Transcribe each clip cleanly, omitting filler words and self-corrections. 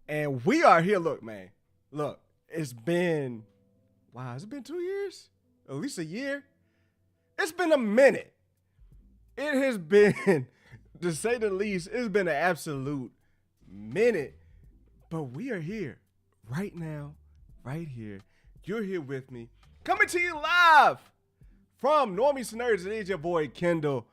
And we are here. Look, man. Look, it's been, wow, has it been 2 years? At least a year? It's been a minute. It has been, to say the least, it's been an absolute minute. But we are here right now, right here. You're here with me. Coming to you live from Normies to Nerds. It is your boy Kendall,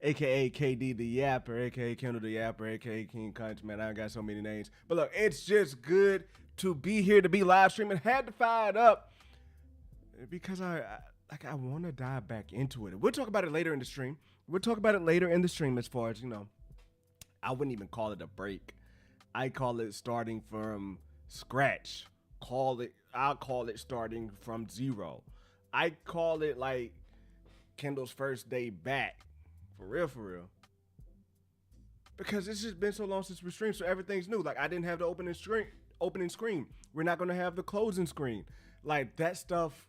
a.k.a. KD the Yapper, a.k.a. Kendall the Yapper, a.k.a. King Country, man. I got so many names. But look, it's just good to be here, to be live streaming. Had to fire it up because I want to dive back into it. We'll talk about it later in the stream. As far as, I wouldn't even call it a break. I call it starting from scratch. I'll call it starting from zero. I call it like Kendall's first day back. For real. Because it's just been so long since we streamed, so everything's new. Like, I didn't have the opening screen. We're not going to have the closing screen. Like, that stuff,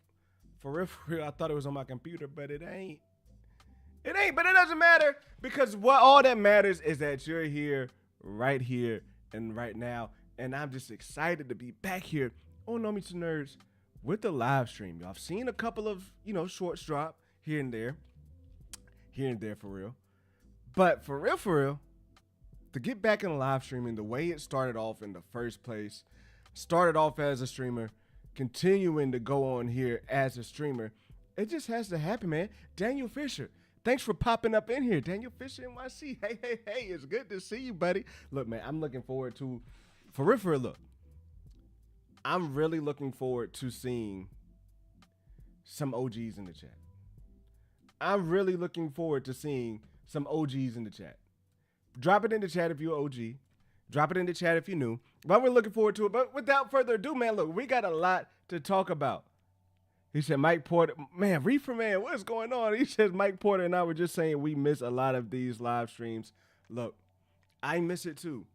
for real, I thought it was on my computer, but it ain't. But it doesn't matter, because all that matters is that you're here, and right now. And I'm just excited to be back here on Normies to Nerds with the live stream. Y'all have seen a couple of, shorts drop here and there for real. But for real, to get back in live streaming the way it started off in the first place, started off as a streamer, continuing to go on here as a streamer, it just has to happen, man. Daniel Fisher, thanks for popping up in here. Daniel Fisher NYC. Hey, it's good to see you, buddy. Look, man, I'm looking forward to, for real, look. I'm really looking forward to seeing some OGs in the chat. I'm really looking forward to seeing some OGs in the chat. Drop it in the chat if you're OG. Drop it in the chat if you're new. But we're looking forward to it. But without further ado, man, look, we got a lot to talk about. He said Mike Porter. Man, Reefer Man, what's going on? He says Mike Porter and I were just saying we miss a lot of these live streams. Look, I miss it too.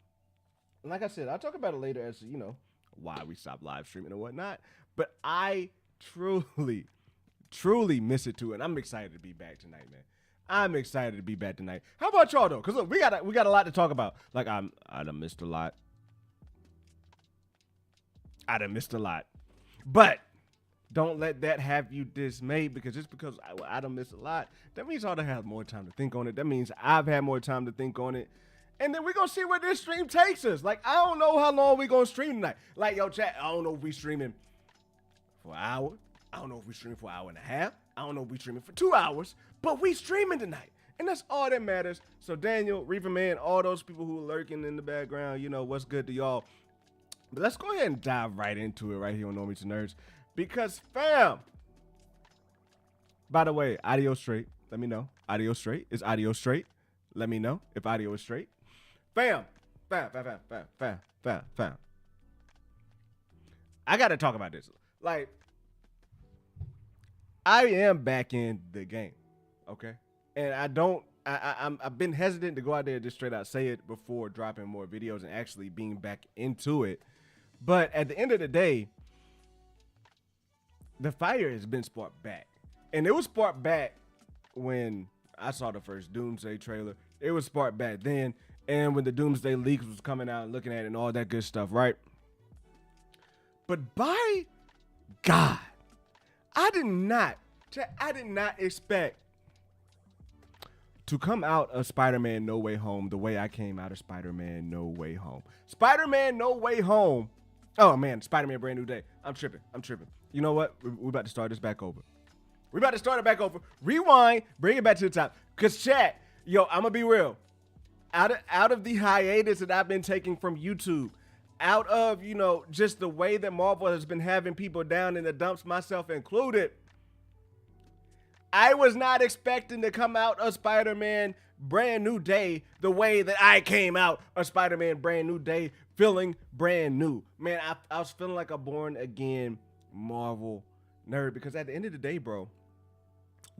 And like I said, I'll talk about it later as, why we stopped live streaming and whatnot. But I truly miss it too, and I'm excited to be back tonight, man. I'm excited to be back tonight. How about y'all though? Because look, we got a lot to talk about. Like I done missed a lot. But don't let that have you dismayed, because just because I done missed a lot, that means I ought to have more time to think on it. That means I've had more time to think on it. And then we're going to see where this stream takes us. Like, I don't know how long we're going to stream tonight. Like, yo, chat, I don't know if we streaming for an hour. I don't know if we streaming for an hour and a half. I don't know if we streaming for 2 hours. But we streaming tonight. And that's all that matters. So, Daniel, Reaper Man, all those people who are lurking in the background, what's good to y'all. But let's go ahead and dive right into it right here on Normies to Nerds. Because, fam, by the way, audio straight. Let me know. Audio straight. Is audio straight? Let me know if audio is straight. Fam. I got to talk about this. Like, I am back in the game, okay? And I've been hesitant to go out there and just straight out say it before dropping more videos and actually being back into it. But at the end of the day, the fire has been sparked back. And it was sparked back when I saw the first Doomsday trailer. It was sparked back then. And when the Doomsday leaks was coming out and looking at it and all that good stuff, right? But by God, I did not expect to come out of Spider-Man No Way Home the way I came out of Spider-Man No Way Home. Spider-Man No Way Home. Oh, man, Spider-Man Brand New Day. I'm tripping. You know what? We're about to start this back over. Rewind, bring it back to the top. Because, chat, yo, I'm going to be real. Out of the hiatus that I've been taking from YouTube, out of, just the way that Marvel has been having people down in the dumps, myself included, I was not expecting to come out of Spider-Man Brand New Day the way that I came out of Spider-Man Brand New Day, feeling brand new. Man, I was feeling like a born-again Marvel nerd, because at the end of the day, bro,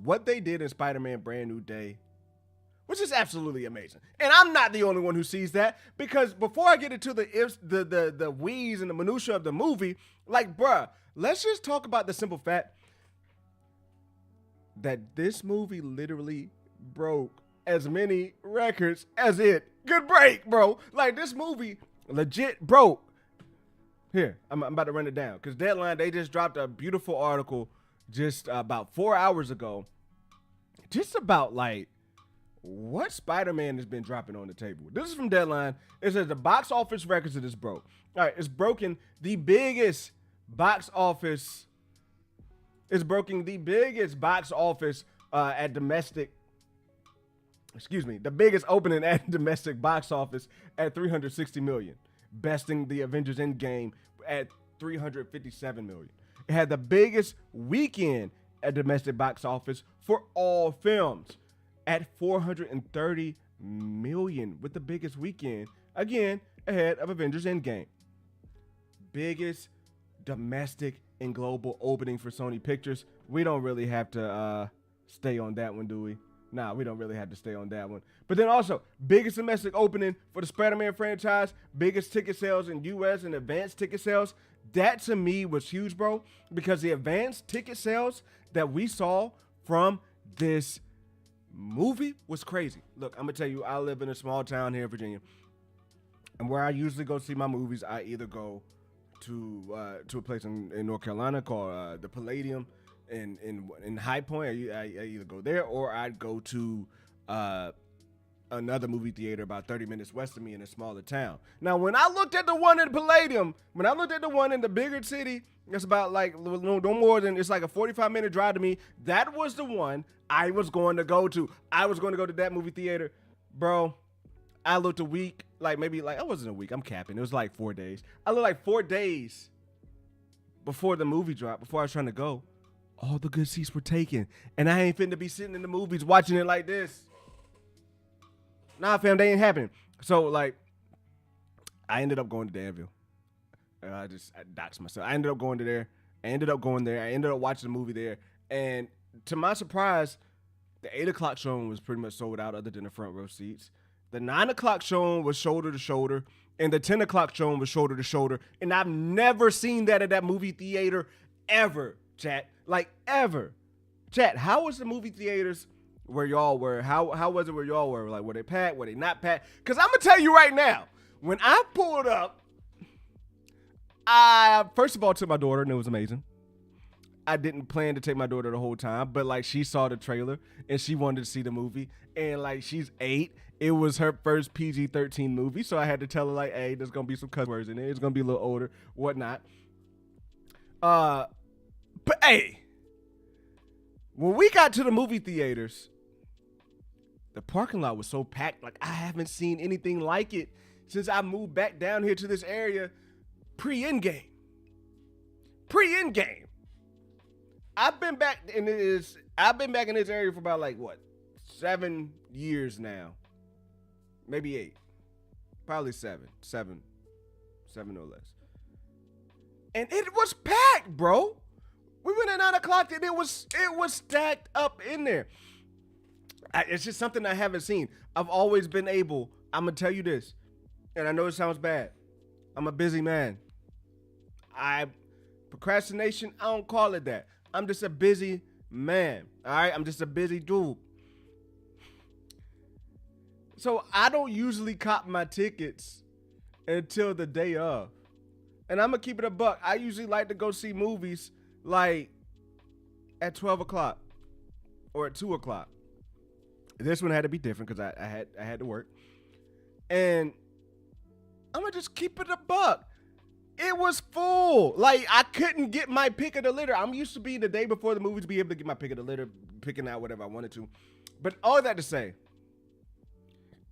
what they did in Spider-Man Brand New Day, which is absolutely amazing. And I'm not the only one who sees that, because before I get into the wheeze and the minutia of the movie, like, bruh, let's just talk about the simple fact that this movie literally broke as many records as it could break, bro. Like, this movie legit broke Here, I'm about to run it down because Deadline, they just dropped a beautiful article just about 4 hours ago, just about like what Spider-Man has been dropping on the table. This is from Deadline. It says the box office records that is broke. All right, it's broken the biggest box office. It's broken the biggest box office at domestic. Excuse me, the biggest opening at domestic box office at 360 million, besting the Avengers Endgame at 357 million. It had the biggest weekend at domestic box office for all films at 430 million, with the biggest weekend again ahead of Avengers Endgame. Biggest domestic and global opening for Sony Pictures. We don't really have to stay on that one, do we? Nah, we don't really have to stay on that one. But then also, biggest domestic opening for the Spider-Man franchise, biggest ticket sales in U.S. and advanced ticket sales. That to me was huge, bro, because the advanced ticket sales that we saw from this movie was crazy. Look, I'm gonna tell you, I live in a small town here in Virginia, and where I usually go see my movies, I either go to a place in North Carolina called the Palladium in High Point. I either go there or I'd go to another movie theater about 30 minutes west of me in a smaller town. Now, when I looked at the one in Palladium, when I looked at the one in the bigger city, it's about like no more than, it's like a 45-minute drive to me. That was the one I was going to go to. I was going to go to that movie theater, bro. I looked a week, like maybe like, I wasn't a week, I'm capping. It was like 4 days. I looked like 4 days before the movie dropped, before I was trying to go. All the good seats were taken, and I ain't finna be sitting in the movies watching it like this. Nah, fam, they ain't happening. So, like, I ended up going to Danville. I doxed myself. I ended up going there. I ended up watching the movie there. And to my surprise, the 8 o'clock showing was pretty much sold out other than the front row seats. The 9 o'clock showing was shoulder to shoulder. And the 10 o'clock showing was shoulder to shoulder. And I've never seen that at that movie theater ever, chat. Like, ever. Chat, how was the movie theaters where y'all were? How was it where y'all were? Like, were they packed? Were they not packed? Because I'm going to tell you right now, when I pulled up, I first of all took my daughter, and it was amazing. I didn't plan to take my daughter the whole time, but, like, she saw the trailer, and she wanted to see the movie. And, like, she's 8. It was her first PG-13 movie, so I had to tell her, like, hey, there's going to be some cuss words in it. It's going to be a little older, whatnot. But, hey, when we got to the movie theaters, the parking lot was so packed, like I haven't seen anything like it since I moved back down here to this area pre-Endgame. Pre-Endgame. I've been back in this area for about like what? 7 years now. Maybe 8. Probably 7. 7 or less. And it was packed, bro. We went at 9 o'clock and it was stacked up in there. It's just something I haven't seen. I've always been able, I'm going to tell you this, and I know it sounds bad. I'm a busy man. Procrastination, I don't call it that. I'm just a busy man, all right? I'm just a busy dude. So I don't usually cop my tickets until the day of. And I'm going to keep it a buck. I usually like to go see movies like at 12 o'clock or at 2 o'clock. This one had to be different because I had to work. And I'm going to just keep it a buck. It was full. Like, I couldn't get my pick of the litter. I'm used to be the day before the movie to be able to get my pick of the litter, picking out whatever I wanted to. But all that to say,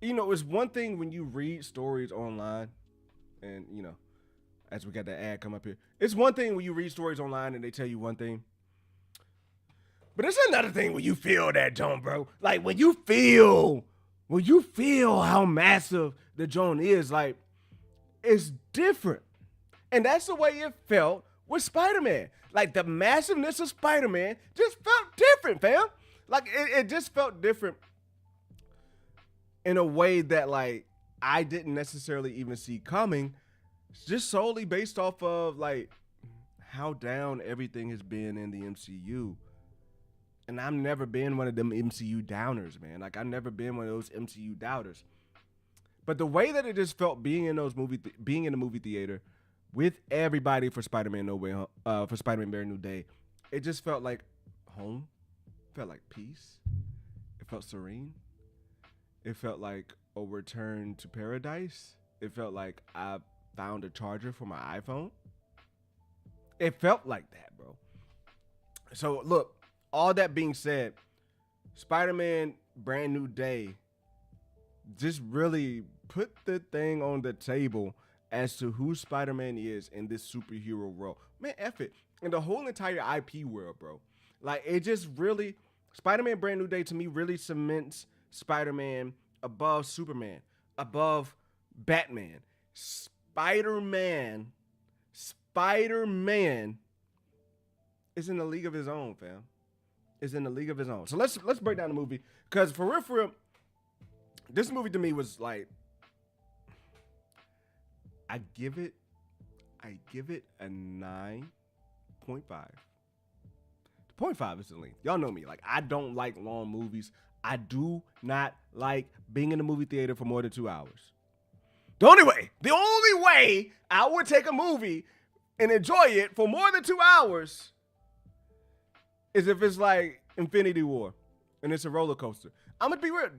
you know, it's one thing when you read stories online and, you know, as we got that ad come up here. It's one thing when you read stories online and they tell you one thing. But it's another thing when you feel that joint, bro. Like when you feel how massive the joint is, like it's different. And that's the way it felt with Spider-Man. Like the massiveness of Spider-Man just felt different, fam. Like it just felt different in a way that like I didn't necessarily even see coming, just solely based off of like how down everything has been in the MCU. And I've never been one of them MCU downers, man. Like I've never been one of those MCU doubters. But the way that it just felt being in the movie theater with everybody for Spider-Man No Way Home, for Spider-Man Brand New Day. It just felt like home. It felt like peace. It felt serene. It felt like a return to paradise. It felt like I found a charger for my iPhone. It felt like that, bro. So look, all that being said, Spider-Man Brand New Day just really put the thing on the table as to who Spider-Man is in this superhero role. Man, F it. In the whole entire IP world, bro. Like, it just really, Spider-Man Brand New Day to me really cements Spider-Man above Superman, above Batman. Spider-Man is in a league of his own, fam. Is in a league of his own. So let's break down the movie. Because for real, this movie to me was like, I give it a 9.5. The 0.5 is the length. Y'all know me. Like, I don't like long movies. I do not like being in the movie theater for more than 2 hours. The only way I would take a movie and enjoy it for more than 2 hours is if it's like Infinity War and it's a roller coaster. I'm gonna be real.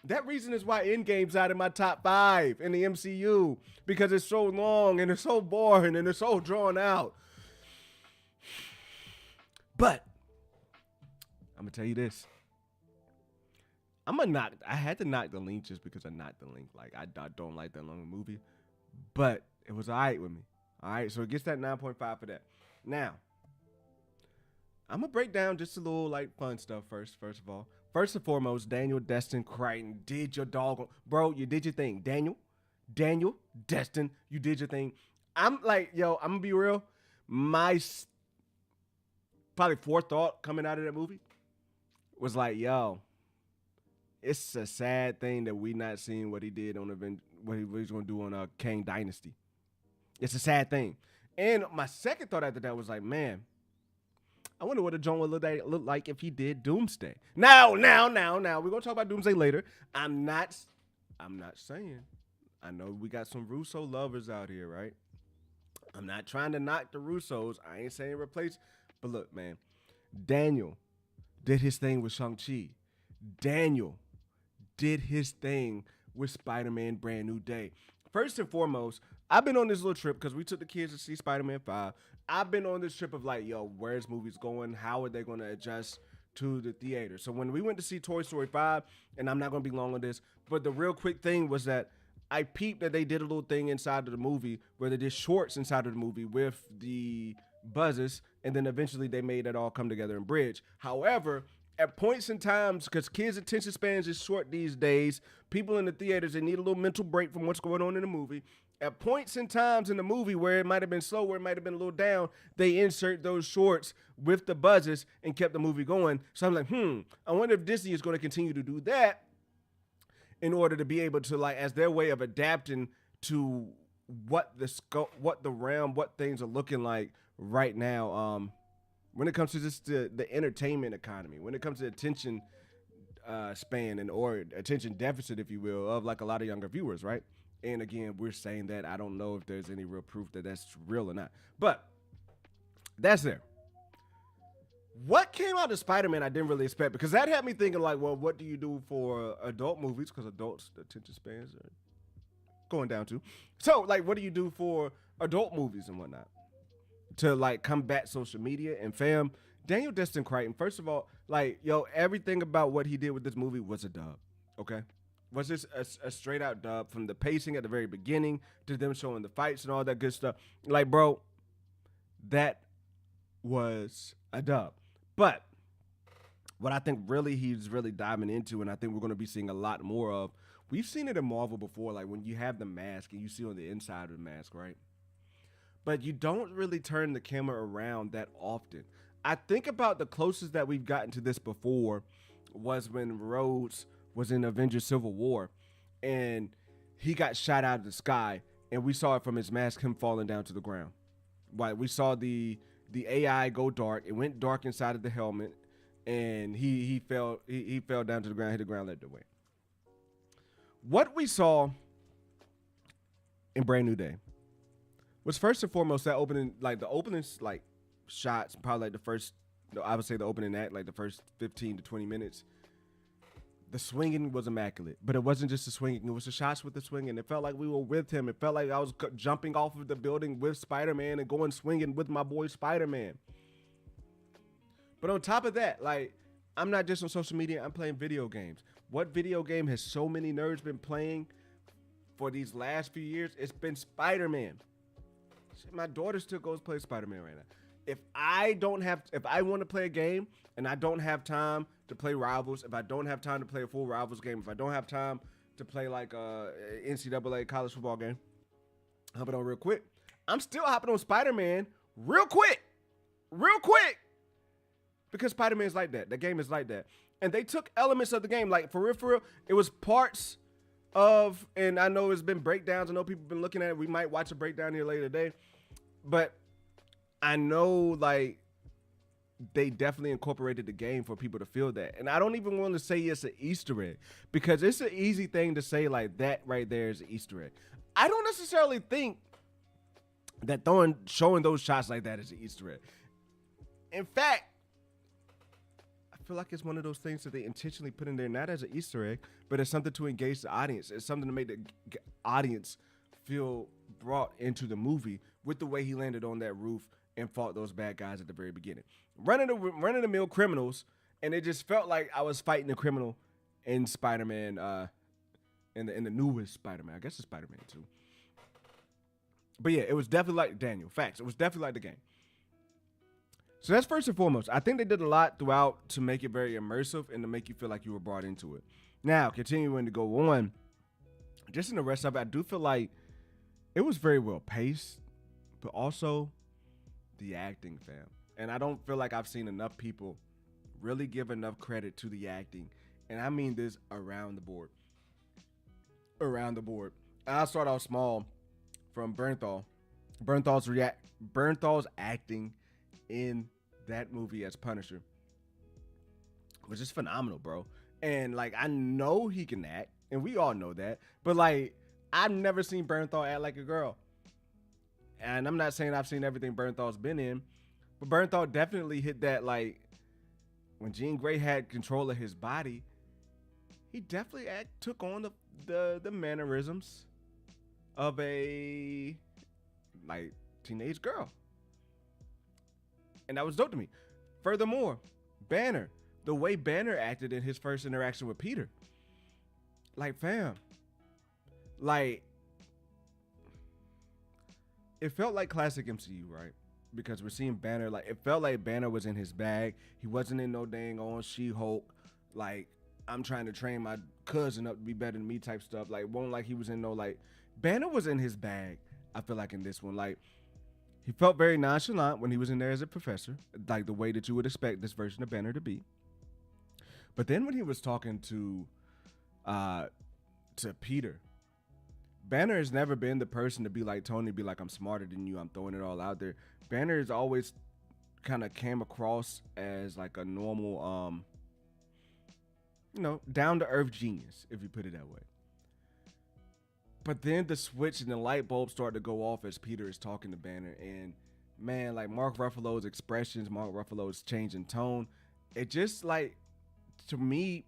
That reason is why Endgame's out in my top 5 in the MCU, because it's so long and it's so boring and it's so drawn out. But I'm gonna tell you this. I had to knock the length just because I knocked the length. Like, I don't like that long movie, but it was all right with me. All right, so it gets that 9.5 for that. Now, I'm going to break down just a little, like, fun stuff first of all. First and foremost, Daniel Destin Crichton did your dog. Bro, you did your thing. Daniel Destin, you did your thing. I'm like, yo, I'm going to be real. My probably fourth thought coming out of that movie was like, yo, it's a sad thing that we not seeing what he did on what he's going to do on Kang Dynasty. It's a sad thing. And my second thought after that was like, man, I wonder what a John would look like if he did Doomsday. Now. We're going to talk about Doomsday later. I'm not saying. I know we got some Russo lovers out here, right? I'm not trying to knock the Russos. I ain't saying replace. But look, man, Daniel did his thing with Shang-Chi. Daniel did his thing with Spider-Man Brand New Day. First and foremost, I've been on this little trip because we took the kids to see Spider-Man 5. I've been on this trip of like, yo, where's movies going? How are they going to adjust to the theater? So when we went to see Toy Story 5, and I'm not going to be long on this, but the real quick thing was that I peeped that they did a little thing inside of the movie where they did shorts inside of the movie with the buzzes, and then eventually they made it all come together and bridge. However, at points in times, because kids' attention spans is short these days, people in the theaters, they need a little mental break from what's going on in the movie. At points in times in the movie where it might have been slow, where it might have been a little down, they insert those shorts with the buzzes and kept the movie going. So I'm like, I wonder if Disney is going to continue to do that in order to be able to, like, as their way of adapting to what the scope, what the realm, what things are looking like right now. When it comes to just the entertainment economy, when it comes to attention span and or attention deficit, if you will, of like a lot of younger viewers, right? And again, we're saying that I don't know if there's any real proof that that's real or not, but that's there. What came out of Spider-Man I didn't really expect, because that had me thinking like, well, what do you do for adult movies? Because adults' attention spans are going down too. So like, what do you do for adult movies and whatnot to like combat social media? And fam, Daniel Destin Crichton, first of all, like, yo, everything about what he did with this movie was a dub, okay? Was just a straight out dub, from the pacing at the very beginning to them showing the fights and all that good stuff. Like, bro, that was a dub. But what I think really he's really diving into, and I think we're going to be seeing a lot more of, we've seen it in Marvel before, like when you have the mask and you see on the inside of the mask, right? But you don't really turn the camera around that often. I think about the closest that we've gotten to this before was when Rhodes was in Avengers Civil War and he got shot out of the sky and we saw it from his mask, him falling down to the ground. Right? We saw the AI go dark. It went dark inside of the helmet and he fell down to the ground, hit the ground, led the way. What we saw in Brand New Day was first and foremost that opening, like the opening like shots, probably like the first, I would say the opening act, like the first 15 to 20 minutes. The swinging was immaculate, but it wasn't just the swinging. It was the shots with the swinging. It felt like we were with him. It felt like I was jumping off of the building with Spider-Man and going swinging with my boy Spider-Man. But on top of that, like, I'm not just on social media. I'm playing video games. What video game has so many nerds been playing for these last few years? It's been Spider-Man. My daughter still goes play Spider-Man right now. If I want to play a game and I don't have time to play Rivals, if I don't have time to play a full Rivals game, if I don't have time to play like a NCAA college football game, hopping on real quick, I'm still hopping on Spider-Man real quick. Because Spider-Man's like that. The game is like that. And they took elements of the game, like for real, it was parts of, and I know it's been breakdowns. I know people have been looking at it. We might watch a breakdown here later today. But I know, like, they definitely incorporated the game for people to feel that. And I don't even want to say it's an Easter egg, because it's an easy thing to say, like, that right there is an Easter egg. I don't necessarily think that showing those shots like that is an Easter egg. In fact, I feel like it's one of those things that they intentionally put in there, not as an Easter egg, but as something to engage the audience. It's something to make the audience feel brought into the movie with the way he landed on that roof and fought those bad guys at the very beginning. Running the mill criminals, and it just felt like I was fighting a criminal in Spider-Man, in the newest Spider-Man. I guess it's Spider-Man 2. But yeah, it was definitely like Daniel. Facts. It was definitely like the game. So that's first and foremost. I think they did a lot throughout to make it very immersive and to make you feel like you were brought into it. Now, continuing to go on, just in the rest of it, I do feel like it was very well paced, but also the acting, fam. And I don't feel like I've seen enough people really give enough credit to the acting. And I mean this around the board. I'll start off small from Bernthal. Bernthal's acting in that movie as Punisher was just phenomenal, bro. And like, I know he can act, and we all know that, but like, I've never seen Bernthal act like a girl. And I'm not saying I've seen everything Bernthal's been in, but Bernthal definitely hit that, like, when Jean Grey had control of his body, he definitely took on the mannerisms of a, like, teenage girl. And that was dope to me. Furthermore, Banner, the way Banner acted in his first interaction with Peter, like, fam, like, it felt like classic MCU, right? Because we're seeing Banner, like, it felt like Banner was in his bag. He wasn't in no dang on She-Hulk, like, I'm trying to train my cousin up to be better than me type stuff. Like, won't like he was in no, like, Banner was in his bag, I feel like, in this one. Like, he felt very nonchalant when he was in there as a professor, like the way that you would expect this version of Banner to be. But then when he was talking to Peter, Banner has never been the person to be like Tony, be like, I'm smarter than you, I'm throwing it all out there. Banner has always kind of came across as like a normal, down-to-earth genius, if you put it that way. But then the switch and the light bulb started to go off as Peter is talking to Banner. And man, like Mark Ruffalo's expressions, Mark Ruffalo's change in tone, it just, like, to me,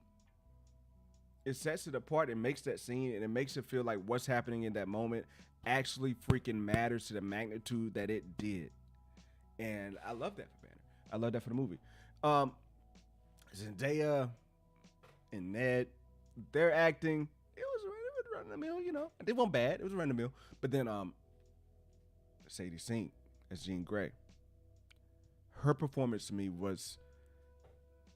it sets it apart. It makes that scene, and it makes it feel like what's happening in that moment actually freaking matters to the magnitude that it did. And I love that for Banner. I love that for the movie. Zendaya and Ned, their acting, it was running the mill, It wasn't bad. It was running the mill. But then Sadie Sink as Jean Grey, her performance to me was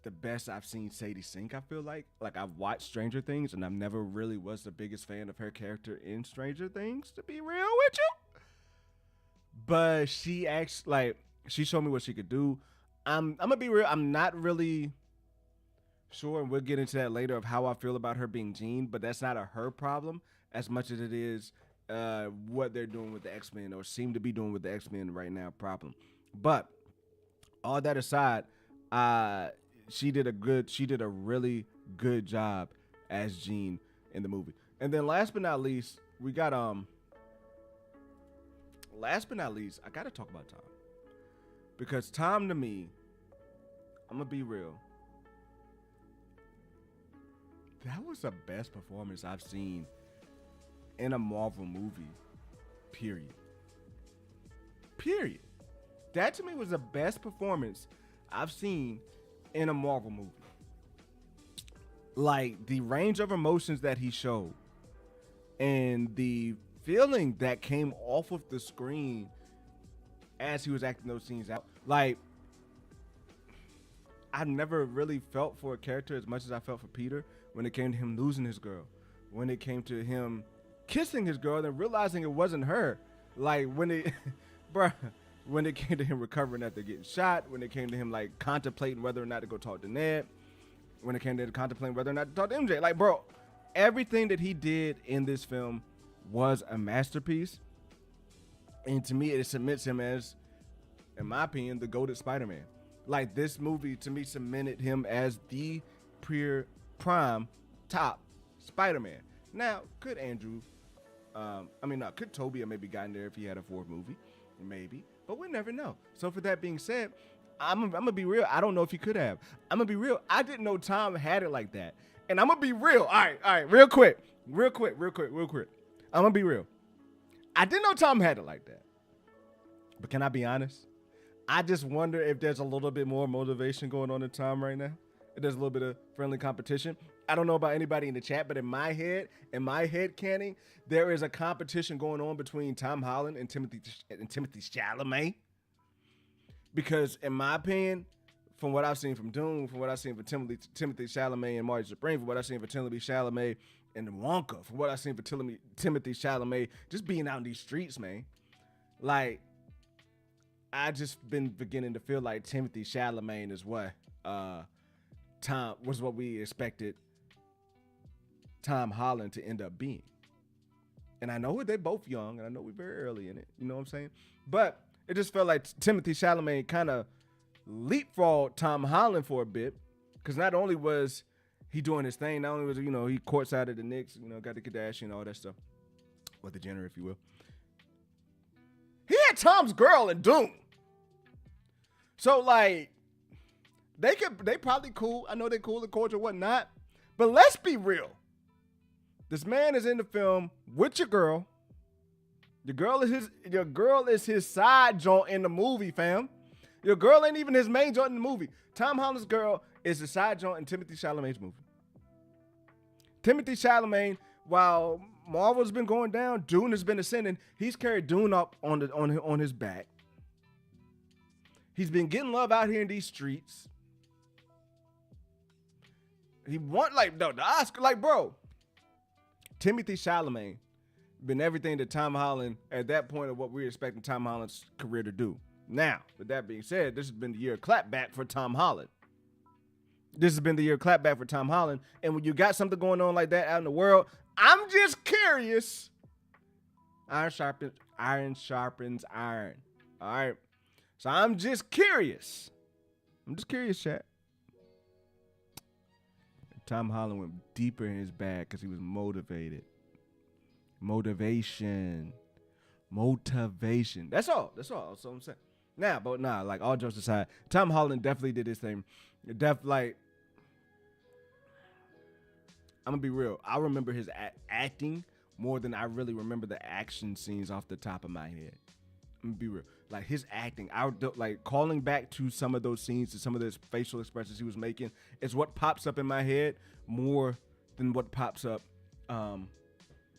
the best I've seen Sadie Sink, I feel like. Like, I've watched Stranger Things, and I've never really was the biggest fan of her character in Stranger Things, to be real with you. But she actually, like, she showed me what she could do. I'm going to be real. I'm not really sure, and we'll get into that later, of how I feel about her being Jean, but that's not her problem as much as it is what they're doing with the X-Men, or seem to be doing with the X-Men right now problem. But all that aside, she did a really good job as Jean in the movie. And then last but not least, we got last but not least, I gotta talk about Tom. Because Tom, to me, I'm gonna be real, that was the best performance I've seen in a Marvel movie. Period. That to me was the best performance I've seen in a Marvel movie. Like, the range of emotions that he showed and the feeling that came off of the screen as he was acting those scenes out. Like, I never really felt for a character as much as I felt for Peter when it came to him losing his girl, when it came to him kissing his girl and realizing it wasn't her. Like, when it, bruh, when it came to him recovering after getting shot, when it came to him, like, contemplating whether or not to go talk to Ned, when it came to contemplating whether or not to talk to MJ. Like, bro, everything that he did in this film was a masterpiece. And to me, it cements him as, in my opinion, the GOATed Spider-Man. Like, this movie, to me, cemented him as the prime top Spider-Man. Now, could could Tobey have maybe gotten there if he had a fourth movie? Maybe. But we never know. So for that being said, I'm going to be real. I don't know if he could have. I'm going to be real. I didn't know Tom had it like that. And I'm going to be real. All right. Real quick. I'm going to be real. I didn't know Tom had it like that. But can I be honest? I just wonder if there's a little bit more motivation going on in Tom right now. If there's a little bit of friendly competition. I don't know about anybody in the chat, but in my head canon, there is a competition going on between Tom Holland and Timothy Chalamet. Because in my opinion, from what I've seen from Doom, from what I've seen from Timothy Chalamet and Marty Supreme, from what I've seen for Timothy Chalamet and Wonka, from what I've seen for Timothy Chalamet, just being out in these streets, man. Like, I just been beginning to feel like Timothy Chalamet is what what we expected Tom Holland to end up being. And I know they're both young, and I know we're very early in it. You know what I'm saying? But it just felt like Timothy Chalamet kind of leapfrogged Tom Holland for a bit, because not only was he doing his thing, not only was, he courtside at the Knicks, got the Kardashian and all that stuff, or the Jenner, if you will. He had Tom's girl in Doom. So, like, they probably cool. I know they cool and cordial, whatnot. But let's be real. This man is in the film with your girl. Your girl is his side joint in the movie, fam. Your girl ain't even his main joint in the movie. Tom Holland's girl is the side joint in Timothy Chalamet's movie. Timothy Chalamet, while Marvel's been going down, Dune has been ascending. He's carried Dune up on his back. He's been getting love out here in these streets. He want the Oscar, bro. Timothy Chalamet been everything to Tom Holland at that point of what we're expecting Tom Holland's career to do. Now, with that being said, this has been the year of clapback for Tom Holland. And when you got something going on like that out in the world, I'm just curious. Iron sharpens iron. All right. So I'm just curious. Chat. Tom Holland went deeper in his bag because he was motivated. Motivation. That's all. That's what I'm saying. Like, all jokes aside, Tom Holland definitely did his thing. I'm gonna be real. I remember his acting more than I really remember the action scenes off the top of my head. I'm gonna be real. Like, his acting, calling back to some of those scenes, to some of those facial expressions he was making, is what pops up in my head more than what pops up from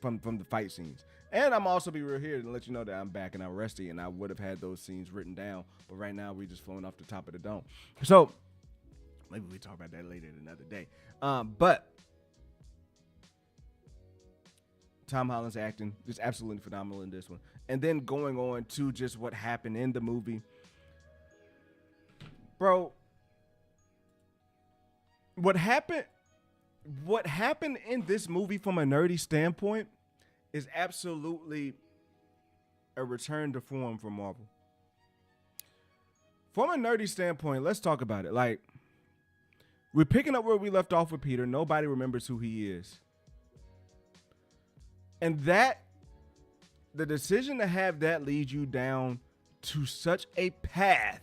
the fight scenes. And I'm also be real here to let you know that I'm back and I'm rusty, and I would have had those scenes written down, but right now we're just flowing off the top of the dome. So maybe we talk about that later another day. But Tom Holland's acting is absolutely phenomenal in this one. And then going on to just what happened in the movie. Bro, what happened in this movie from a nerdy standpoint is absolutely a return to form for Marvel. From a nerdy standpoint, let's talk about it. Like, we're picking up where we left off with Peter. Nobody remembers who he is. And that the decision to have that lead you down to such a path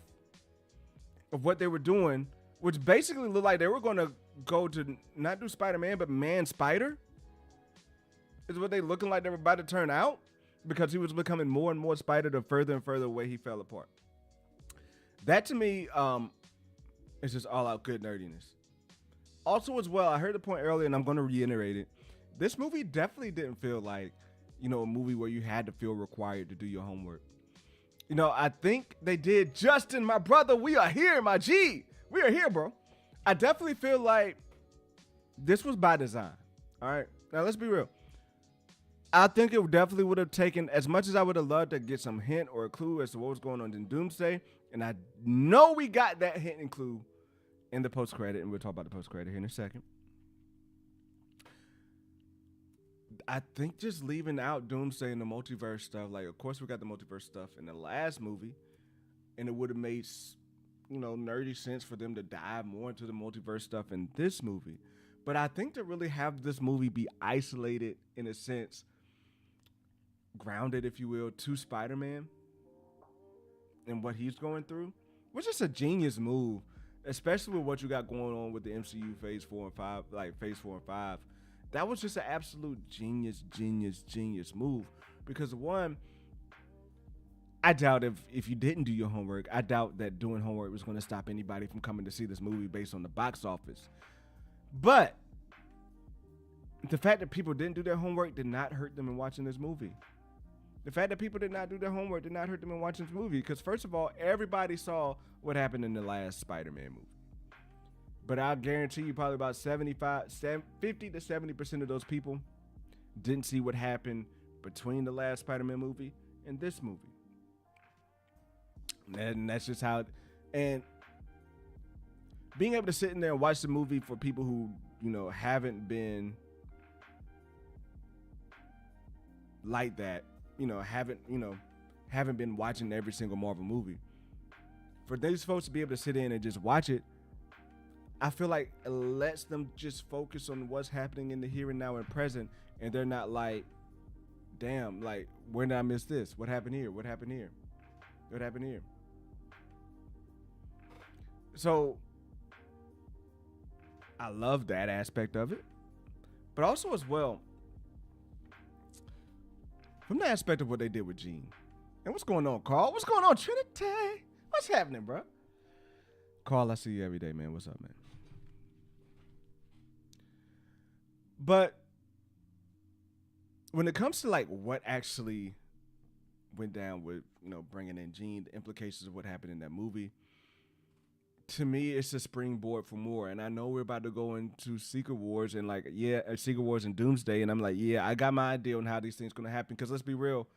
of what they were doing, which basically looked like they were going to go to not do Spider-Man, but Man Spider, is what they looking like they were about to turn out, because he was becoming more and more Spider the further and further away he fell apart. That to me is just all out good nerdiness. Also as well, I heard the point earlier and I'm going to reiterate it. This movie definitely didn't feel like, a movie where you had to feel required to do your homework. I think they did. Justin, my brother, we are here, my G. We are here, bro. I definitely feel like this was by design. All right. Now, let's be real. I think it definitely would have taken, as much as I would have loved to get some hint or a clue as to what was going on in Doomsday, and I know we got that hint and clue in the post-credit, and we'll talk about the post-credit here in a second. I think just leaving out Doomsday and the multiverse stuff, like, of course we got the multiverse stuff in the last movie, and it would have made, nerdy sense for them to dive more into the multiverse stuff in this movie. But I think to really have this movie be isolated, in a sense, grounded, if you will, to Spider-Man and what he's going through, was just a genius move, especially with what you got going on with the MCU phase 4 and 5, like phase 4 and 5. That was just an absolute genius move. Because one, I doubt if you didn't do your homework, I doubt that doing homework was going to stop anybody from coming to see this movie based on the box office. But the fact that people didn't do their homework did not hurt them in watching this movie. The fact that people did not do their homework did not hurt them in watching this movie. Because first of all, everybody saw what happened in the last Spider-Man movie. But I guarantee you probably about 50 to 70% of those people didn't see what happened between the last Spider-Man movie and this movie. And that's just how and being able to sit in there and watch the movie for people who, haven't been like that, haven't been watching every single Marvel movie. For these folks to be able to sit in and just watch it, I feel like it lets them just focus on what's happening in the here and now and present, and they're not like, damn, like, where did I miss this? What happened here? What happened here? What happened here? So I love that aspect of it. But also as well, from the aspect of what they did with Jean. And what's going on, Carl? What's going on, Trinity? What's happening, bro? Carl, I see you every day, man. What's up, man? But when it comes to like what actually went down with, bringing in Jean, the implications of what happened in that movie, to me, it's a springboard for more. And I know we're about to go into Secret Wars and Secret Wars and Doomsday. And I'm like, yeah, I got my idea on how these things going to happen. Because let's be real,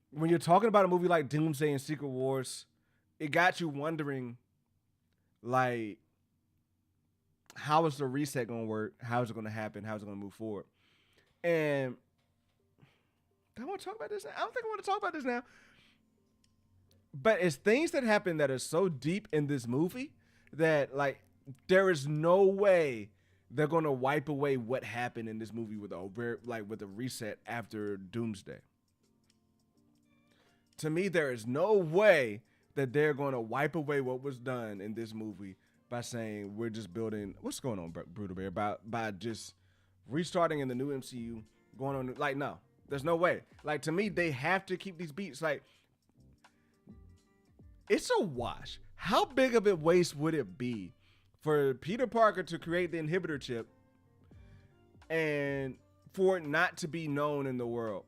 when you're talking about a movie like Doomsday and Secret Wars, it got you wondering, like, how is the reset going to work? How is it going to happen? How is it going to move forward? And do I want to talk about this now? I don't think I want to talk about this now. But it's things that happen that are so deep in this movie that, like, there is no way they're going to wipe away what happened in this movie with a reset after Doomsday. To me, there is no way that they're going to wipe away what was done in this movie by saying we're just building. What's going on, Brutal Bear? By just restarting in the new MCU, going on. Like, no, there's no way. Like, to me, they have to keep these beats. Like, it's a wash. How big of a waste would it be for Peter Parker to create the inhibitor chip and for it not to be known in the world?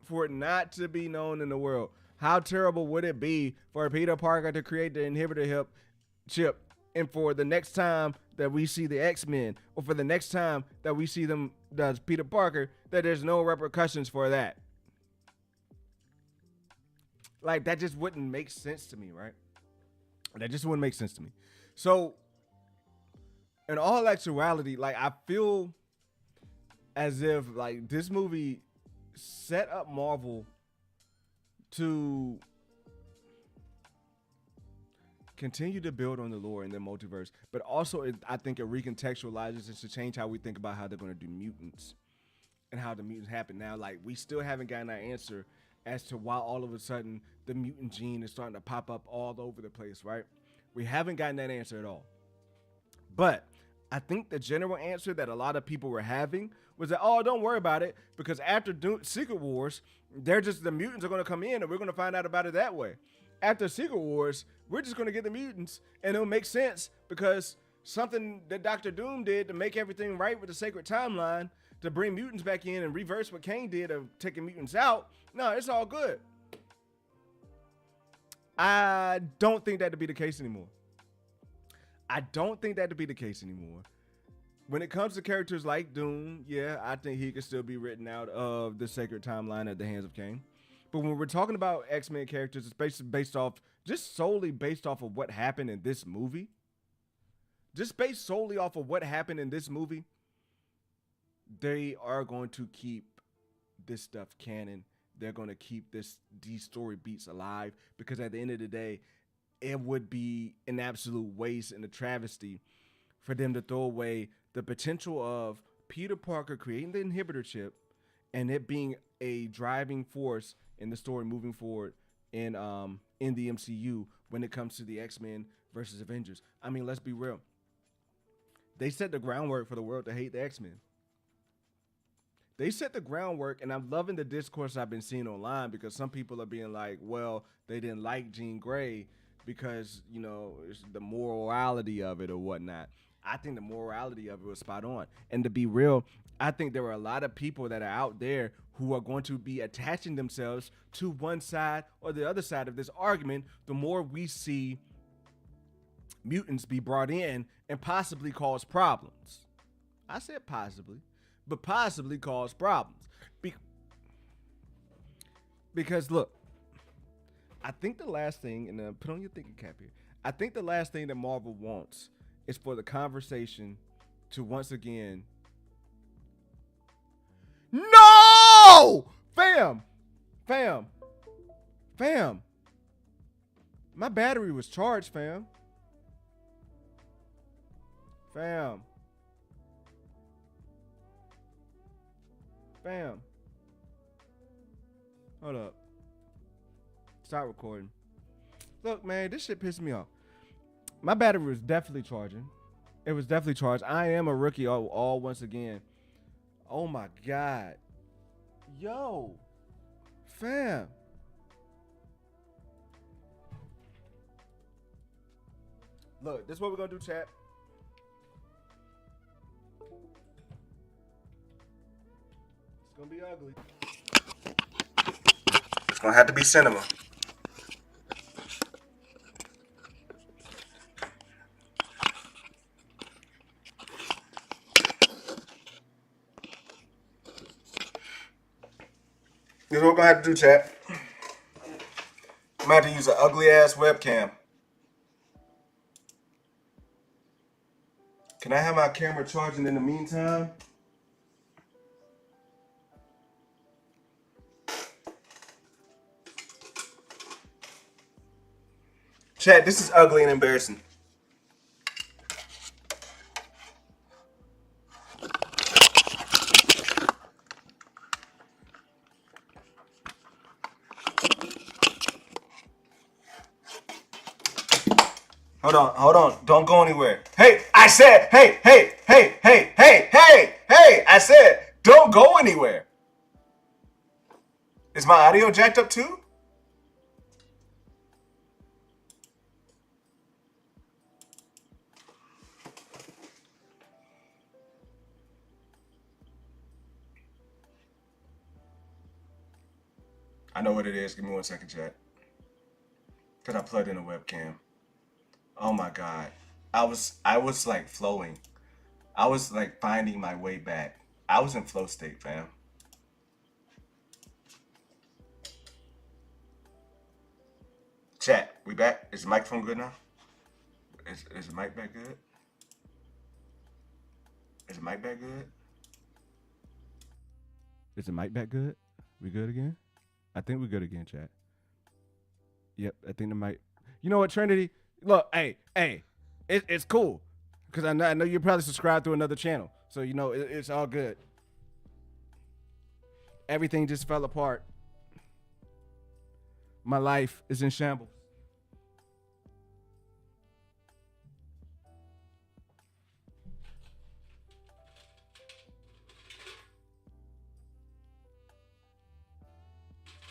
For it not to be known in the world. How terrible would it be for Peter Parker to create the inhibitor chip and for the next time that we see the X-Men or for the next time that we see them, does Peter Parker, that there's no repercussions for that? Like, that just wouldn't make sense to me, right? That just wouldn't make sense to me. So, in all actuality, like, I feel as if, like, this movie set up Marvel to continue to build on the lore in the multiverse, but also I think it recontextualizes it to change how we think about how they're going to do mutants and how the mutants happen. Now, like, we still haven't gotten our answer as to why all of a sudden the mutant gene is starting to pop up all over the place, right? We haven't gotten that answer at all. But I think the general answer that a lot of people were having was that, oh, don't worry about it, because after Secret Wars, they're just the mutants are going to come in, and we're going to find out about it that way. After Secret Wars, we're just going to get the mutants, and it'll make sense because something that Doctor Doom did to make everything right with the sacred timeline to bring mutants back in and reverse what Kane did of taking mutants out. No, it's all good. I don't think that to be the case anymore. I don't think that to be the case anymore. When it comes to characters like Doom, yeah, I think he could still be written out of the sacred timeline at the hands of Kane. But when we're talking about X-Men characters, it's just solely based off of what happened in this movie. Just based solely off of what happened in this movie, they are going to keep this stuff canon. They're going to keep these story beats alive, because at the end of the day, it would be an absolute waste and a travesty for them to throw away the potential of Peter Parker creating the inhibitor chip and it being a driving force in the story moving forward in the MCU when it comes to the X-Men versus Avengers. I mean, let's be real. They set the groundwork for the world to hate the X-Men. They set the groundwork, and I'm loving the discourse I've been seeing online, because some people are being like, well, they didn't like Jean Grey because, you know, it's the morality of it or whatnot. I think the morality of it was spot on. And to be real, I think there are a lot of people that are out there who are going to be attaching themselves to one side or the other side of this argument the more we see mutants be brought in and possibly cause problems. I said possibly, but possibly cause problems. Because look, I think the last thing, and put on your thinking cap here, I think the last thing that Marvel wants is for the conversation to once again, no! Fam! My battery was charged, fam. Hold up. Stop recording. Look, man, this shit pissed me off. My battery was definitely charging. It was definitely charged. I am a rookie all once again. Oh my God. Yo. Fam. Look, this is what we're gonna do, chat. It's gonna be ugly. It's gonna have to be cinema. This is what we're gonna have to do, chat. I'm gonna have to use an ugly ass webcam. Can I have my camera charging in the meantime? Chat, this is ugly and embarrassing. Hold on. Don't go anywhere. Hey, I said, hey, I said, don't go anywhere. Is my audio jacked up too? I know what it is. Give me 1 second, chat. Because I plugged in a webcam. Oh my God. I was like flowing. I was like finding my way back. I was in flow state, fam. Chat, we back? Is the microphone good now? Is the mic back good? Is the mic back good? Is the mic back good? We good again? I think we're good again, chat. Yep, I think the mic. You know what, Trinity? Look, hey, it's cool, because I know you're probably subscribed to another channel, so you know it's all good. Everything just fell apart. My life is in shambles.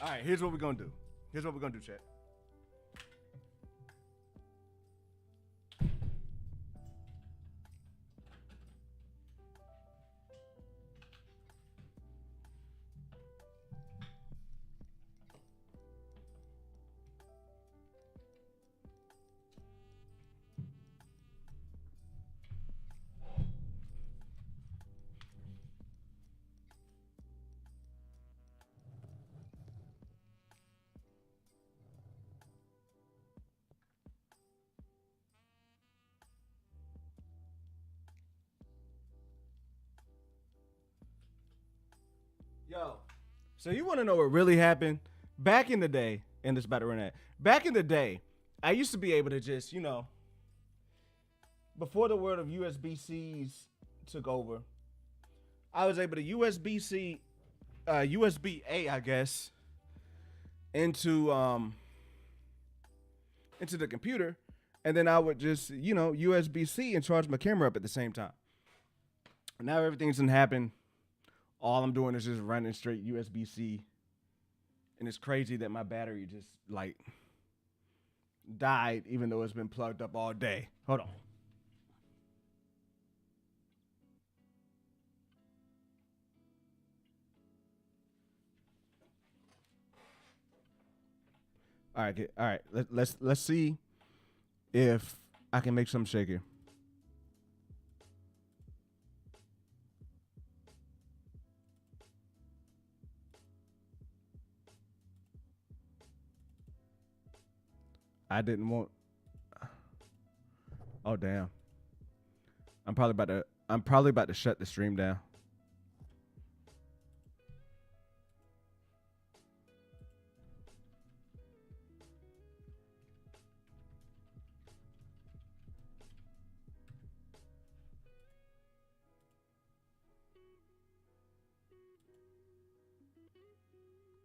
All right, here's what we're gonna do. Chat. Yo, so you want to know what really happened? Back in the day, and this about to run out. Back in the day, I used to be able to just, before the world of USB-Cs took over, I was able to USB-C, USB-A, I guess, into the computer, and then I would just, USB-C and charge my camera up at the same time. Now everything's gonna happen. All I'm doing is just running straight USB-C. And it's crazy that my battery just died even though it's been plugged up all day. Hold on. All right, all right. Let's see if I can make something shake here. I didn't want. Oh damn! I'm probably about to shut the stream down.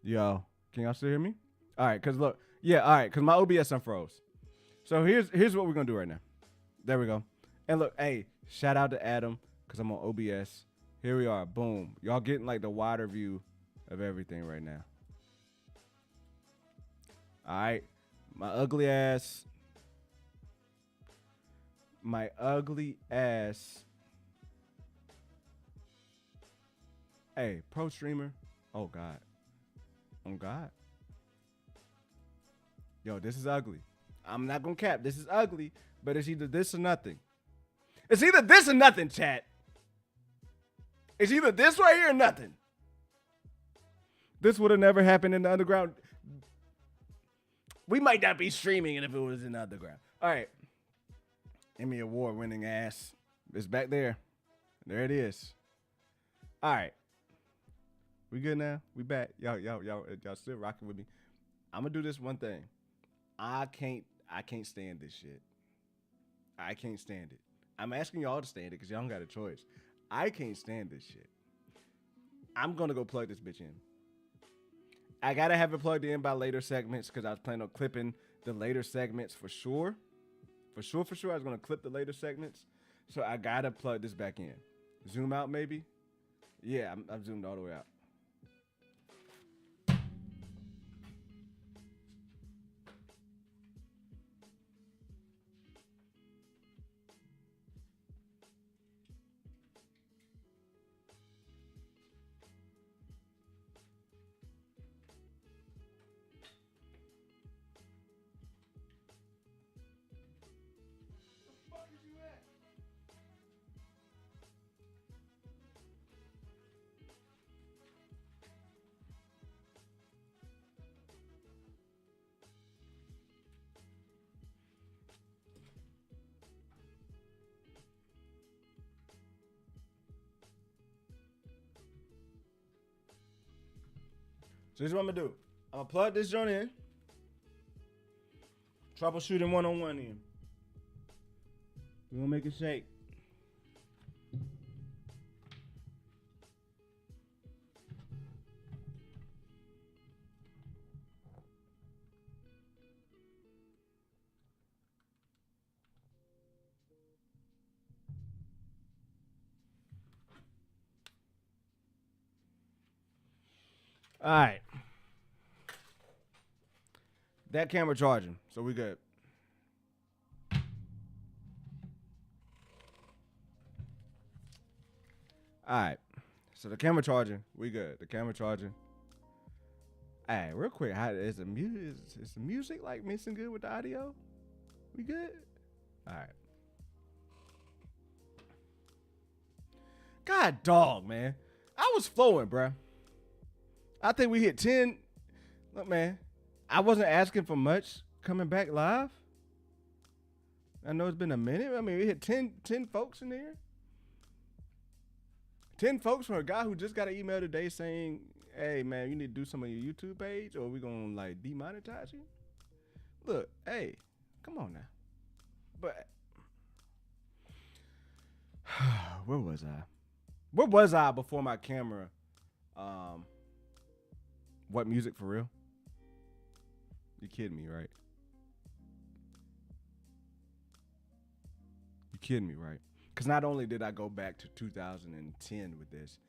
Yo, can y'all still hear me? All right, cause look, yeah, all right, cause my OBS unfroze. So here's what we're gonna do right now. There we go. And look, hey, shout out to Adam, cause I'm on OBS. Here we are, boom. Y'all getting the wider view of everything right now. All right, my ugly ass. Hey, pro streamer. Oh God. Oh God. Yo, this is ugly. I'm not gonna cap. This is ugly, but it's either this or nothing. It's either this or nothing, chat. It's either this right here or nothing. This would have never happened in the underground. We might not be streaming it if it was in the underground. All right. Emmy award-winning ass. It's back there. There it is. All right. We good now? We back. Y'all still rocking with me. I'm gonna do this one thing. I can't stand this shit. I can't stand it. I'm asking y'all to stand it because y'all don't got a choice. I can't stand this shit. I'm gonna go plug this bitch in. I gotta have it plugged in by later segments because I was planning on clipping the later segments for sure. For sure, I was gonna clip the later segments. So I gotta plug this back in. Zoom out maybe? Yeah, I'm zoomed all the way out. So this is what I'm gonna do. I'm gonna plug this joint in. Troubleshooting 101 in. We're gonna make it shake. All right. That camera charging, so we good. All right. So the camera charging, we good. The camera charging. All right, real quick, is the music like mixing good with the audio? We good? All right. God dog, man. I was flowing, bruh. I think we hit 10. Look, man, I wasn't asking for much coming back live. I know it's been a minute. I mean, we hit 10 folks in there. 10 folks from a guy who just got an email today saying, hey, man, you need to do some on your YouTube page or we're going to, like, demonetize you. Look, hey, come on now. But where was I? Where was I before my camera? What music for real? You kidding me, right? You kidding me, right? Because not only did I go back to 2010 with this,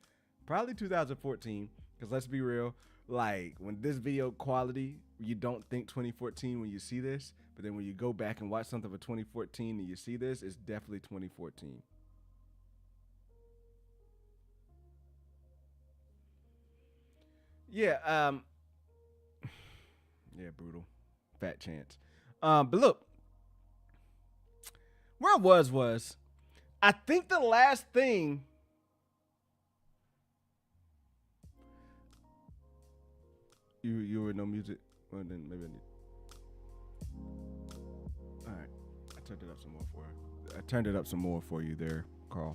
probably 2014, because let's be real, like when this video quality, you don't think 2014 when you see this, but then when you go back and watch something for 2014 and you see this, it's definitely 2014. Yeah, yeah, brutal. Fat chance. But look, where I was, I think the last thing you were no music. Well, then maybe I need. All right, I turned it up some more for you. I turned it up some more for you there, Carl.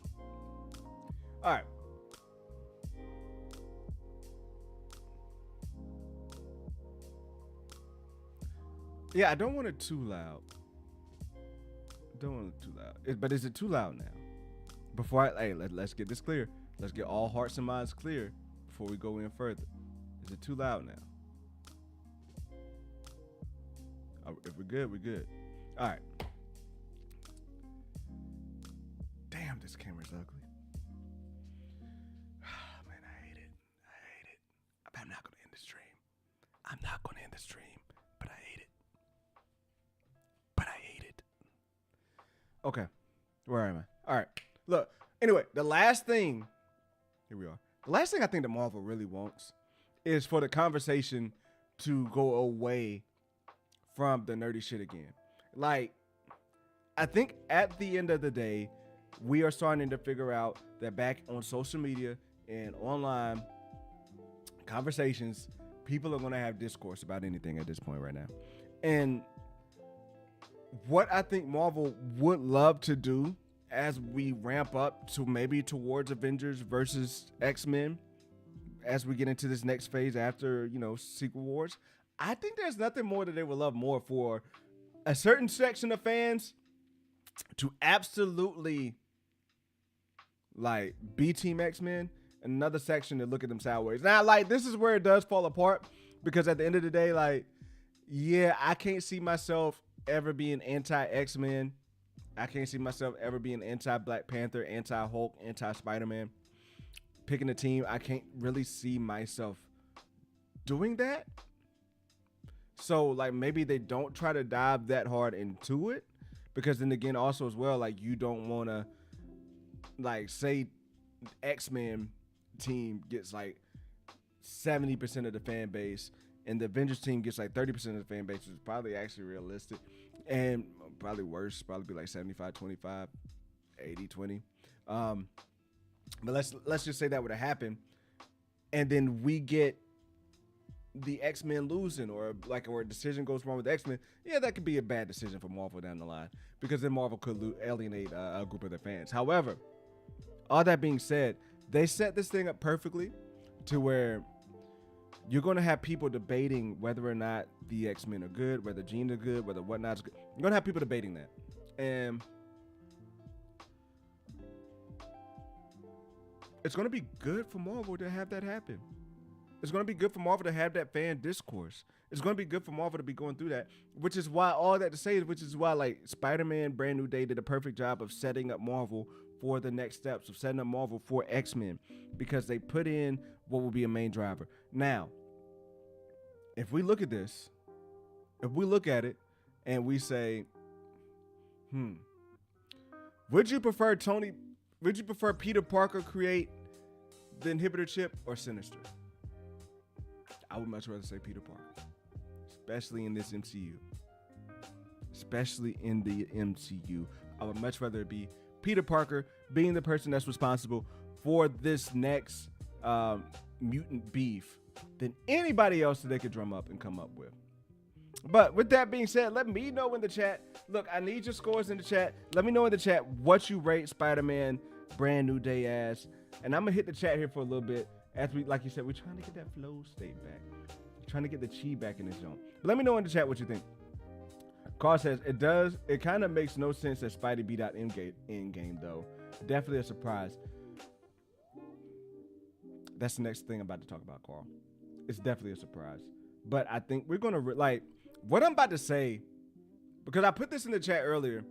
All right. Yeah, I don't want it too loud. Don't want it too loud. But is it too loud now? Let's get this clear. Let's get all hearts and minds clear before we go in further. Is it too loud now? If we're good, we're good. All right. Damn, this camera's ugly. Man, I hate it. I'm not gonna end the stream. But I hate it. Okay. Where am I? All right. Look. Anyway, the last thing. Here we are. The last thing I think that Marvel really wants is for the conversation to go away from the nerdy shit again. Like, I think at the end of the day, we are starting to figure out that back on social media and online conversations, people are going to have discourse about anything at this point right now. And what I think Marvel would love to do as we ramp up to maybe towards Avengers versus X-Men, as we get into this next phase after, Secret Wars, I think there's nothing more that they would love more for a certain section of fans to absolutely like be Team X-Men, another section to look at them sideways. Now, like, this is where it does fall apart, because at the end of the day, like, yeah, I can't see myself ever being anti-X-Men. I can't see myself ever being anti-Black Panther, anti-Hulk, anti-Spider-Man. Picking a team, I can't really see myself doing that. So, like, maybe they don't try to dive that hard into it, because then again, also as well, like, you don't want to, like, say X-Men team gets like 70% of the fan base and the Avengers team gets like 30% of the fan base, which is probably actually realistic, and probably worse, probably be like 75-25, 80-20. But let's just say that would have happened, and then we get the X-Men losing, or a decision goes wrong with the X-Men. Yeah, that could be a bad decision for Marvel down the line, because then Marvel could alienate a group of their fans. However, all that being said, they set this thing up perfectly to where you're going to have people debating whether or not the X-Men are good, whether Jean are good, whether whatnot's good. You're going to have people debating that. And it's going to be good for Marvel to have that happen. It's going to be good for Marvel to have that fan discourse. It's going to be good for Marvel to be going through that, which is why all that to say is, which is why, like, Spider-Man Brand New Day did a perfect job of setting up Marvel for the next steps, of setting up Marvel for X-Men, because they put in what will be a main driver. Now, if we look at this, if we look at it and we say, would you prefer Peter Parker create the inhibitor chip or Sinister? I would much rather say Peter Parker, especially in this MCU. Especially in the MCU. I would much rather it be Peter Parker being the person that's responsible for this next mutant beef than anybody else that they could drum up and come up with. But with that being said, let me know in the chat. Look, I need your scores in the chat. Let me know in the chat what you rate Spider-Man Brand New Day as. And I'm going to hit the chat here for a little bit. As we, like you said, we're trying to get that flow state back. We're trying to get the chi back in this zone. But let me know in the chat what you think. Carl says, it kind of makes no sense that Spidey beat out Endgame, though. Definitely a surprise. That's the next thing I'm about to talk about, Carl. It's definitely a surprise. But I think we're going to, like, what I'm about to say, because I put this in the chat earlier,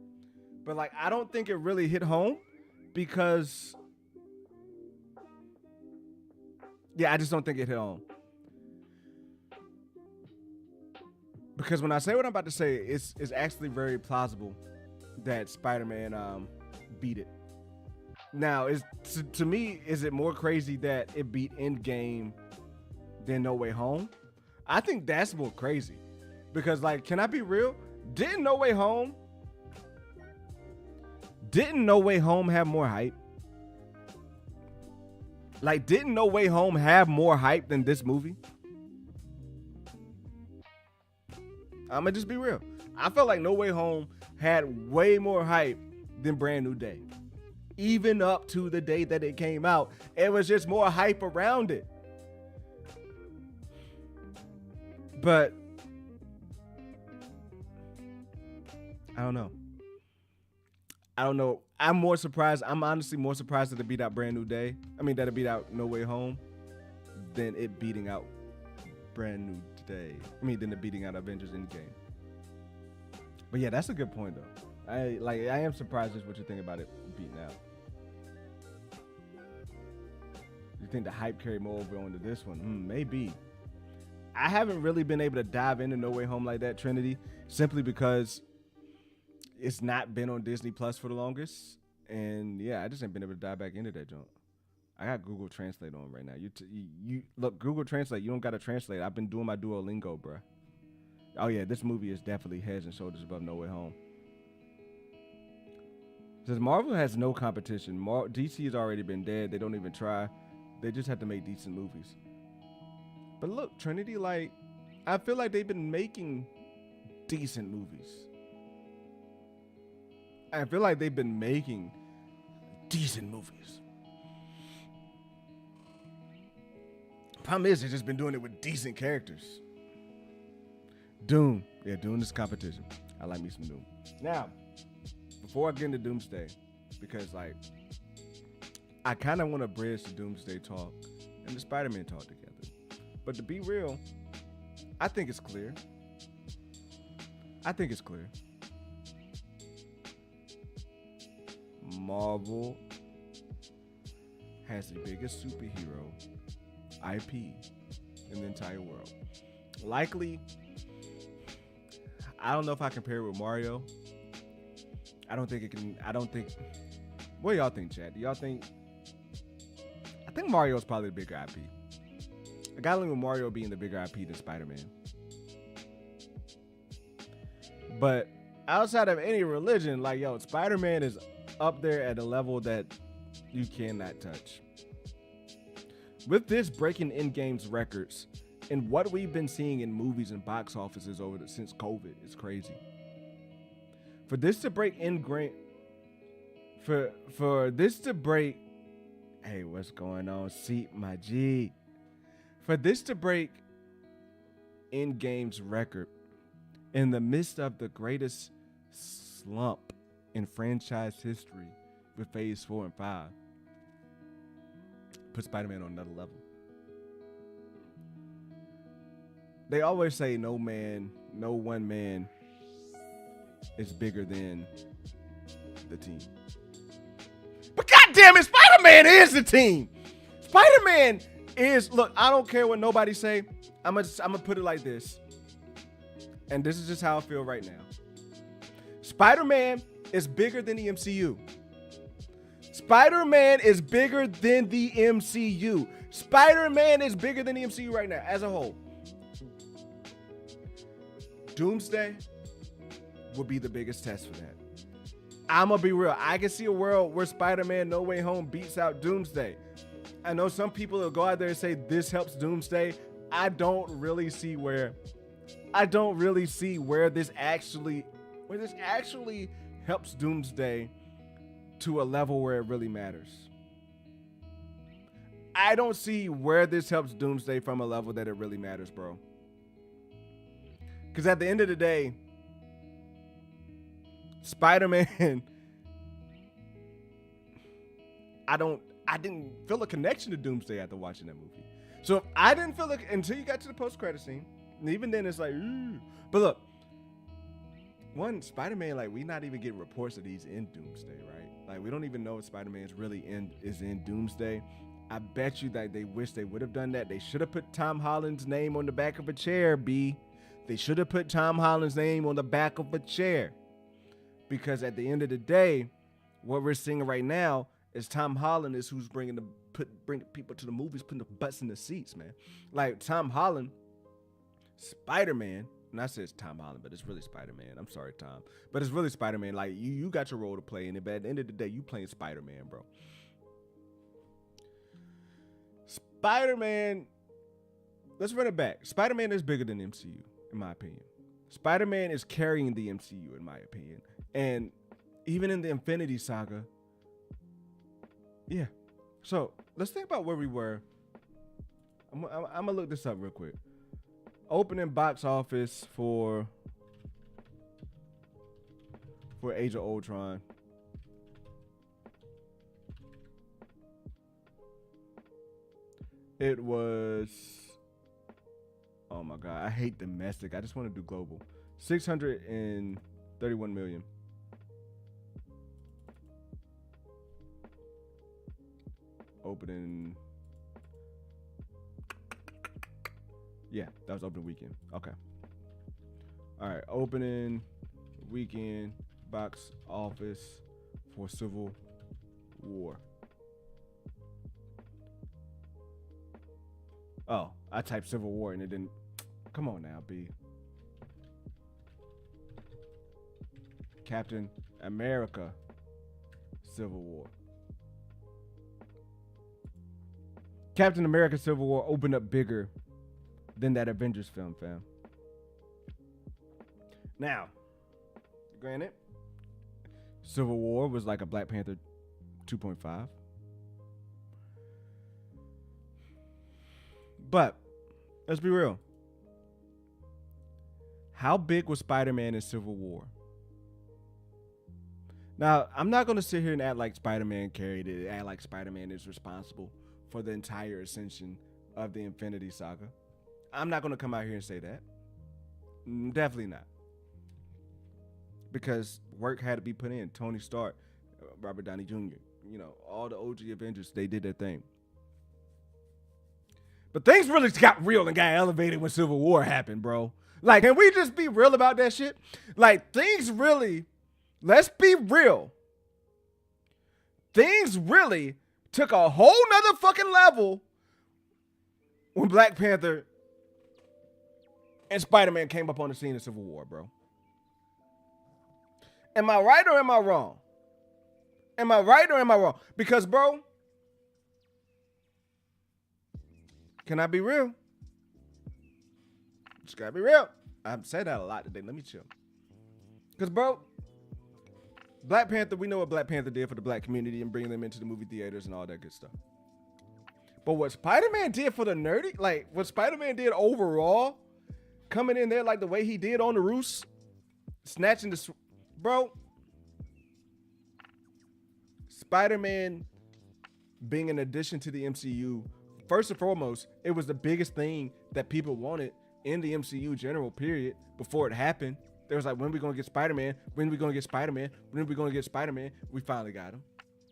but, like, I don't think it really hit home because, yeah, I just don't think it hit home. Because when I say what I'm about to say, it's actually very plausible that Spider-Man beat it. Now, to me, is it more crazy that it beat Endgame than No Way Home? I think that's more crazy. Because, like, can I be real? Didn't No Way Home have more hype? Like, didn't No Way Home have more hype than this movie? I'm gonna just be real. I felt like No Way Home had way more hype than Brand New Day. Even up to the day that it came out, it was just more hype around it. But I don't know. I'm more surprised. I'm honestly more surprised that it beat out Brand New Day. I mean, that it beat out No Way Home than it beating out Brand New Day. Than it beating out Avengers Endgame. But yeah, that's a good point though. I am surprised at what you think about it beating out. You think the hype carried more over onto this one? Maybe. I haven't really been able to dive into No Way Home like that, Trinity, simply because it's not been on Disney Plus for the longest. And yeah, I just ain't been able to dive back into that junk. I got Google Translate on right now. You look, Google Translate, you don't got to translate. I've been doing my Duolingo, bruh. Oh yeah, this movie is definitely heads and shoulders above No Way Home. Says Marvel has no competition. DC has already been dead. They don't even try. They just have to make decent movies. But look, Trinity, like, I feel like they've been making decent movies. I feel like they've been making decent movies. Problem is, they've just been doing it with decent characters. Doom. Yeah, Doom is competition. I like me some Doom. Now, before I get into Doomsday, because, like, I kind of want to bridge the Doomsday talk and the Spider-Man talk together. But to be real, I think it's clear. Marvel has the biggest superhero IP in the entire world. Likely, I don't know if I compare it with Mario. I don't think. What do y'all think, Chad? Do y'all think? I think Mario's probably the bigger IP. I got along with Mario being the bigger IP than Spider-Man. But outside of any religion, like, yo, Spider-Man is up there at a level that you cannot touch. With this breaking Endgame's records and what we've been seeing in movies and box offices since COVID, it's crazy. For this to break Endgame, for this to break, hey, what's going on? See my G. For this to break Endgame's record in the midst of the greatest slump in franchise history with Phase 4 and 5, put Spider-Man on another level. They always say no one man is bigger than the team. But goddamn it, Spider-Man is the team. Spider-Man is, look, I don't care what nobody say. I'm gonna put it like this. And this is just how I feel right now. Spider-Man is bigger than the MCU. Spider-Man is bigger than the MCU. Spider-Man is bigger than the MCU right now as a whole. Doomsday will be the biggest test for that. I'm gonna be real. I can see a world where Spider-Man No Way Home beats out Doomsday. I know some people will go out there and say this helps Doomsday. I don't really see where this actually helps Doomsday to a level where it really matters. I don't see where this helps Doomsday from a level that it really matters, bro. Because at the end of the day, Spider-Man, I didn't feel a connection to Doomsday after watching that movie. So I didn't feel it until you got to the post-credit scene. And even then it's like, ooh. But look, one, Spider-Man, like, we not even getting reports that he's in Doomsday, right? Like, we don't even know if Spider-Man is in Doomsday. I bet you that they wish they would have done that. They should have put Tom Holland's name on the back of a chair, B. They should have put Tom Holland's name on the back of a chair. Because at the end of the day, what we're seeing right now is Tom Holland is who's bringing people to the movies, putting the butts in the seats, man. Like, Tom Holland, Spider-Man, and I said it's Tom Holland, but it's really Spider-Man. I'm sorry, Tom. But it's really Spider-Man. Like, you got your role to play in it, but at the end of the day, you playing Spider-Man, bro. Spider-Man, let's run it back. Spider-Man is bigger than the MCU, in my opinion. Spider-Man is carrying the MCU, in my opinion. And even in the Infinity Saga, yeah. So let's think about where we were. I'm gonna look this up real quick. Opening box office for Age of Ultron. It was, oh my God, I hate domestic. I just want to do global. 631 million. Opening. Yeah, that was opening weekend. Okay. All right, opening weekend box office for Civil War. Oh, I typed Civil War and it didn't. Come on now, B. Captain America Civil War. Captain America Civil War opened up bigger than that Avengers film, fam. Now, granted, Civil War was like a Black Panther 2.5. But let's be real. How big was Spider-Man in Civil War? Now, I'm not going to sit here and act like Spider-Man carried it, act like Spider-Man is responsible for the entire ascension of the Infinity Saga. I'm not going to come out here and say that. Definitely not. Because work had to be put in. Tony Stark, Robert Downey Jr., you know, all the OG Avengers, they did their thing. But things really got real and got elevated when Civil War happened, bro. Like, can we just be real about that shit? Like, things really, let's be real. Things really took a whole nother fucking level when Black Panther and Spider-Man came up on the scene in Civil War, bro. Am I right or am I wrong? Am I right or am I wrong? Because, bro, can I be real? Just gotta be real. I've said that a lot today. Let me chill. Because, bro, Black Panther, we know what Black Panther did for the black community and bringing them into the movie theaters and all that good stuff. But what Spider-Man did for the nerdy, like what Spider-Man did overall, coming in there like the way he did on the Roos, snatching the, bro, Spider-Man being an addition to the MCU, first and foremost, it was the biggest thing that people wanted in the MCU general period before it happened. They was like, when are we going to get Spider-Man? When are we going to get Spider-Man? When are we going to get Spider-Man? We finally got him.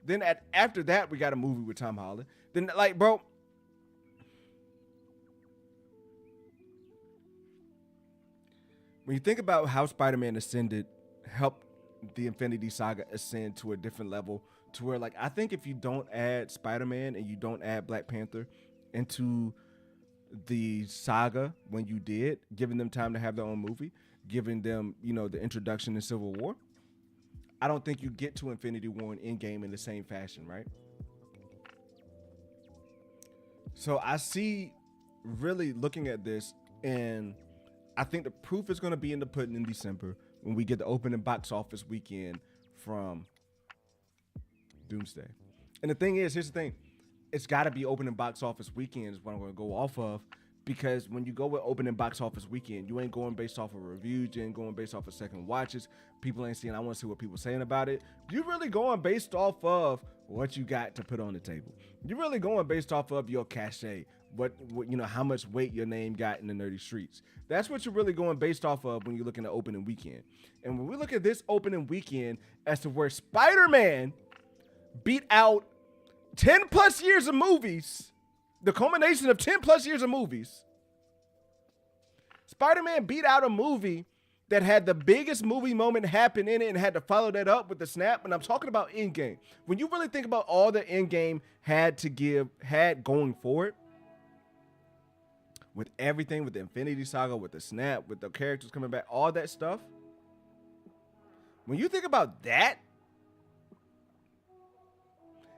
Then after that, we got a movie with Tom Holland. Then, like, bro, when you think about how Spider-Man ascended, helped the Infinity Saga ascend to a different level, to where, like, I think if you don't add Spider-Man and you don't add Black Panther into the saga when you did, giving them time to have their own movie, giving them, the introduction in Civil War, I don't think you get to Infinity War and Endgame in the same fashion, right? So I see, really looking at this, and I think the proof is going to be in the pudding in December when we get the opening box office weekend from Doomsday. And the thing is, here's the thing. It's got to be opening box office weekend is what I'm going to go off of, because when you go with opening box office weekend, you ain't going based off of reviews, you ain't going based off of second watches. People ain't seeing, I want to see what people saying about it. You're really going based off of what you got to put on the table. You're really going based off of your cachet, what how much weight your name got in the nerdy streets. That's what you're really going based off of when you're looking at opening weekend. And when we look at this opening weekend as to where Spider-Man beat out 10 plus years of movies, the culmination of 10 plus years of movies, Spider-Man beat out a movie that had the biggest movie moment happen in it and had to follow that up with the snap. And I'm talking about Endgame. When you really think about all the Endgame had going forward, with everything, with the Infinity Saga, with the snap, with the characters coming back, all that stuff, when you think about that,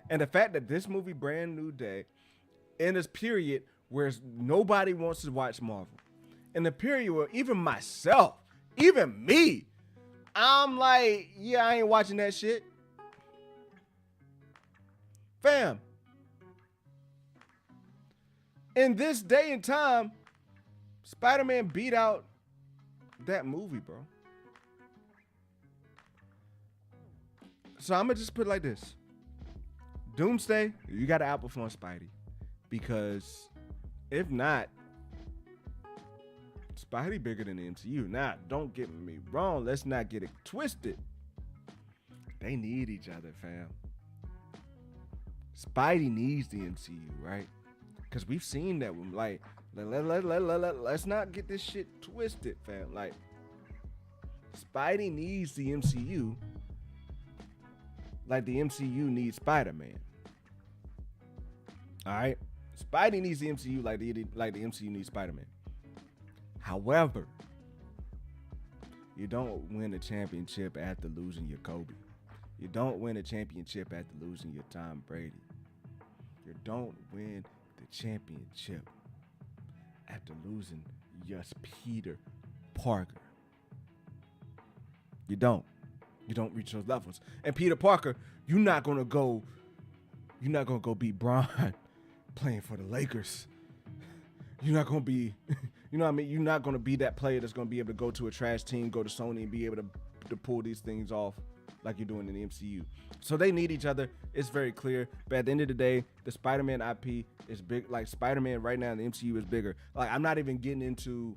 and the fact that this movie, Brand New Day, in this period where nobody wants to watch Marvel, in the period where even myself, even me, I'm like, yeah, I ain't watching that shit. Fam, in this day and time, Spider-Man beat out that movie, bro. So I'm going to just put it like this. Doomsday, you got to outperform Spidey. Because if not, Spidey bigger than the MCU. Now, don't get me wrong. Let's not get it twisted. They need each other, fam. Spidey needs the MCU, right? Because we've seen that one. Like, let's not get this shit twisted, fam. Like, Spidey needs the MCU like the MCU needs Spider-Man. All right? Spidey needs the MCU like the MCU needs Spider-Man. However, you don't win a championship after losing your Kobe. You don't win a championship after losing your Tom Brady. You don't win the championship after losing your Peter Parker. You don't reach those levels. And Peter Parker, you're not gonna go beat Bron playing for the Lakers. You're not gonna be, you know what I mean? You're not gonna be that player that's gonna be able to go to a trash team, go to Sony, and be able to pull these things off like you're doing in the MCU. So they need each other. It's very clear. But at the end of the day, the Spider-Man IP is big. Like, Spider-Man right now in the MCU is bigger. Like, I'm not even getting into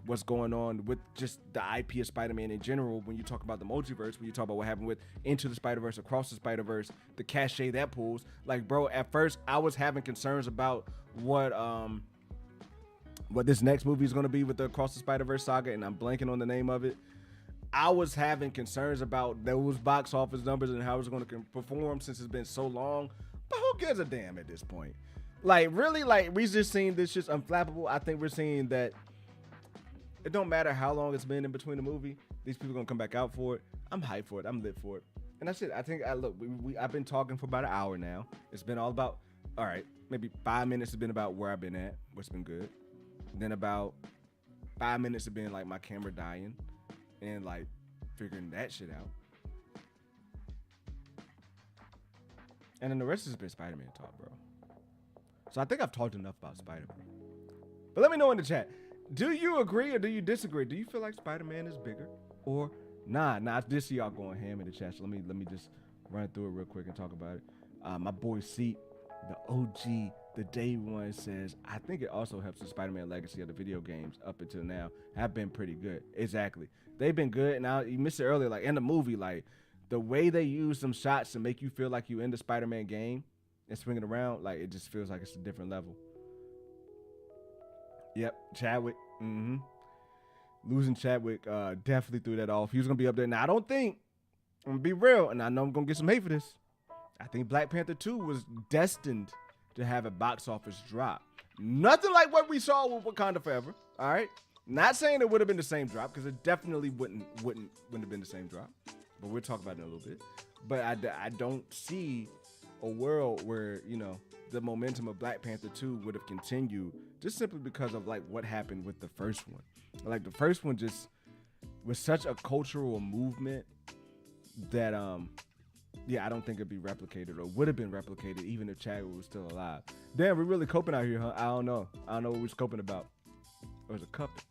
what's going on with just the IP of Spider-Man in general. When you talk about the multiverse, when you talk about what happened with Into the Spider-Verse, Across the Spider-Verse, the cachet that pulls. Like, bro, at first I was having concerns about what this next movie is going to be with the Across the Spider-Verse saga, and I'm blanking on the name of it. I was having concerns about those box office numbers and how it's going to perform since it's been so long. But who gives a damn at this point? Like, really, like, we just seen this shit's unflappable. I think we're seeing that it don't matter how long it's been in between the movie. These people are going to come back out for it. I'm hyped for it. I'm lit for it. And that's it. I think, I've been talking for about an hour now. It's been all about, all right, maybe 5 minutes has been about where I've been at, what's been good. Then about 5 minutes have been like my camera dying and like figuring that shit out. And then the rest has been Spider-Man talk, bro. So I think I've talked enough about Spider-Man. But let me know in the chat. Do you agree or do you disagree? Do you feel like Spider-Man is bigger or nah? I just see y'all going ham in the chat. So let me just run through it real quick and talk about it. My boy Seat, the OG, the day one, says, I think it also helps the Spider-Man legacy of the video games up until now have been pretty good. Exactly. They've been good. Now, you missed it earlier, like in the movie, like the way they use some shots to make you feel like you in the Spider-Man game and swinging around, like it just feels like it's a different level. Yep, Chadwick. Losing Chadwick definitely threw that off. He was gonna be up there. Now I don't think, I'm gonna be real, and I know I'm gonna get some hate for this. I think Black Panther 2 was destined to have a box office drop. Nothing like what we saw with Wakanda Forever. All right. Not saying it would have been the same drop, because it definitely wouldn't have been the same drop. But we'll talk about it in a little bit. But I don't see a world where, you know, the momentum of Black Panther 2 would have continued just simply because of like what happened with the first one. Like the first one just was such a cultural movement that yeah, I don't think it'd be replicated or would have been replicated even if Chadwick was still alive. Damn, we're really coping out here, huh? I don't know what we're coping about. Or is it coping?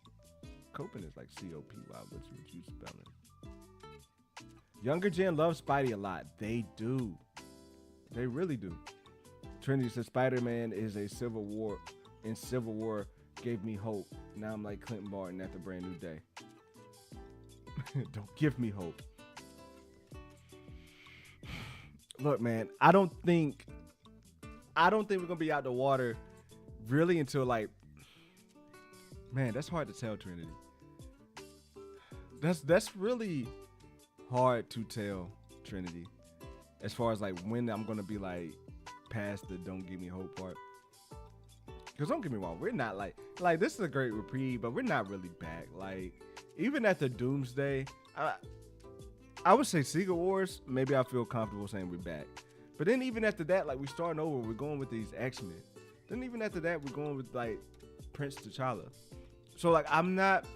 Coping is like C-O-P-Y. What you spelling? Younger gen loves Spidey a lot. They do. They really do. Trinity says Spider-Man is a Civil War. In Civil War gave me hope. Now I'm like Clinton Barton at the Brand New Day. Don't give me hope. Look, man, I don't think we're gonna be out the water really until like, man, that's hard to tell, Trinity. That's really hard to tell, Trinity. As far as like when I'm gonna be like past the don't give me hope part. Because don't get me wrong, we're not like this is a great reprieve, but we're not really back. Like even at the Doomsday, I would say Secret Wars, maybe I feel comfortable saying we're back. But then even after that, like we starting over, we're going with these X-Men. Then even after that, we're going with like Prince T'Challa. So like I'm not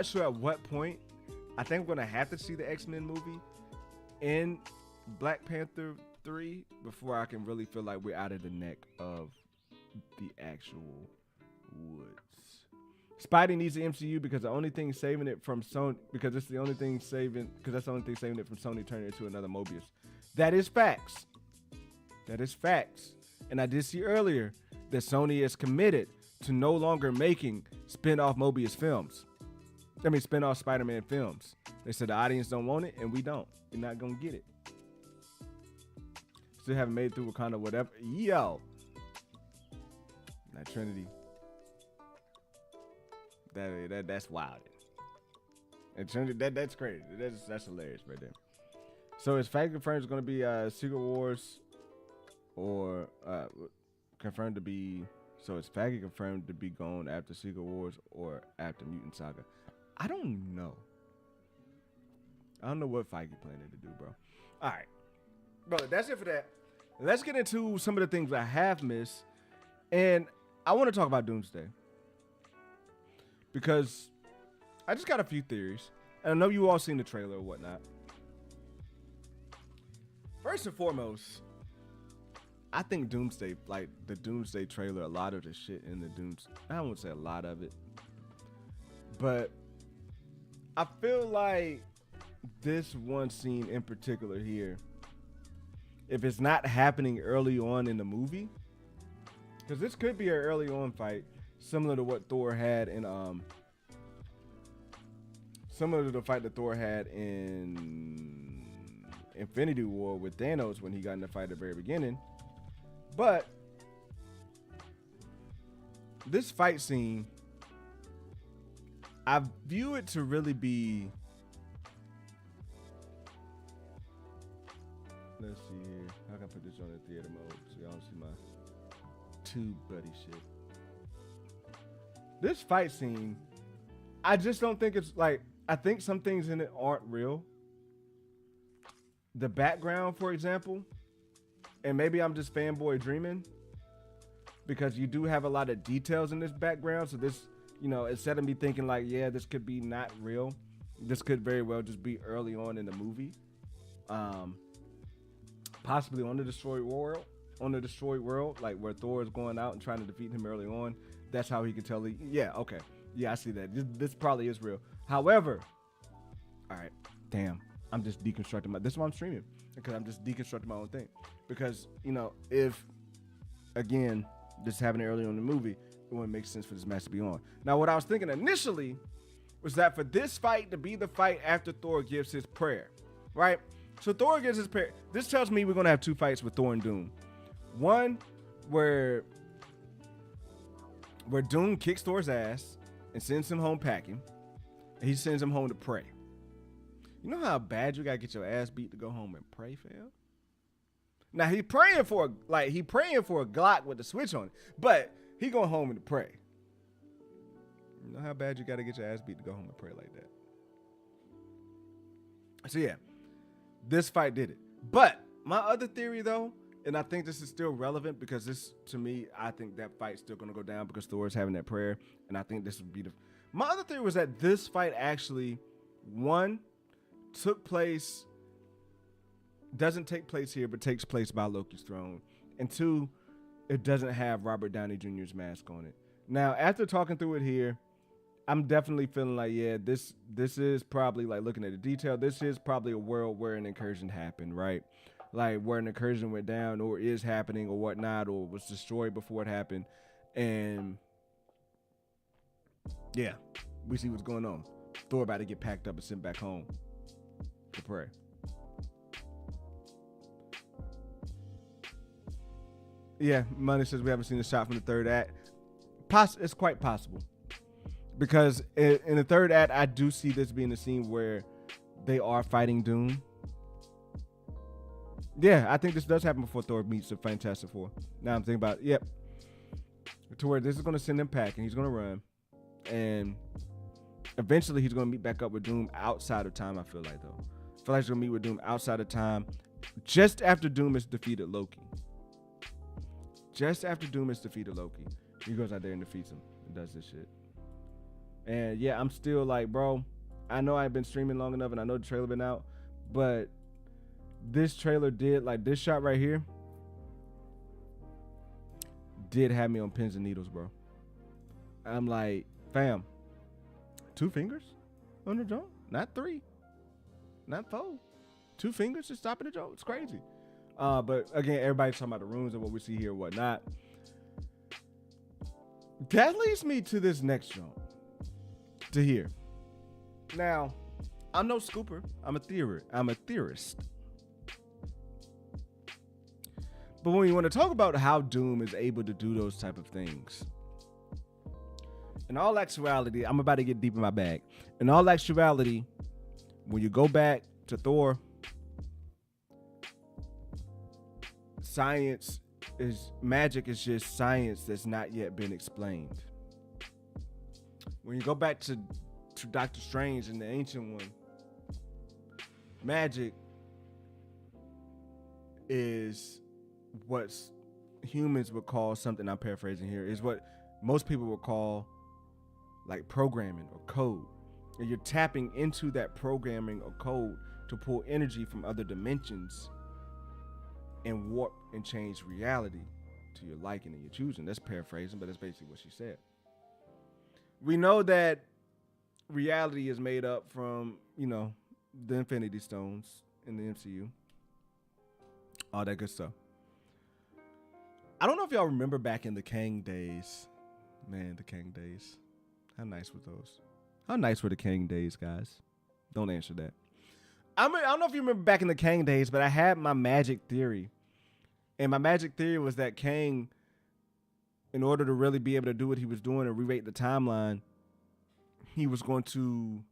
sure at what point. I think we're gonna have to see the X-Men movie in Black Panther 3 before I can really feel like we're out of the neck of the actual woods. Spidey needs the MCU because the only thing saving it from Sony, because that's the only thing saving it from Sony turning it into another Mobius. That is facts. That is facts. And I did see earlier that Sony is committed to no longer making spin-off Mobius films. I mean, spin-off Spider-Man films. They said the audience don't want it, and we don't. We're not gonna get it. Still haven't made it through Wakanda, whatever. Yo. That Trinity. That's wild. And Trinity, that's crazy. That's hilarious right there. So is fact confirmed it's gonna be Secret Wars or confirmed to be, so it's faggot confirmed to be gone after Secret Wars or after Mutant Saga? I don't know. I don't know what Feige planning to do, bro. All right. Bro, that's it for that. Let's get into some of the things I have missed. And I want to talk about Doomsday. Because I just got a few theories. And I know you all seen the trailer or whatnot. First and foremost, I think Doomsday, like the Doomsday trailer, a lot of the shit in the Doomsday, I won't say a lot of it, but I feel like this one scene in particular here, if it's not happening early on in the movie, because this could be an early on fight, similar to what Thor had in, similar to the fight that Thor had in Infinity War with Thanos when he got in the fight at the very beginning. But this fight scene, I view it to really be, let's see here, how can I put this on in theater mode so y'all see my tube buddy shit. This fight scene, I just don't think it's like, I think some things in it aren't real. The background, for example, and maybe I'm just fanboy dreaming, because you do have a lot of details in this background. So this, you know, instead of me thinking like, yeah, this could be not real, this could very well just be early on in the movie. Possibly on the destroyed world, like where Thor is going out and trying to defeat him early on. That's how he could tell. Yeah, okay. Yeah, I see that. This probably is real. However, all right, damn, I'm just deconstructing this is why I'm streaming, because I'm just deconstructing my own thing. Because, you know, if, again, this happened early on in the movie, it wouldn't make sense for this match to be on. Now, what I was thinking initially was that for this fight to be the fight after Thor gives his prayer, right? So Thor gives his prayer. This tells me we're going to have two fights with Thor and Doom. One where Doom kicks Thor's ass, and sends him home packing. And he sends him home to pray. You know how bad you gotta get your ass beat to go home and pray, fam? Now he praying for a Glock with the switch on it, but he going home and pray. You know how bad you gotta get your ass beat to go home and pray like that. So yeah, this fight did it. But my other theory though, and I think this is still relevant because this, to me, I think that fight's still gonna go down because Thor's having that prayer, and I think this would be my other theory was that this fight actually, one, doesn't take place here, but takes place by Loki's throne, and two, it doesn't have Robert Downey Jr.'s mask on it. Now, after talking through it here, I'm definitely feeling like, yeah, this is probably, like, looking at the detail, this is probably a world where an incursion happened, right? Like, where an incursion went down or is happening or whatnot, or was destroyed before it happened. And, yeah, we see what's going on. Thor about to get packed up and sent back home to pray. Yeah, Money says we haven't seen a shot from the third act. It's quite possible. Because in the third act, I do see this being a scene where they are fighting Doom. Yeah, I think this does happen before Thor meets the Fantastic Four. Now I'm thinking about it. Yep. To where this is going to send him packing. He's going to run. And eventually he's going to meet back up with Doom outside of time, I feel like, though. I feel like he's going to meet with Doom outside of time just after Doom has defeated Loki. Just after Doom has defeated Loki, he goes out there and defeats him and does this shit. And yeah, I'm still like, bro, I know I've been streaming long enough and I know the trailer been out, but this trailer did, like, this shot right here did have me on pins and needles, bro. I'm like, fam, 2 fingers on the joint? Not 3, not 4. 2 fingers just stopping the joint. It's crazy. But again, everybody's talking about the runes and what we see here and whatnot. That leads me to this next joint. To here. Now, I'm no scooper. I'm a theorist. But when you want to talk about how Doom is able to do those type of things, in all actuality, I'm about to get deep in my bag. In all actuality, when you go back to Thor, magic is just science that's not yet been explained. When you go back to Doctor Strange and the Ancient One, magic is what humans would call, something I'm paraphrasing here, is what most people would call like programming or code. And you're tapping into that programming or code to pull energy from other dimensions and warp and change reality to your liking and your choosing. That's paraphrasing, but that's basically what she said. We know that reality is made up from, the Infinity Stones in the MCU. All that good stuff. I don't know if y'all remember back in the Kang days. Man, the Kang days. How nice were those? How nice were the Kang days, guys? Don't answer that. I don't know if you remember back in the Kang days, but I had my magic theory. And my magic theory was that Kang, in order to really be able to do what he was doing and rewrite the timeline, he was going to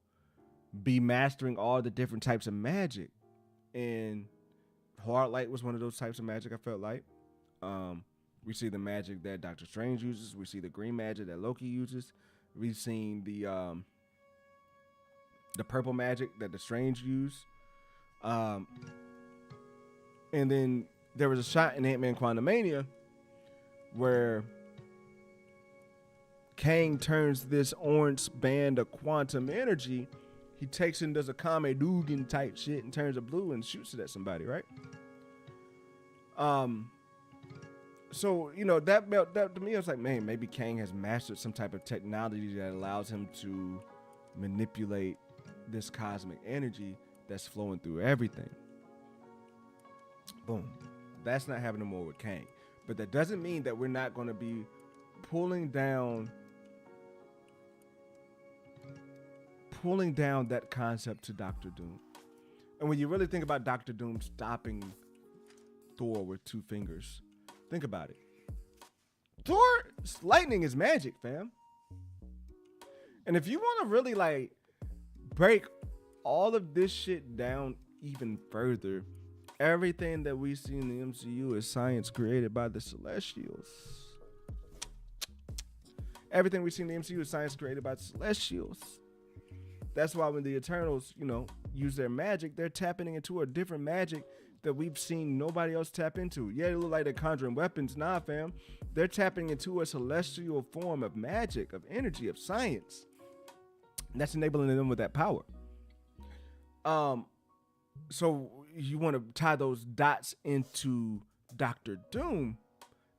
be mastering all the different types of magic. And Hard Light was one of those types of magic, I felt like. We see the magic that Doctor Strange uses. We see the green magic that Loki uses. We've seen the purple magic that the Strange used. And then there was a shot in Ant-Man Quantumania where Kang turns this orange band of quantum energy. He takes it and does a Kame Dugan type shit and turns it blue and shoots it at somebody, right? So, that to me, I was like, man, maybe Kang has mastered some type of technology that allows him to manipulate this cosmic energy that's flowing through everything. Boom. That's not happening more with Kang. But that doesn't mean that we're not going to be pulling down that concept to Doctor Doom. And when you really think about Doctor Doom stopping Thor with 2 fingers, think about it. Thor's lightning is magic, fam. And if you want to really like break all of this shit down even further, everything that we see in the MCU is science created by the Celestials. Everything we see in the MCU is science created by the Celestials. That's why when the Eternals, use their magic, they're tapping into a different magic that we've seen nobody else tap into. Yeah, they look like they're conjuring weapons. Nah, fam. They're tapping into a celestial form of magic, of energy, of science. And that's enabling them with that power. So you want to tie those dots into Doctor Doom,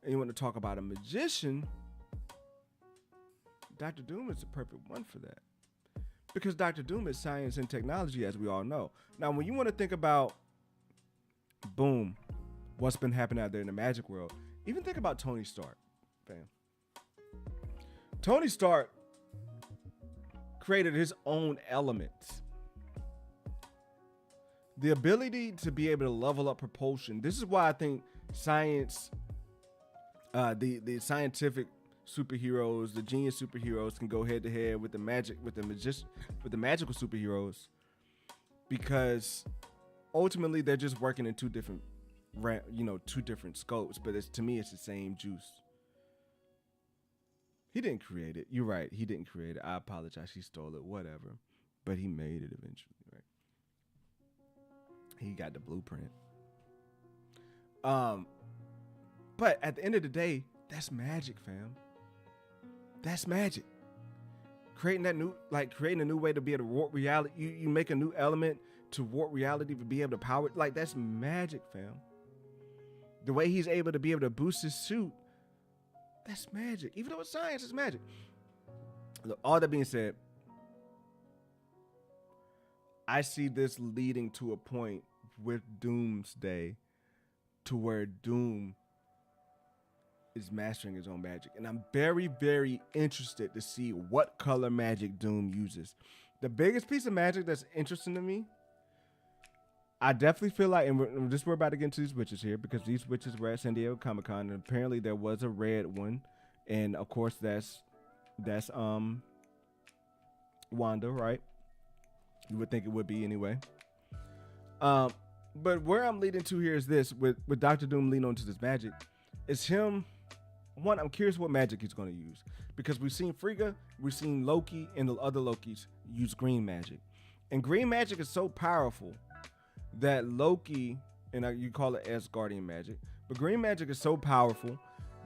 and you want to talk about a magician. Dr. Doom is the perfect one for that. Because Dr. Doom is science and technology, as we all know. Now, when you want to think about, boom, what's been happening out there in the magic world, even think about Tony Stark, fam. Tony Stark created his own elements. The ability to be able to level up propulsion. This is why I think science, the scientific superheroes, the genius superheroes can go head to head with the magical superheroes, because ultimately they're just working in two different scopes. But to me, it's the same juice. He didn't create it. You're right. He didn't create it. I apologize. He stole it. Whatever. But he made it eventually, right? He got the blueprint. But at the end of the day, that's magic, fam. That's magic. Creating a new way to be able to warp reality. You make a new element to warp reality to be able to power it. Like, that's magic, fam. The way he's able to be able to boost his suit, that's magic. Even though it's science, it's magic. Look, all that being said, I see this leading to a point with Doomsday to where Doom is mastering his own magic. And I'm very, very interested to see what color magic Doom uses. The biggest piece of magic that's interesting to me, I definitely feel like, and we're about to get into these witches here, because these witches were at San Diego Comic-Con, and apparently there was a red one. And of course that's Wanda, right? You would think it would be anyway. But where I'm leading to here is this, with Dr. Doom leaning onto this magic, is him. One, I'm curious what magic he's going to use, because we've seen Frigga, we've seen Loki, and the other Lokis use green magic. And green magic is so powerful that Loki, and you call it Asgardian magic, but green magic is so powerful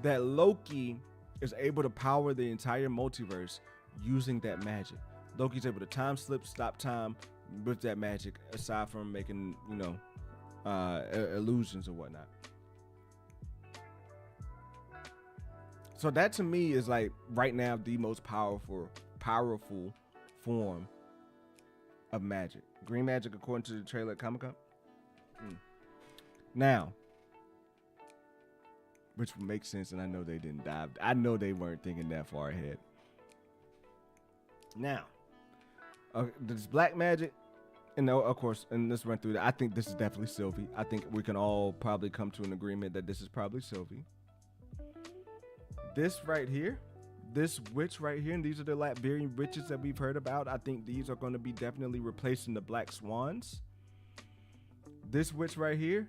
that Loki is able to power the entire multiverse using that magic. Loki's able to time slip, stop time with that magic, aside from making, illusions or whatnot. So that to me is like right now the most powerful form of magic. Green magic, according to the trailer at Comic-Con. Now, which would make sense, and I know they didn't dive. I know they weren't thinking that far ahead. Now, this black magic, and of course, and let's run through that. I think this is definitely Sylvie. I think we can all probably come to an agreement that this is probably Sylvie. This right here, this witch right here, and these are the Latvian witches that we've heard about. I think these are going to be definitely replacing the Black Swans. This witch right here,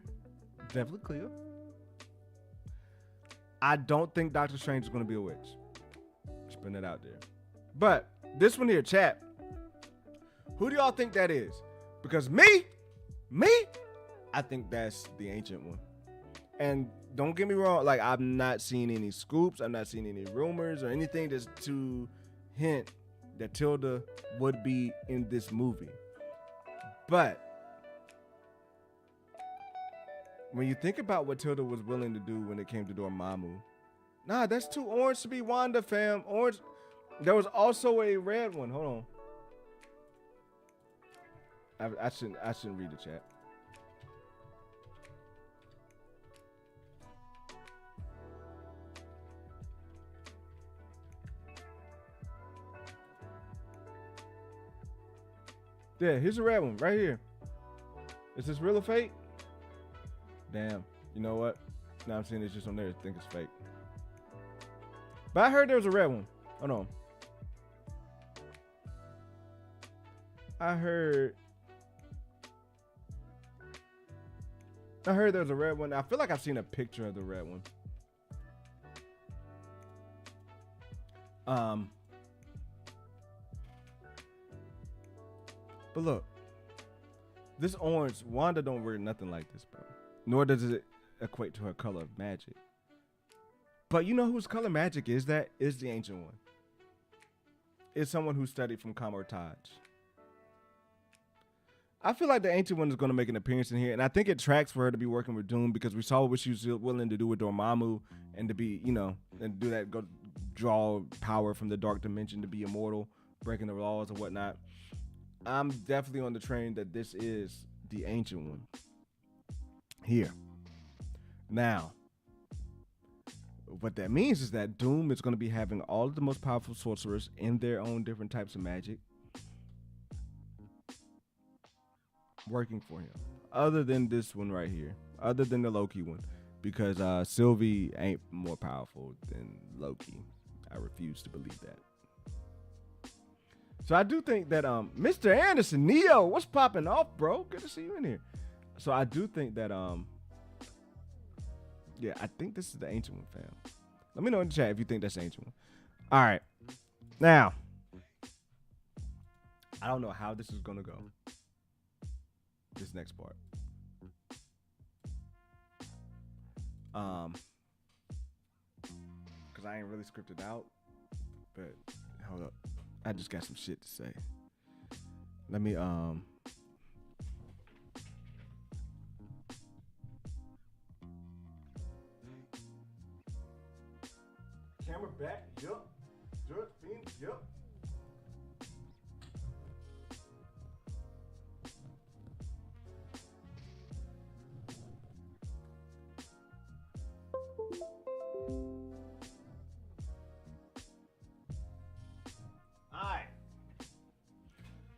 definitely Cleo. I don't think Doctor Strange is going to be a witch. Just putting it out there. But this one here, chat, who do y'all think that is? Because me, I think that's the ancient one. And don't get me wrong, like, I'm not seeing any scoops, I'm not seeing any rumors or anything just to hint that Tilda would be in this movie. But when you think about what Tilda was willing to do when it came to Dormammu, nah, that's too orange to be Wanda, fam. Orange. There was also a red one. Hold on. I shouldn't read the chat. Yeah, here's a red one right here. Is this real or fake? Damn. You know what? Now I'm seeing it's just on there. I think it's fake. But I heard there was a red one. Hold on. I heard there's a red one. I feel like I've seen a picture of the red one. But look, this orange, Wanda don't wear nothing like this, bro. Nor does it equate to her color of magic. But you know whose color magic is that? Is the Ancient One. It's someone who studied from Kamar-Taj. I feel like the Ancient One is going to make an appearance in here, and I think it tracks for her to be working with Doom because we saw what she was willing to do with Dormammu and to be, you know, and do that, go draw power from the dark dimension to be immortal, breaking the laws and whatnot. I'm definitely on the train that this is the Ancient One here. Now, what that means is that Doom is going to be having all of the most powerful sorcerers in their own different types of magic working for him, other than this one right here, other than the Loki one, because Sylvie ain't more powerful than Loki. I refuse to believe that. So I do think that Mr. Anderson, Neo, what's popping off, bro? Good to see you in here. So I do think that yeah, I think this is the Ancient One, fam. Let me know in the chat if you think that's the Ancient One. All right. Now, I don't know how this is going to go. This next part. Because I ain't really scripted out. But, hold up. I just got some shit to say. Let me, camera back, yup. George Phoenix, yup. Alright.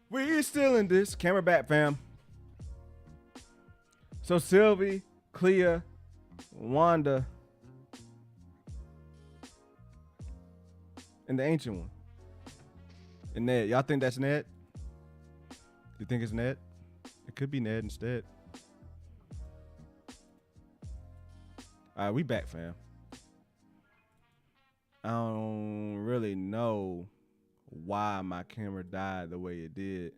We still in this. Camera back, fam. So Sylvie, Clea, Wanda, and the Ancient One. And Ned. Y'all think that's Ned? You think it's Ned? It could be Ned instead. Alright, we back, fam. I don't really know why my camera died the way it did,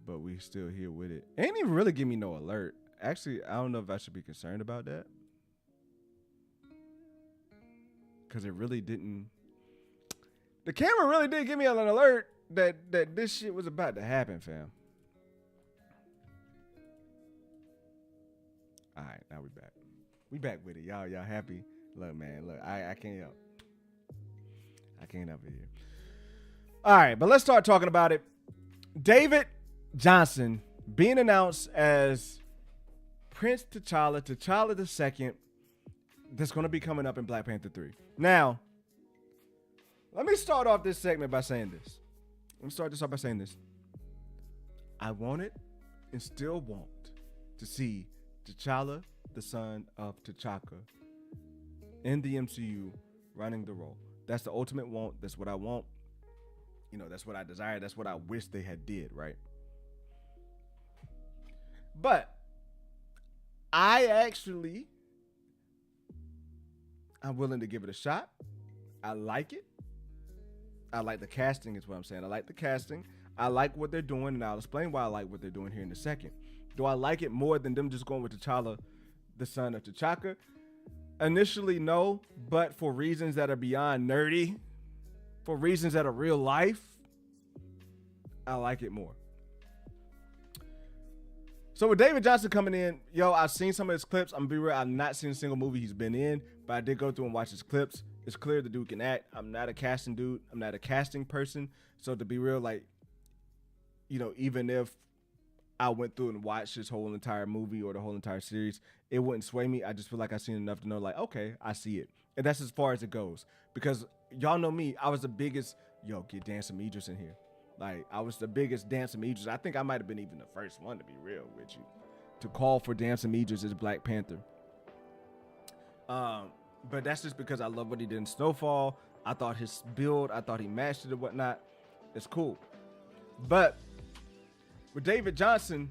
but we still here with it. It ain't even really give me no alert. Actually, I don't know if I should be concerned about that, because it really didn't. The camera really did give me an alert that this shit was about to happen, fam. All right, now we back. We back with it, y'all. Y'all happy? Look, man, look, I can't help. I can't help it here. All right, but let's start talking about it. David Johnson being announced as Prince T'Challa II, that's going to be coming up in Black Panther 3. Now, let me start off this segment by saying this. I wanted and still want to see T'Challa, the son of T'Chaka, in the MCU running the role. That's the ultimate want. That's what I want. You know, that's what I desire. That's what I wish they had did, right? But I'm willing to give it a shot. I like it. I like the casting is what I'm saying. I like the casting. I like what they're doing, and I'll explain why I like what they're doing here in a second. Do I like it more than them just going with T'Challa, the son of T'Chaka? Initially, no, but for reasons that are beyond nerdy, for reasons that are real life, I like it more. So with David Johnson coming in, I've seen some of his clips. I'm gonna be real, I've not seen a single movie he's been in, but I did go through and watch his clips. It's clear the dude can act. I'm not a casting dude. I'm not a casting person. So to be real, like, even if I went through and watched his whole entire movie or the whole entire series, it wouldn't sway me. I just feel like I've seen enough to know, like, okay, I see it. And that's as far as it goes. Because y'all know me, I was the biggest, get Dan Sam Idris in here. Like, I was the biggest Dan Sam Idris. I think I might have been even the first one, to be real with you, to call for Dan Sam Idris as Black Panther. But that's just because I love what he did in Snowfall. I thought his build, I thought he matched it and whatnot. It's cool. But With David Johnson,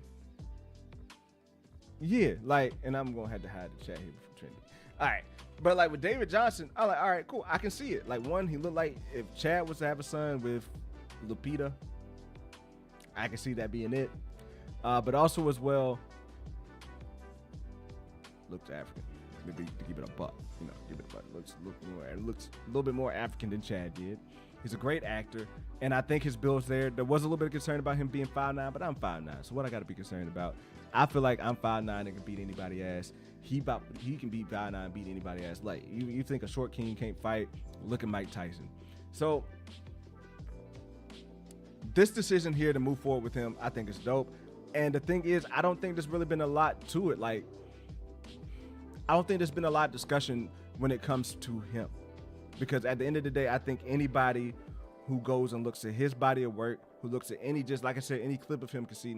yeah, like, and I'm gonna have to hide the chat here from Trinity. All right, but like with David Johnson, I'm like, all right, cool, I can see it. Like, one, he looked like if Chad was to have a son with Lupita, I can see that being it. But also as well, looks African. Maybe to keep it a buck, give it a buck. Looks a little bit more African than Chad did. He's a great actor, and I think his build's there. There was a little bit of concern about him being 5'9", but I'm 5'9", so what I got to be concerned about? I feel like I'm 5'9" and can beat anybody ass. He can beat 5'9", and beat anybody ass. Like, you think a short king can't fight? Look at Mike Tyson. So this decision here to move forward with him, I think is dope. And the thing is, I don't think there's really been a lot to it. Like, I don't think there's been a lot of discussion when it comes to him. Because at the end of the day, I think anybody who goes and looks at his body of work, who looks at just like I said, any clip of him can see,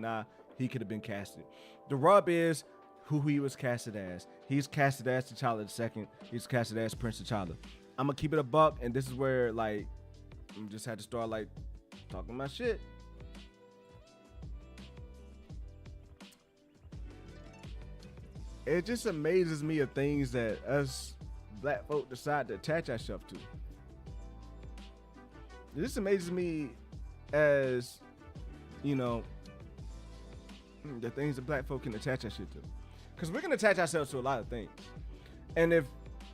he could have been casted. The rub is who he was casted as. He's casted as T'Challa II. He's casted as Prince T'Challa. I'm going to keep it a buck, and this is where, like, I just had to start, like, talking my shit. It just amazes me of things that us black folk decide to attach ourselves to. This amazes me as, the things that black folk can attach our shit to. Because we can attach ourselves to a lot of things. And if,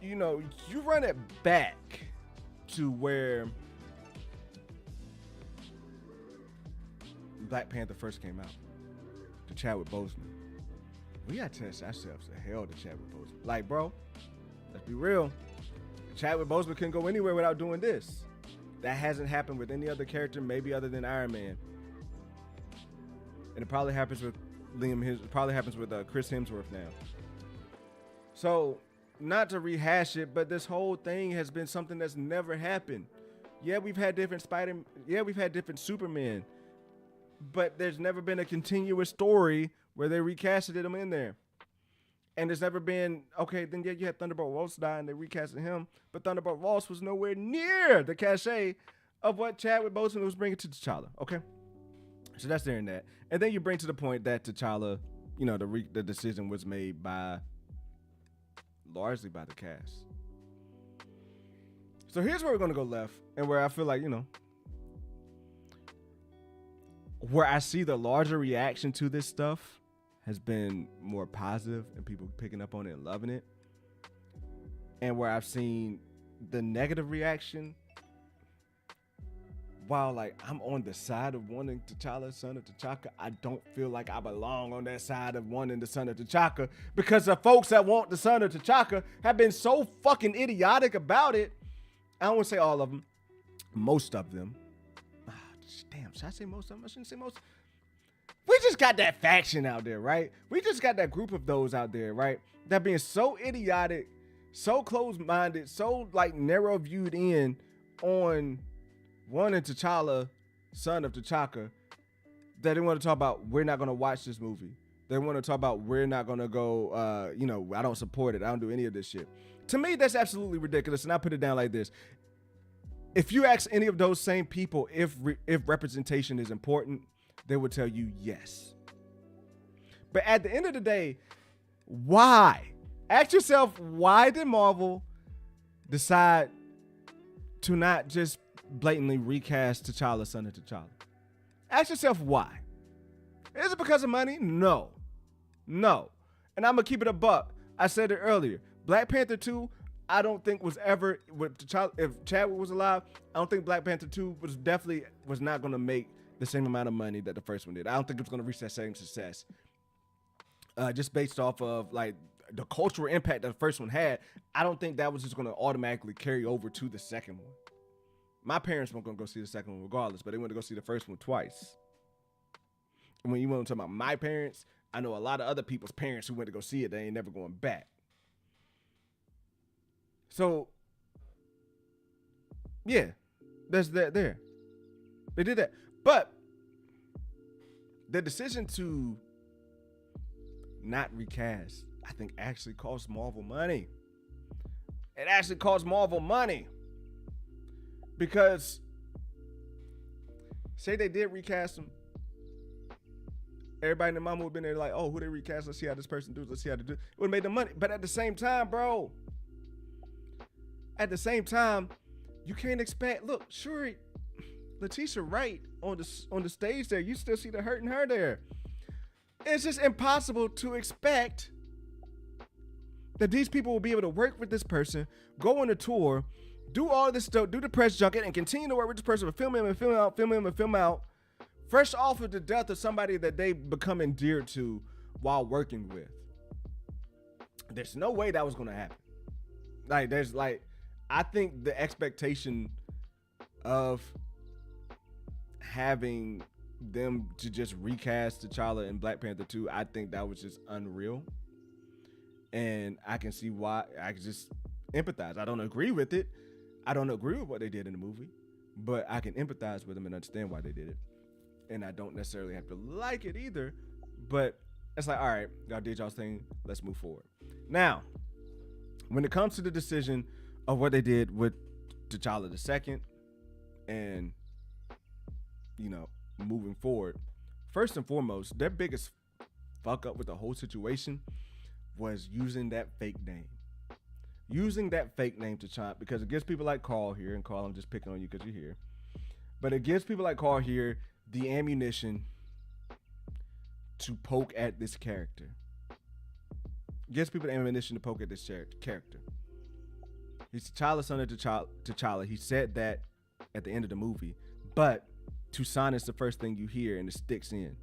you run it back to where Black Panther first came out, to Chadwick Boseman, we gotta attach ourselves to hell to Chadwick Boseman. Like, bro, let's be real. Chadwick Boseman couldn't go anywhere without doing this. That hasn't happened with any other character, maybe other than Iron Man. And it probably happens with Chris Hemsworth now. So, not to rehash it, but this whole thing has been something that's never happened. Yeah, we've had different we've had different Supermen, but there's never been a continuous story where they recasted him in there. And there's never been, okay, then yeah, you had Thunderbolt Ross die and they recasted him, but Thunderbolt Ross was nowhere near the cachet of what Chadwick Boseman was bringing to T'Challa, okay? So that's there in that. And then you bring to the point that T'Challa, the decision was made largely by the cast. So here's where we're going to go left, and where I feel like, where I see the larger reaction to this stuff has been more positive and people picking up on it and loving it. And where I've seen the negative reaction, while like I'm on the side of wanting T'Challa, son of T'Chaka, I don't feel like I belong on that side of wanting the son of T'Chaka, because the folks that want the son of T'Chaka have been so fucking idiotic about it. I don't want to say all of them. Most of them. Damn, should I say most of them? I shouldn't say most. We just got that faction out there, right? We just got that group of those out there, right? That being so idiotic, so closed-minded, so like narrow-viewed in on wanting T'Challa, son of T'Chaka, that they want to talk about, we're not going to watch this movie. They want to talk about, we're not going to go, I don't support it. I don't do any of this shit. To me, that's absolutely ridiculous. And I put it down like this. If you ask any of those same people if representation is important, they would tell you yes. But at the end of the day, why? Ask yourself, why did Marvel decide to not just blatantly recast T'Challa, son of T'Challa? Ask yourself why. Is it because of money? No. And I'm going to keep it a buck. I said it earlier. Black Panther 2, I don't think was ever, with T'Challa, if Chadwick was alive, I don't think Black Panther 2 was not going to make the same amount of money that the first one did. I don't think it was going to reach that same success. Just based off of like the cultural impact that the first one had, I don't think that was just going to automatically carry over to the second one. My parents weren't going to go see the second one regardless, but they went to go see the first one twice. And when you want to talk about my parents, I know a lot of other people's parents who went to go see it, they ain't never going back. So, yeah, there's that there. They did that. But the decision to not recast, I think, actually cost Marvel money. It actually cost Marvel money. Because, say they did recast him, Everybody and their mama would have been there like, oh, who they recast? Let's see how this person does. Let's see how they do. It would have made the money. But at the same time, bro, you can't expect. Look, sure, Letitia Wright on the stage there. You still see the hurt in her there. It's just impossible to expect that these people will be able to work with this person, go on a tour, do all this stuff, do the press junket, and continue to work with this person, but film him and film out, film him and film out, fresh off of the death of somebody that they become endeared to while working with. There's no way that was going to happen. I think the expectation of having them to just recast T'Challa in Black Panther 2, I think that was just unreal. And I can see why. I can just empathize. I don't agree with it. I don't agree with what they did in the movie, but I can empathize with them and understand why they did it. And I don't necessarily have to like it either, but it's like, all right, y'all did y'all's thing. Let's move forward. Now, when it comes to the decision of what they did with T'Challa II and, moving forward, first and foremost, their biggest fuck up with the whole situation was using that fake name. Using that fake name T'Challa, because it gives people like Carl here, and Carl, I'm just picking on you because you're here, but it gives people like Carl here the ammunition to poke at this character. It gives people the ammunition to poke at this character. He's T'Challa's son of T'Challa. He said that at the end of the movie, but Toussaint is the first thing you hear, and it sticks in.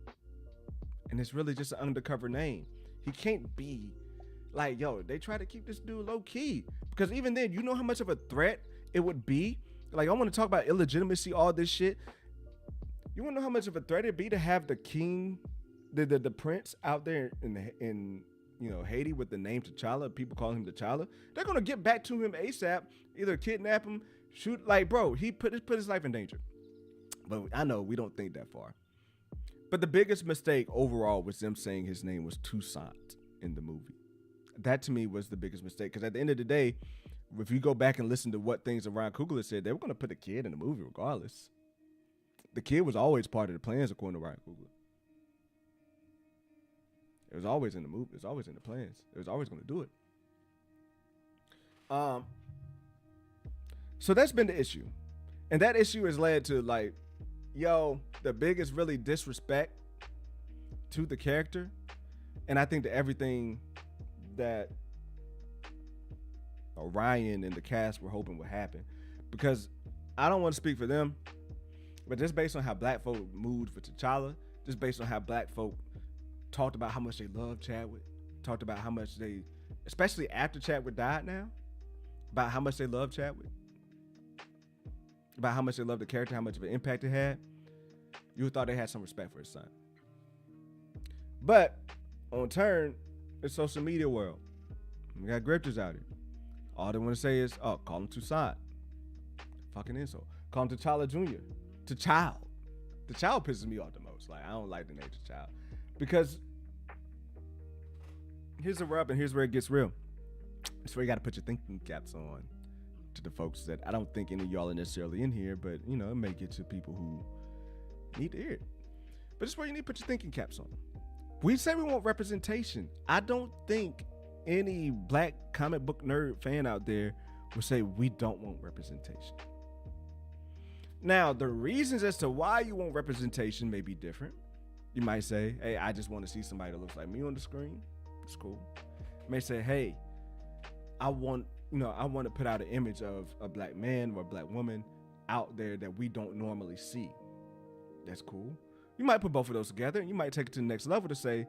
And it's really just an undercover name. He can't be like, yo, they try to keep this dude low key, because even then, you know how much of a threat it would be. Like, I want to talk about illegitimacy, all this shit. You want to know how much of a threat it'd be to have the king, the prince out there in Haiti with the name T'Challa, people calling him T'Challa. They're gonna get back to him ASAP, either kidnap him, shoot. Like, bro, he put his life in danger. But I know we don't think that far. But the biggest mistake overall was them saying his name was Toussaint in the movie. That to me was the biggest mistake, because at the end of the day, if you go back and listen to what things that Ryan Coogler said, they were going to put the kid in the movie regardless. The kid was always part of the plans, according to Ryan Coogler. It was always in the movie. It was always in the plans. It was always going to do it. So that's been the issue. And that issue has led to, like, the biggest really disrespect to the character. And I think that everything that Orion and the cast were hoping would happen, because I don't want to speak for them, but just based on how black folk moved for T'Challa, just based on how black folk talked about how much they love Chadwick, talked about how much they, especially after Chadwick died now, about how much they love Chadwick, about how much they love the character, how much of an impact it had, you would thought they had some respect for his son. But on turn, it's social media world. We got grifters out here. All they want to say is, oh, call him Toussaint. Fucking insult. Call him T'Challa Jr. T'Child. T'Child pisses me off the most. Like, I don't like the name T'Child. Because here's the rub, and here's where it gets real. It's where you got to put your thinking caps on to the folks that I don't think any of y'all are necessarily in here, but, it may get to people who need to hear it. But it's where you need to put your thinking caps on. We say we want representation. I don't think any black comic book nerd fan out there would say we don't want representation. Now, the reasons as to why you want representation may be different. You might say, hey, I just want to see somebody that looks like me on the screen. It's cool. You may say, hey, I want to put out an image of a black man or a black woman out there that we don't normally see. That's cool. You might put both of those together, and you might take it to the next level to say,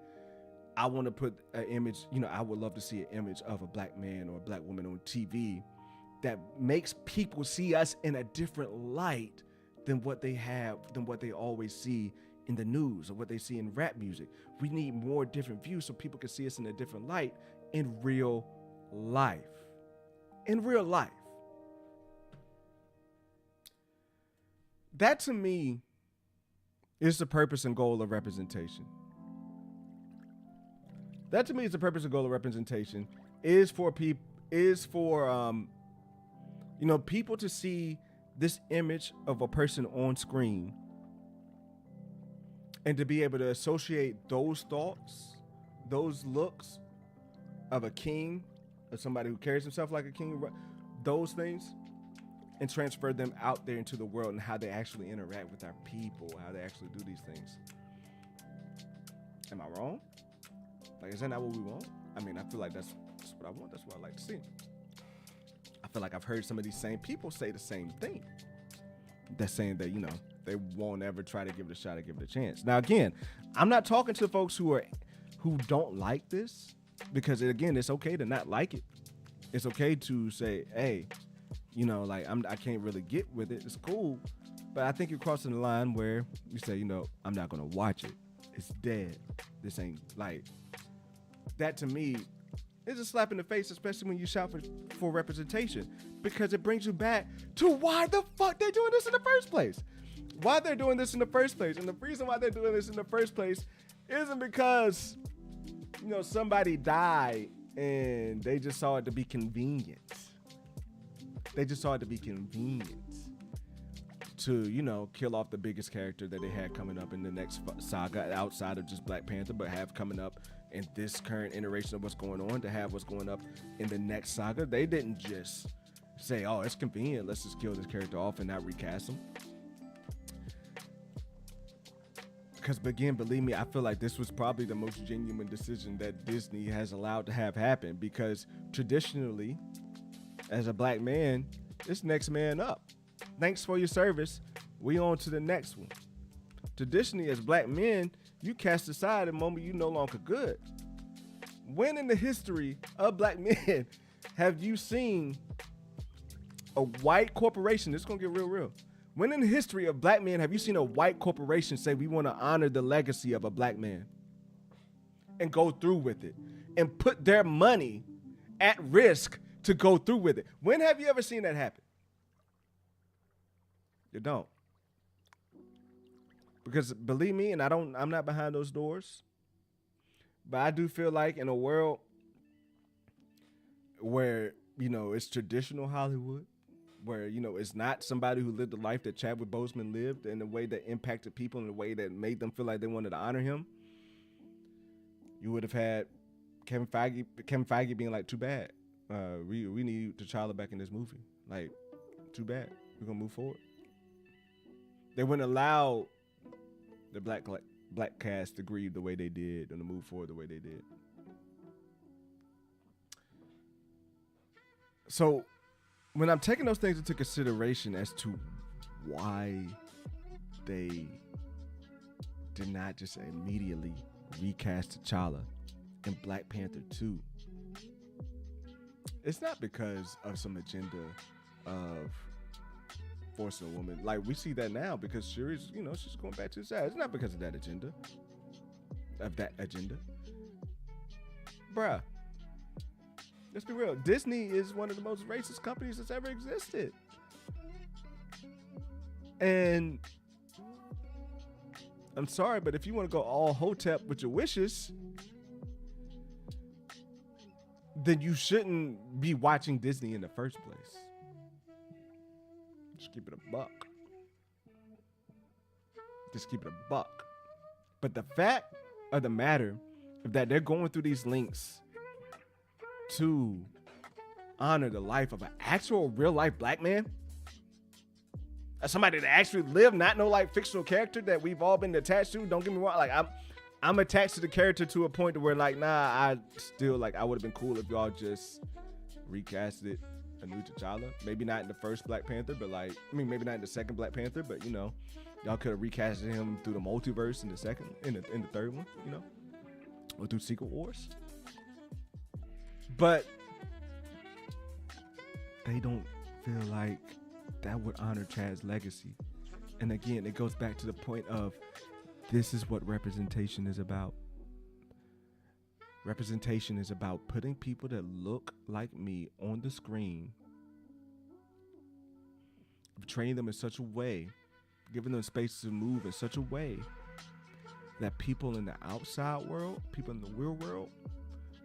I want to put an image, I would love to see an image of a black man or a black woman on TV that makes people see us in a different light than what they always see in the news or what they see in rap music. We need more different views so people can see us in a different light in real life. In real life. That to me is the purpose and goal of representation. That to me is the purpose and goal of representation, is for people, people to see this image of a person on screen And to be able to associate those thoughts, those looks of a king, of somebody who carries himself like a king, those things, and transfer them out there into the world and how they actually interact with our people, how they actually do these things. Am I wrong? Like, is that not what we want? I mean, I feel like that's what I want. That's what I like to see. I feel like I've heard some of these same people say the same thing. That's saying that, they won't ever try to give it a shot or give it a chance. Now, again, I'm not talking to folks who don't like this, because again, it's okay to not like it. It's okay to say, hey, I can't really get with it. It's cool. But I think you're crossing the line where you say, I'm not going to watch it. It's dead. This ain't like that. To me, it's a slap in the face, especially when you shout for representation, because it brings you back to why the fuck they're doing this in the first place. Why they're doing this in the first place. And the reason why they're doing this in the first place isn't because, somebody died and they just saw it to be convenient. They just saw it to be convenient to, kill off the biggest character that they had coming up in the next saga outside of just Black Panther, but have coming up in this current iteration of what's going on, to have what's going up in the next saga. They didn't just say, oh, it's convenient, let's just kill this character off and not recast him. Because again, believe me, I feel like this was probably the most genuine decision that Disney has allowed to have happen, because traditionally, as a Black man, it's next man up. Thanks for your service. We on to the next one. Traditionally, as Black men, you cast aside the moment you no longer good. When in the history of Black men have you seen a white corporation? This is gonna get real. When in the history of Black men have you seen a white corporation say we want to honor the legacy of a Black man and go through with it and put their money at risk to go through with it? When have you ever seen that happen? You don't. Because believe me, and I'm not behind those doors, but I do feel like in a world where, it's traditional Hollywood, where, it's not somebody who lived the life that Chadwick Boseman lived in a way that impacted people, in a way that made them feel like they wanted to honor him, you would have had Kevin Feige being like, too bad. We need T'Challa back in this movie. Like, too bad. We're going to move forward. They wouldn't allow the black cast to grieve the way they did and to move forward the way they did. So when I'm taking those things into consideration as to why they did not just immediately recast T'Challa in Black Panther 2, it's not because of some agenda of forcing a woman. Like, we see that now because Shuri's, she's going back to the side. It's not because of that agenda. Bruh. Let's be real. Disney is one of the most racist companies that's ever existed. And I'm sorry, but if you want to go all Hotep with your wishes, then you shouldn't be watching Disney in the first place. Just keep it a buck. Just keep it a buck. But the fact of the matter is that they're going through these links to honor the life of an actual real life Black man, somebody that actually lived, not no like fictional character that we've all been attached to. Don't get me wrong, like I'm attached to the character to a point to where like, nah, I still like, I would have been cool if y'all just recasted a new T'Challa. Maybe not in the first Black Panther, but like, maybe not in the second Black Panther, but y'all could have recasted him through the multiverse in the second, in the third one, or through Secret Wars. But they don't feel like that would honor Chad's legacy. And again, it goes back to the point of, this is what representation is about. Representation is about putting people that look like me on the screen, training them in such a way, giving them space to move in such a way that people in the outside world, people in the real world,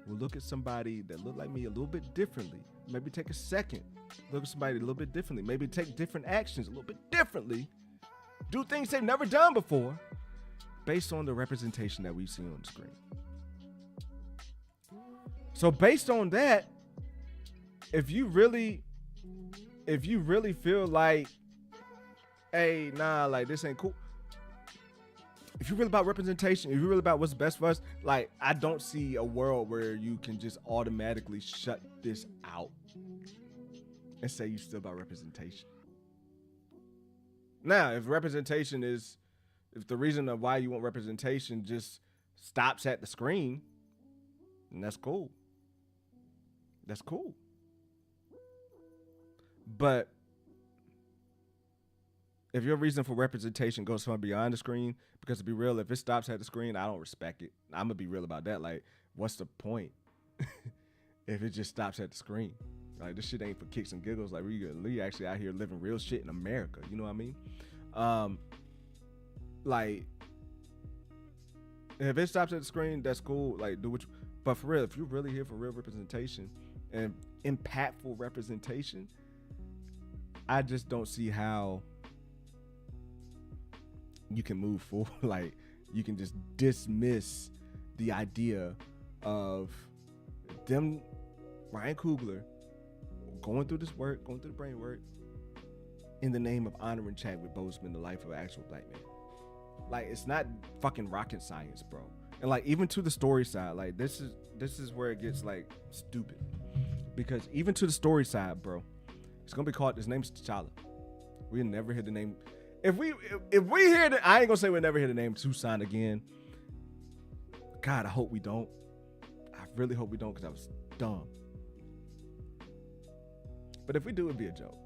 will look at somebody that look like me a little bit differently. Maybe take a second, look at somebody a little bit differently. Maybe take different actions a little bit differently. Do things they've never done before. based on the representation that we see on the screen. So based on that, if you really feel like, hey, nah, like this ain't cool. If you're really about representation, if you're really about what's best for us, like I don't see a world where you can just automatically shut this out and say you still about representation. Now, if the reason of why you want representation just stops at the screen, then that's cool. That's cool. But if your reason for representation goes far beyond the screen, because to be real, if it stops at the screen, I don't respect it. I'm gonna be real about that. Like, what's the point if it just stops at the screen? Like, this shit ain't for kicks and giggles. Like, we actually out here living real shit in America. You know what I mean? Like, if it stops at the screen, that's cool. Like, do what you, but for real, if you're really here for real representation and impactful representation, I just don't see how you can move forward. Like, you can just dismiss the idea of them, Ryan Coogler, going through this work, going through the brain work, in the name of honoring Chadwick Boseman, the life of an actual black man. Like, it's not fucking rocket science, bro. And like, even to the story side, like this is where it gets like stupid, because even to the story side, bro, it's gonna be called, his name's T'Challa. We'll never hear the name. If we hear the, I ain't gonna say we'll never hear the name Tucson again. God, I hope we don't. I really hope we don't, because I was dumb. But if we do, it'd be a joke.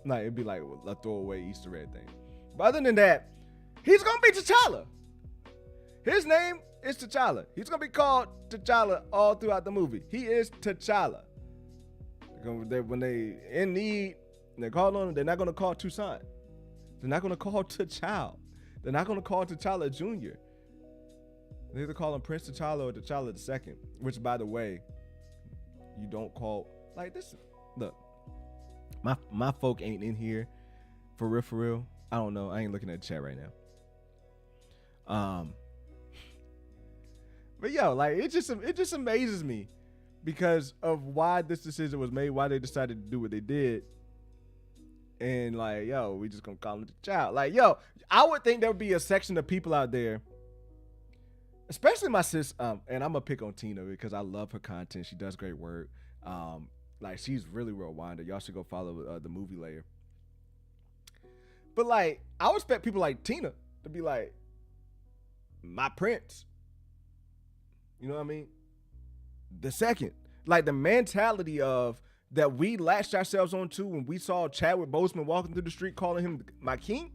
Like, it'd be like a throwaway Easter egg thing. But other than that, he's gonna be T'Challa. His name is T'Challa. He's gonna be called T'Challa all throughout the movie. He is T'Challa. When they in need and they call on him, they're not gonna call Tucson. They're not gonna call T'Challa. They're not gonna call T'Challa Jr. They either call him Prince T'Challa or T'Challa II. Which, by the way, you don't call like this. Look, my folk ain't in here for real, for real. I don't know. I ain't looking at the chat right now. But yo, like, it just amazes me because of why this decision was made, why they decided to do what they did. And like, yo, we just gonna call him the child. Like, yo, I would think there would be a section of people out there, especially my sis, and I'm gonna pick on Tina because I love her content. She does great work. Like, she's really well-rounded. Y'all should go follow the movie layer. But like, I would expect people like Tina to be like, my prince. You know what I mean? The second, like the mentality of that we latched ourselves onto when we saw Chadwick Boseman walking through the street calling him my king.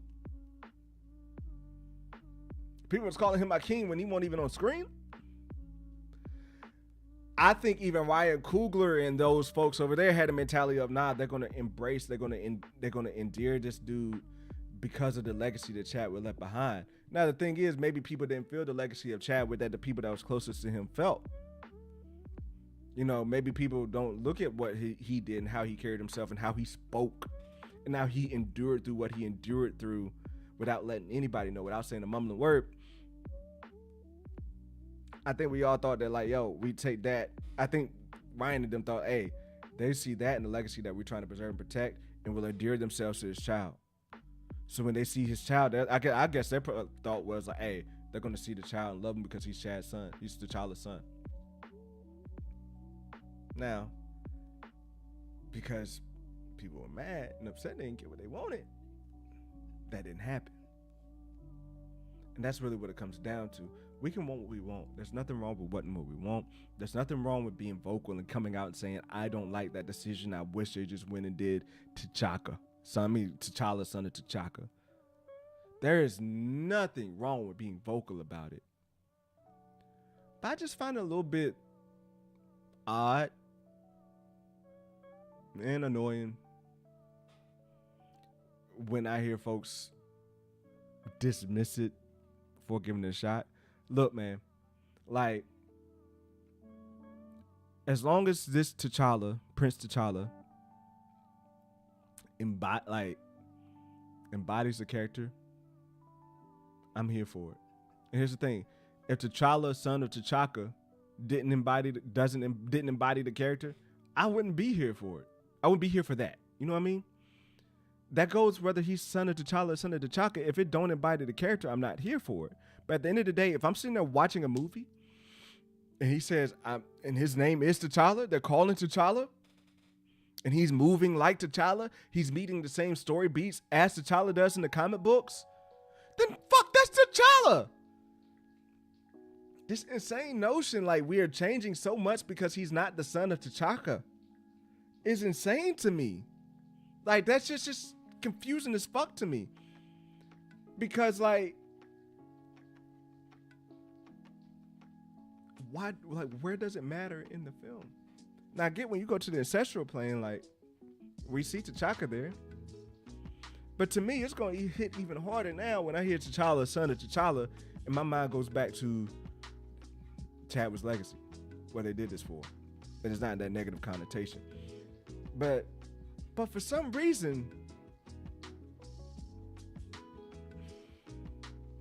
People was calling him my king when he wasn't even on screen. I think even Ryan Coogler and those folks over there had a mentality of, nah, they're gonna embrace, they're gonna endear this dude because of the legacy that Chadwick left behind. Now the thing is, maybe people didn't feel the legacy of Chadwick that the people that was closest to him felt. You know, maybe people don't look at what he did and how he carried himself and how he spoke and how he endured through what he endured through without letting anybody know, without saying a mumbling word. I think we all thought that, like, yo, we take that. I think Ryan and them thought, hey, they see that in the legacy that we're trying to preserve and protect and will endear themselves to his child. So when they see his child, I guess their thought was like, hey, they're going to see the child and love him because he's Chad's son. He's T'Challa's son. Now, because people were mad and upset, they didn't get what they wanted, that didn't happen. And that's really what it comes down to. We can want what we want. There's nothing wrong with wanting what we want. There's nothing wrong with being vocal and coming out and saying, I don't like that decision. I wish they just went and did T'Chaka. T'Challa, son of T'Chaka. There is nothing wrong with being vocal about it. But I just find it a little bit odd and annoying when I hear folks dismiss it before giving it a shot. Look, man, like, as long as this T'Challa, Prince T'Challa, embodies the character, I'm here for it. And here's the thing: if T'Challa, son of T'Chaka, didn't embody the character, I wouldn't be here for it. I wouldn't be here for that. You know what I mean? That goes whether he's son of T'Challa or son of T'Chaka. If it don't embody the character, I'm not here for it. But at the end of the day, if I'm sitting there watching a movie and he says, and his name is T'Challa, they're calling T'Challa, and he's moving like T'Challa, he's meeting the same story beats as T'Challa does in the comic books, then fuck, that's T'Challa. This insane notion like we are changing so much because he's not the son of T'Chaka is insane to me. Like, that's just confusing as fuck to me. Because like, why, like, where does it matter in the film? Now I get when you go to the ancestral plane, like, we see T'Chaka there. But to me, it's going to hit even harder now when I hear T'Challa, son of T'Challa, and my mind goes back to Chadwick's legacy, what they did this for. And it's not that negative connotation. But for some reason,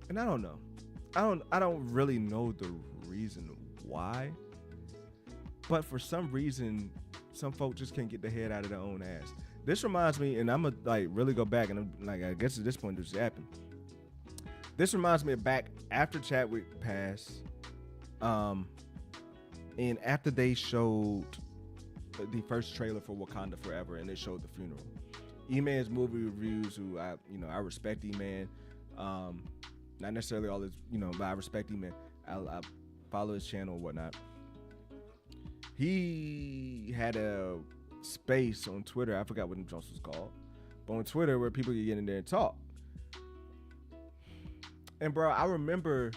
and I don't know. I don't really know the reason why. But for some reason, some folk just can't get their head out of their own ass. This reminds me, and I'm gonna like really go back, and I'm like, I guess at this point this happened. This reminds me of back after Chadwick passed, and after they showed the first trailer for Wakanda Forever, and they showed the funeral. E-Man's movie reviews, who I respect E-Man, not necessarily all his, but I respect E-Man. I follow his channel and whatnot. He had a space on Twitter. I forgot what the Jones was called, but on Twitter where people could get in there and talk. And bro, I remember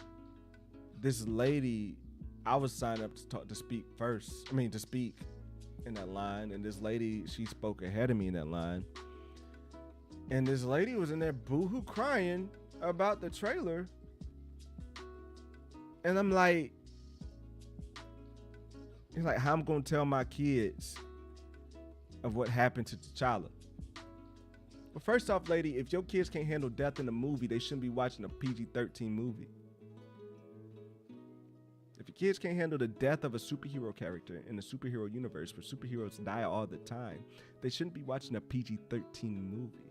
this lady. I was signed up to speak in that line, and this lady, she spoke ahead of me in that line. And this lady was in there boo-hoo crying about the trailer. And I'm like, it's like, how I'm gonna tell my kids of what happened to T'Challa? Well, first off, lady, if your kids can't handle death in a movie, they shouldn't be watching a PG-13 movie. If your kids can't handle the death of a superhero character in the superhero universe where superheroes die all the time, they shouldn't be watching a PG-13 movie.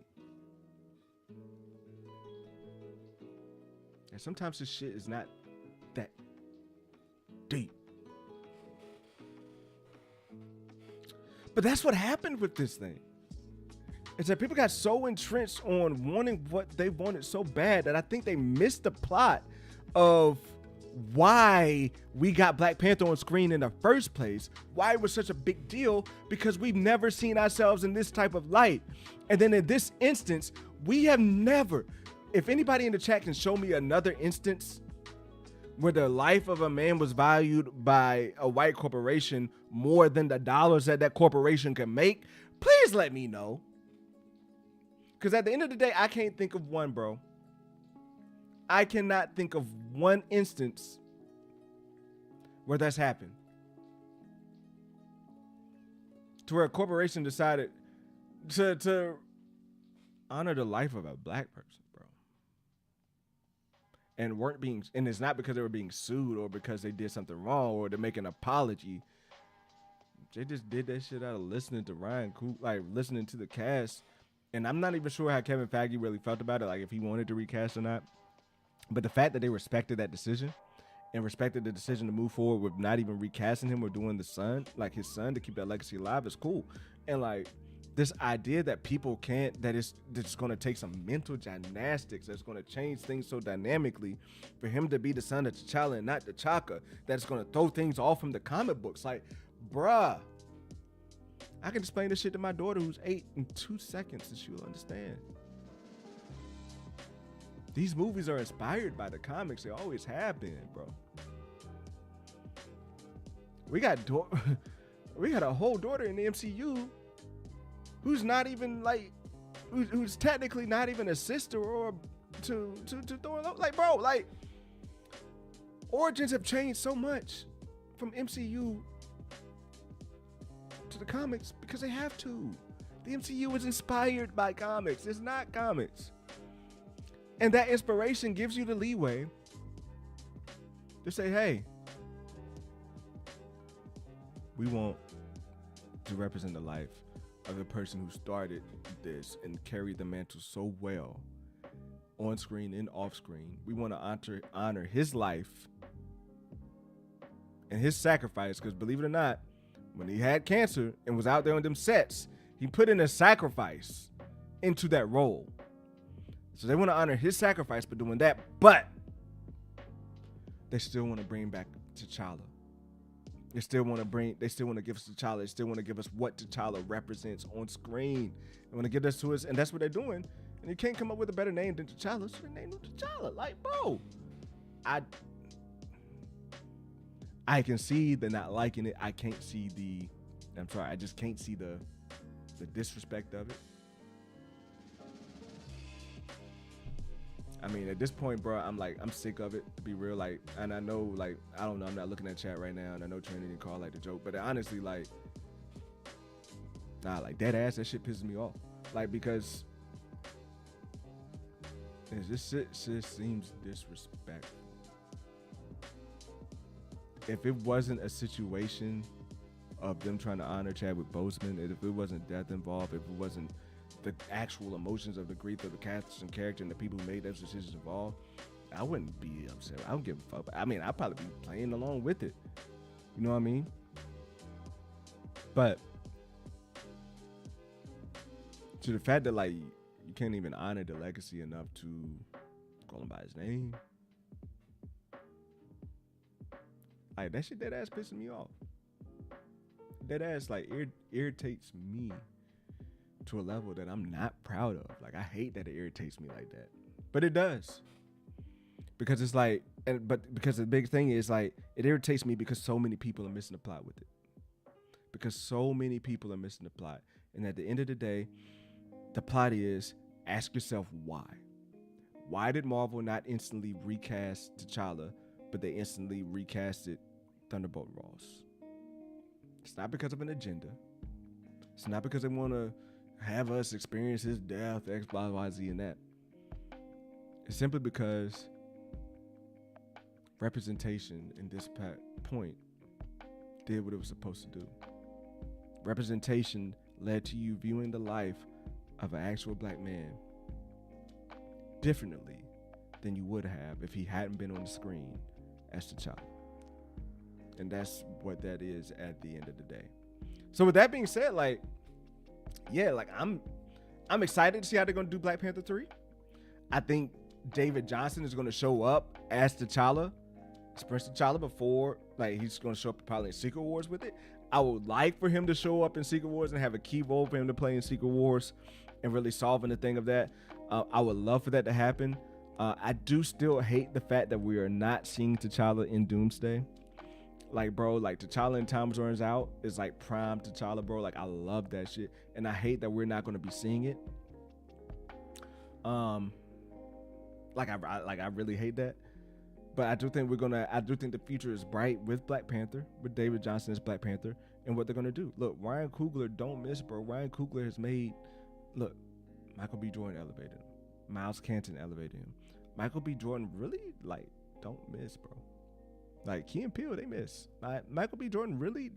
And sometimes this shit is not that deep. But that's what happened with this thing. Is that people got so entrenched on wanting what they wanted so bad that I think they missed the plot of why we got Black Panther on screen in the first place, why it was such a big deal, because we've never seen ourselves in this type of light. And then in this instance, we have never, if anybody in the chat can show me another instance where the life of a man was valued by a white corporation more than the dollars that corporation can make, please let me know. Because at the end of the day, I can't think of one, bro. I cannot think of one instance where that's happened. To where a corporation decided to honor the life of a black person, bro. And it's not because they were being sued or because they did something wrong or to make an apology. They just did that shit out of listening to Ryan Coogler, like listening to the cast. And I'm not even sure how Kevin Feige really felt about it, like if he wanted to recast or not. But the fact that they respected that decision and respected the decision to move forward with not even recasting him or doing his son to keep that legacy alive is cool. And like this idea that people can't, that it's going to take some mental gymnastics that's going to change things so dynamically for him to be the son of T'Challa and not T'Chaka, that's going to throw things off from the comic books. Like, bruh, I can explain this shit to my daughter who's 8 in 2 seconds and she will understand. These movies are inspired by the comics. They always have been, bro. We got a whole daughter in the MCU who's not even like, who's technically not even a sister or to Thor. Like, bro, like origins have changed so much from MCU to the comics because they have to. The MCU is inspired by comics. It's not comics. And that inspiration gives you the leeway to say, hey, we want to represent the life of the person who started this and carried the mantle so well on screen and off screen. We want to honor his life and his sacrifice, because believe it or not, when he had cancer and was out there on them sets, he put in a sacrifice into that role. So they want to honor his sacrifice for doing that, but they still want to bring back T'Challa. They still want to give us T'Challa. They still want to give us what T'Challa represents on screen. They want to give this to us, and that's what they're doing. And you can't come up with a better name than T'Challa, so they named him T'Challa. Like, bro, I can see the not liking it. I just can't see the disrespect of it. I mean, at this point, bro, I'm sick of it, to be real. Like, and I know, like, I don't know, I'm not looking at chat right now, and I know Trinity and Carl like the joke, but honestly, like, nah, like, dead ass, that shit pisses me off. Like, because this shit seems disrespectful. If it wasn't a situation of them trying to honor Chadwick Boseman, if it wasn't death involved, if it wasn't the actual emotions of the grief of the cast and character and the people who made those decisions involved, I wouldn't be upset. I don't give a fuck. I mean, I'd probably be playing along with it. You know what I mean? But to the fact that, like, you can't even honor the legacy enough to call him by his name, like, that shit dead ass pissing me off. Dead ass, like, irritates me to a level that I'm not proud of. Like, I hate that it irritates me like that, but it does, because it's like, because the big thing is, like, it irritates me because so many people are missing the plot with it. Because so many people are missing the plot, and at the end of the day, the plot is, ask yourself why. Why did Marvel not instantly recast T'Challa, but they instantly recasted Thunderbolt Ross? It's not because of an agenda. It's not because they want to have us experience his death, X, Y, Y, Z, and that. It's simply because representation in this point did what it was supposed to do. Representation led to you viewing the life of an actual black man differently than you would have if he hadn't been on the screen as T'Challa. And that's what that is at the end of the day. So with that being said, like, yeah, like, I'm excited to see how they're gonna do Black Panther 3. I think David Johnson is gonna show up as T'Challa, express T'Challa before, like, he's gonna show up probably in Secret Wars with it. I would like for him to show up in Secret Wars and have a key role for him to play in Secret Wars and really solving the thing of that. I would love for that to happen. I do still hate the fact that we are not seeing T'Challa in Doomsday. Like, bro, like, T'Challa in Time Runs Out is like prime T'Challa, bro. Like, I love that shit, and I hate that we're not going to be seeing it. Like, I really hate that, but I do think the future is bright with Black Panther, with David Johnson as Black Panther, and what they're going to do. Look, Ryan Coogler, don't miss, bro. Ryan Coogler has made, look, Michael B. Jordan elevated him. Miles Canton elevated him. Michael B. Jordan really, like, don't miss, bro. Like, Key and Peele, they miss. Michael B. Jordan really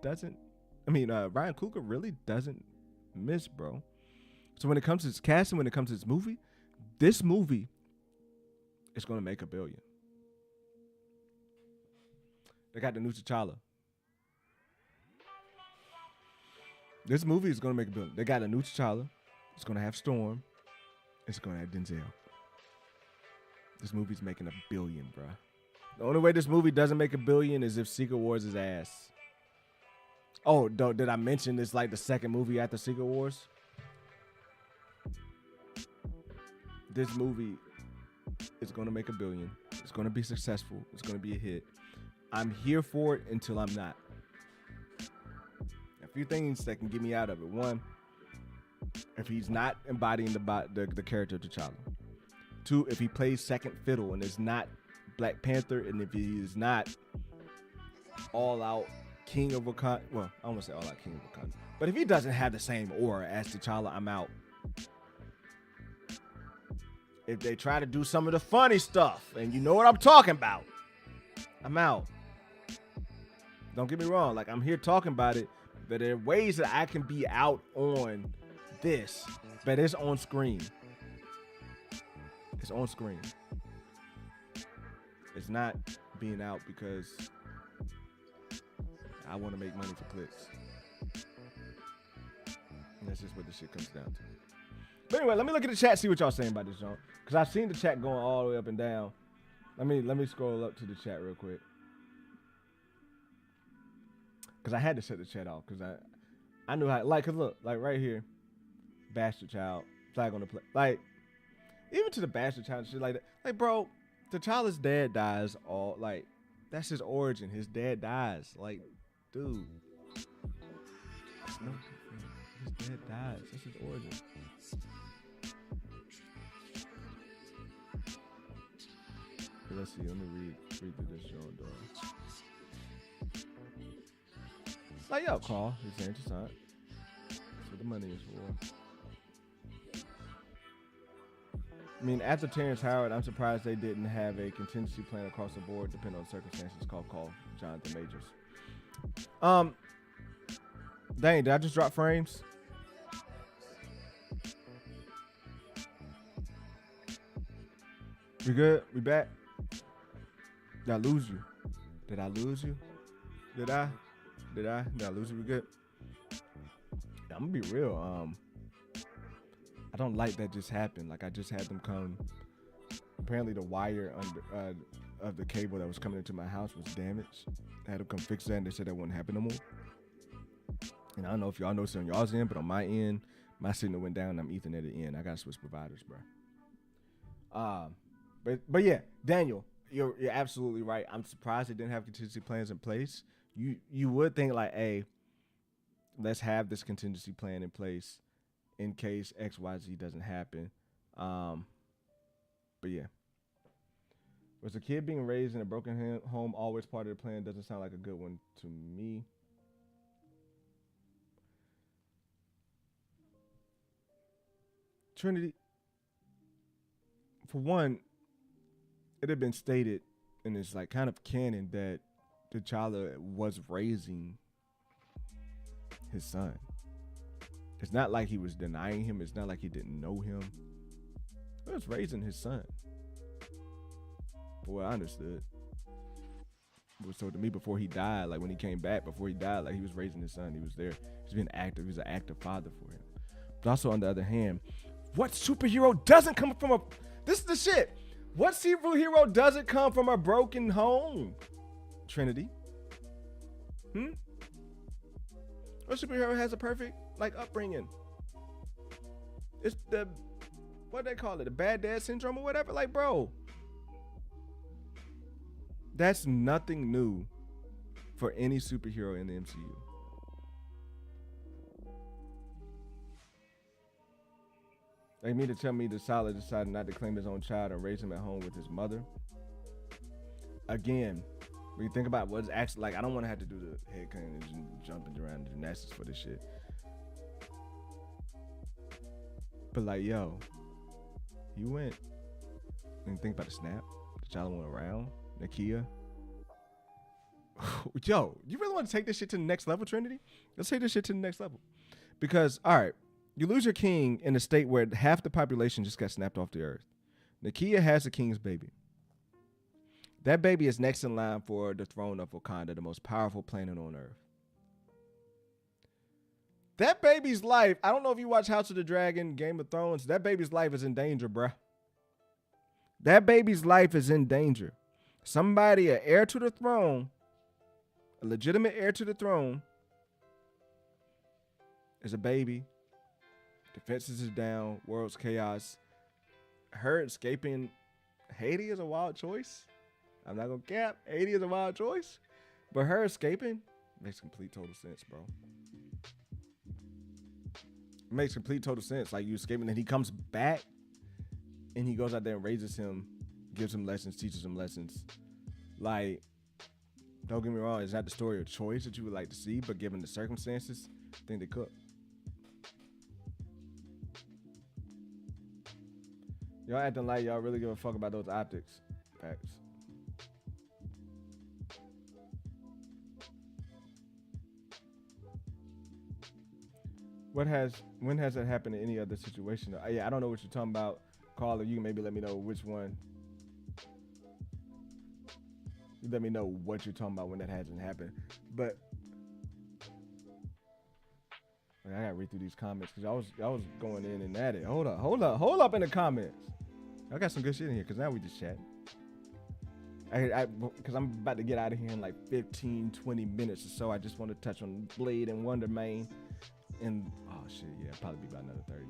doesn't. I mean, Ryan Coogler really doesn't miss, bro. So when it comes to his casting, when it comes to this movie is going to make $1 billion. They got the new T'Challa. This movie is going to make $1 billion. They got a new T'Challa. It's going to have Storm. It's going to have Denzel. This movie's making $1 billion, bro. The only way this movie doesn't make $1 billion is if Secret Wars is ass. Oh, did I mention it's like the second movie after Secret Wars? This movie is going to make $1 billion. It's going to be successful. It's going to be a hit. I'm here for it until I'm not. A few things that can get me out of it. One, if he's not embodying the character of T'Challa. Two, if he plays second fiddle and is not Black Panther, and if he is not all out King of Wakanda, well, I don't want to say all out King of Wakanda, but if he doesn't have the same aura as T'Challa, I'm out. If they try to do some of the funny stuff, and you know what I'm talking about, I'm out. Don't get me wrong. Like, I'm here talking about it, but there are ways that I can be out on this, but it's on screen. It's on screen. It's not being out because I want to make money for clicks. And that's just what this shit comes down to. But anyway, let me look at the chat, see what y'all saying about this, John. Because I've seen the chat going all the way up and down. Let me scroll up to the chat real quick. Because I had to shut the chat off. Because I knew how, like, because look, like right here, bastard child, flag on the play. Like, even to the bastard child and shit like that. Like, bro, the child's dad dies all, like, that's his origin. His dad dies. Like, dude. No, his dad dies. That's his origin. Let's see. Let me read through this show, dog. Like, yo, Carl, it's interesting. That's what the money is for. I mean, after Terrence Howard, I'm surprised they didn't have a contingency plan across the board, depending on circumstances. Call Jonathan Majors. Dang, did I just drop frames? We good? We back? Did I lose you? Did I lose you? Did I lose you? We good? I'm gonna be real. I don't like that just happened. Like, I just had them come. Apparently, the wire under of the cable that was coming into my house was damaged. I had to come fix that, and they said that wouldn't happen no more. And I don't know if y'all know this on y'all's end, but on my end, my signal went down. And I'm Ethernet in. I gotta switch providers, bro. But yeah, Daniel, you're absolutely right. I'm surprised they didn't have contingency plans in place. You would think like, hey, let's have this contingency plan in place in case XYZ doesn't happen. But yeah. Was the kid being raised in a broken home always part of the plan? Doesn't sound like a good one to me. Trinity, for one, it had been stated, and it's like kind of canon, that the child was raising his son. It's not like he was denying him. It's not like he didn't know him. He was raising his son. For what I understood. It was told to me before he died, like when he came back, before he died, like he was raising his son. He was there. He's being active. He was an active father for him. But also, on the other hand, what superhero doesn't come from a... This is the shit. What superhero doesn't come from a broken home? Trinity. What superhero has a perfect, like, upbringing? It's the... What they call it? The bad dad syndrome or whatever? Like, bro. That's nothing new for any superhero in the MCU. They mean to tell me the Solid decided not to claim his own child and raise him at home with his mother. Again, when you think about what's actually, like, I don't want to have to do the head cutting and jumping around the gymnastics for this shit. But like, yo, you went and think about the snap. The child went around. Nakia. Yo, you really want to take this shit to the next level, Trinity? Let's take this shit to the next level. Because, all right, you lose your king in a state where half the population just got snapped off the earth. Nakia has the king's baby. That baby is next in line for the throne of Wakanda, the most powerful planet on earth. That baby's life, I don't know if you watch House of the Dragon, Game of Thrones, that baby's life is in danger, bruh. That baby's life is in danger. Somebody, an heir to the throne, a legitimate heir to the throne, is a baby. Defenses is down. World's chaos. Her escaping Haiti is a wild choice. I'm not gonna cap. Haiti is a wild choice. But her escaping makes complete total sense, bro. It makes complete total sense. Like, you escaping, and he comes back and he goes out there and raises him, gives him lessons, teaches him lessons. Like, don't get me wrong, it's not the story of choice that you would like to see, but given the circumstances, I think they cook. Y'all acting like y'all really give a fuck about those optics. Facts. when has that happened in any other situation? Yeah, I don't know what you're talking about, caller. You can maybe let me know which one. You let me know what you're talking about when that hasn't happened. But I gotta read through these comments because I was going in and at it. Hold up in the comments. I got some good shit in here because now we just chat. Because I'm about to get out of here in like 15, 20 minutes or so. I just want to touch on Blade and Wonder Man. And, oh shit, yeah, probably be about another 30.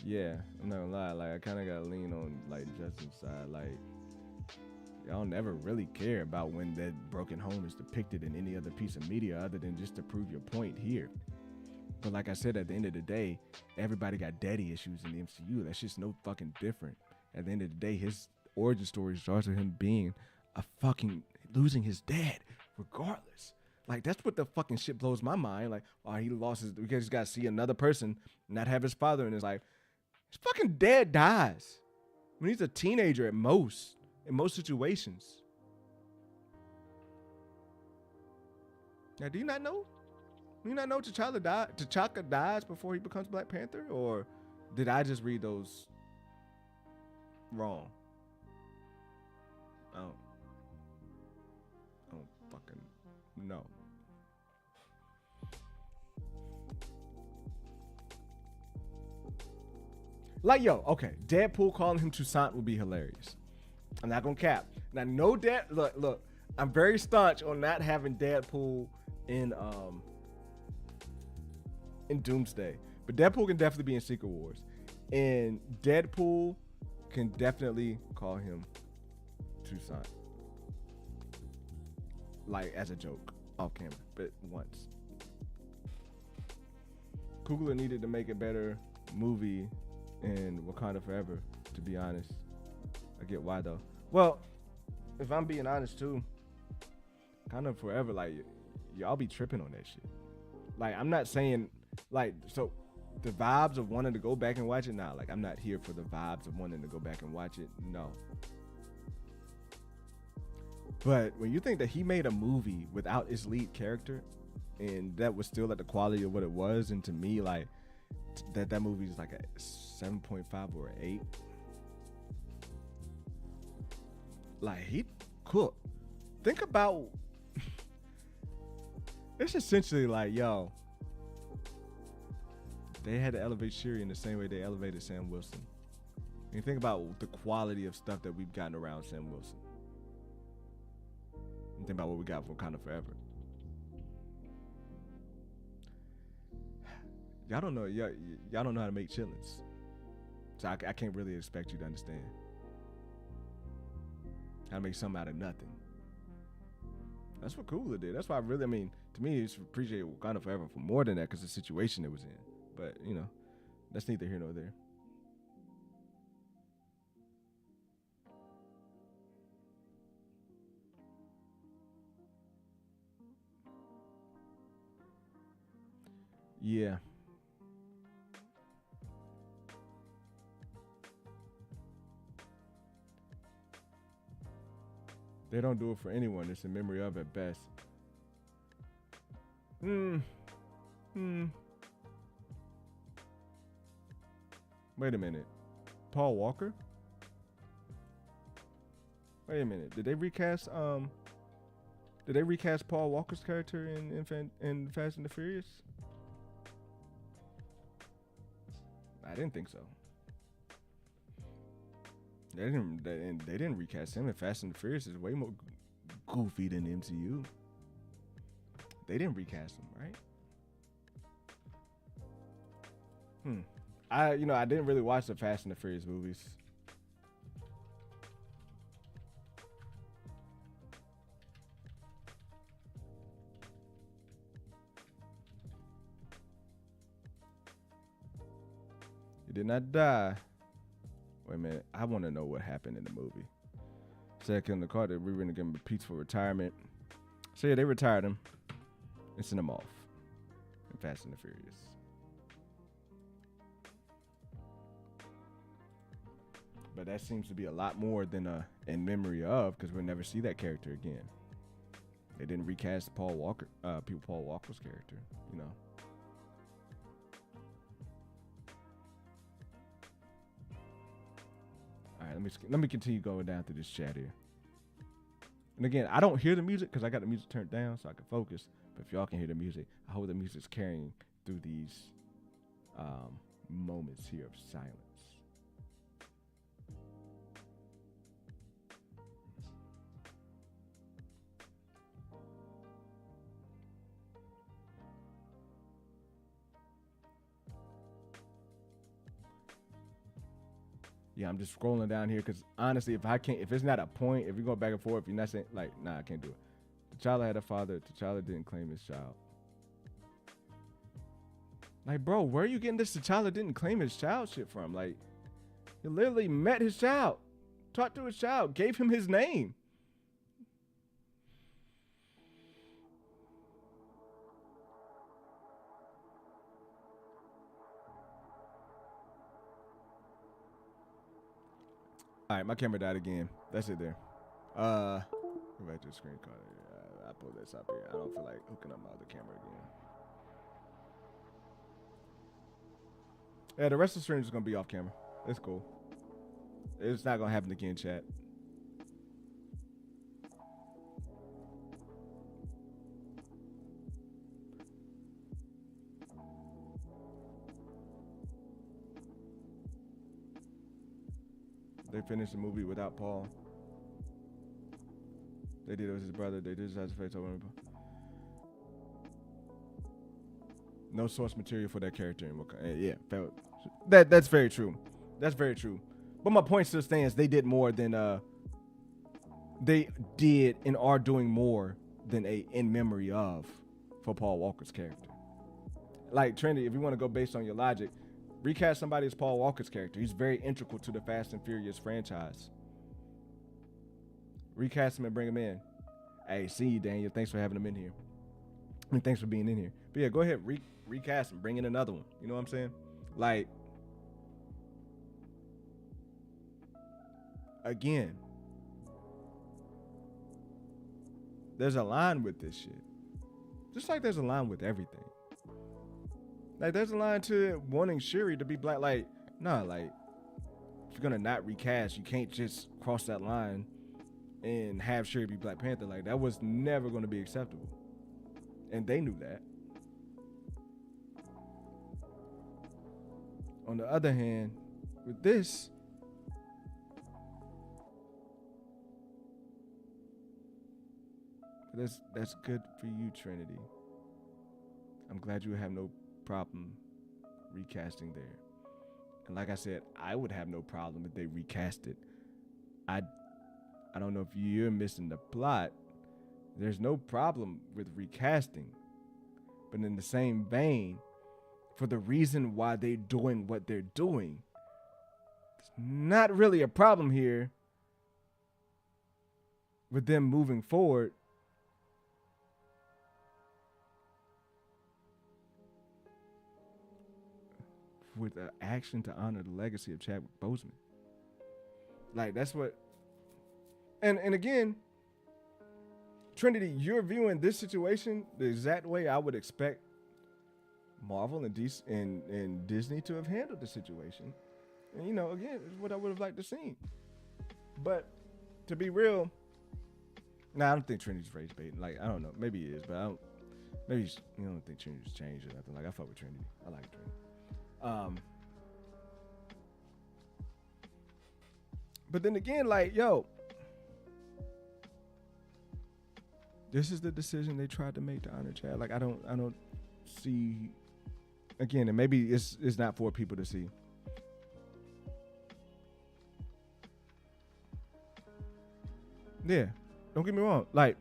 Yeah, I'm not gonna lie. Like, I kind of gotta lean on like Justin's side. Like, y'all never really care about when that broken home is depicted in any other piece of media other than just to prove your point here. But like I said, at the end of the day, everybody got daddy issues in the MCU. That's just no fucking different. At the end of the day, his origin story starts with him being a fucking losing his dad, regardless. Like, that's what the fucking shit blows my mind. Like, oh, he lost his because he's got to see another person not have his father, and it's like his fucking dad dies when he's a teenager at most, in most situations. Now, do you not know? Do you not know T'Chaka dies before he becomes Black Panther? Or did I just read those wrong? I don't fucking know. Like, yo, okay, Deadpool calling him Toussaint would be hilarious. I'm not gonna cap. Now, no look, I'm very staunch on not having Deadpool in Doomsday. But Deadpool can definitely be in Secret Wars. And Deadpool can definitely call him Toussaint. Like, as a joke, off camera, but once. Coogler needed to make a better movie in Wakanda Forever, to be honest. I get why, though. Well, if I'm being honest, too, Wakanda Forever, like, y'all be tripping on that shit. Like, I'm not saying, like, so the vibes of wanting to go back and watch it, nah, like, I'm not here for the vibes of wanting to go back and watch it, no. But when you think that he made a movie without his lead character, and that was still at the quality of what it was, and to me, like, that movie is like a 7.5 or an 8. Like, he cooked. Think about, it's essentially like, yo, they had to elevate Shuri in the same way they elevated Sam Wilson. And you think about the quality of stuff that we've gotten around Sam Wilson. And think about what we got from Wakanda Forever. Y'all don't know how to make chillins. So I can't really expect you to understand how to make something out of nothing. That's what Coogler did. That's why to me, it's appreciate Wakanda Forever for more than that because the situation it was in. But, you know, that's neither here nor there. Yeah. They don't do it for anyone. It's a memory of at best. Wait a minute. Paul Walker? Wait a minute. Did they recast Paul Walker's character in Fast and the Furious? I didn't think so. They didn't recast him. And Fast and the Furious is way more goofy than the MCU. They didn't recast him, right? I didn't really watch the Fast and the Furious movies. He did not die. Wait a minute. I want to know what happened in the movie. Second, the car that we were going to give him a piece for retirement. So yeah, they retired him. and send him off in Fast and the Furious. But that seems to be a lot more than in memory of, because we'll never see that character again. They didn't recast Paul Walker's character, you know. All right, let me continue going down through this chat here. And again, I don't hear the music because I got the music turned down so I can focus. But if y'all can hear the music, I hope the music's carrying through these moments here of silence. Yeah, I'm just scrolling down here because honestly, if it's not a point, if you're going back and forth, if you're not saying, like, nah, I can't do it. T'Challa had a father. T'Challa didn't claim his child. Like, bro, where are you getting this T'Challa didn't claim his child shit from? Like, he literally met his child, talked to his child, gave him his name. All right, my camera died again. That's it there. Go back to the screen card. I pull this up here. I don't feel like hooking up my other camera again. Yeah, the rest of the stream is gonna be off camera. It's cool. It's not gonna happen again, chat. They finished the movie without Paul. They did it with his brother. They did his face over him. No source material for that character in Wakanda. Yeah, that's very true. That's very true. But my point still stands. They did more than they did and are doing more than a in memory of for Paul Walker's character. Like Trinity, if you want to go based on your logic, recast somebody as Paul Walker's character. He's very integral to the Fast and Furious franchise. Recast him and bring him in. Hey, see you, Daniel. Thanks for having him in here. And thanks for being in here. But yeah, go ahead, recast him. Bring in another one. You know what I'm saying? Like, again, there's a line with this shit. Just like there's a line with everything. Like, there's a line to wanting Shuri to be black. Like, nah, like, if you're gonna not recast, you can't just cross that line and have Shuri be Black Panther. Like, that was never gonna be acceptable. And they knew that. On the other hand, with this, that's good for you, Trinity. I'm glad you have no problem recasting there. And like I said, I would have no problem if they recast it. I don't know if you're missing the plot. There's no problem with recasting. But in the same vein, for the reason why they're doing what they're doing, it's not really a problem here with them moving forward with an action to honor the legacy of Chadwick Boseman. Like, that's what. And again, Trinity, you're viewing this situation the exact way I would expect Marvel and Disney to have handled the situation. And, you know, again, it's what I would have liked to see. But to be real, I don't think Trinity's rage baiting. Like, I don't know. Maybe he is, but I don't. Maybe you don't think Trinity's changed or nothing. Like, I fuck with Trinity. I like Trinity. But then again, like, yo, this is the decision they tried to make to honor Chad. Like, I don't see, again, and maybe it's not for people to see. Yeah, don't get me wrong. Like,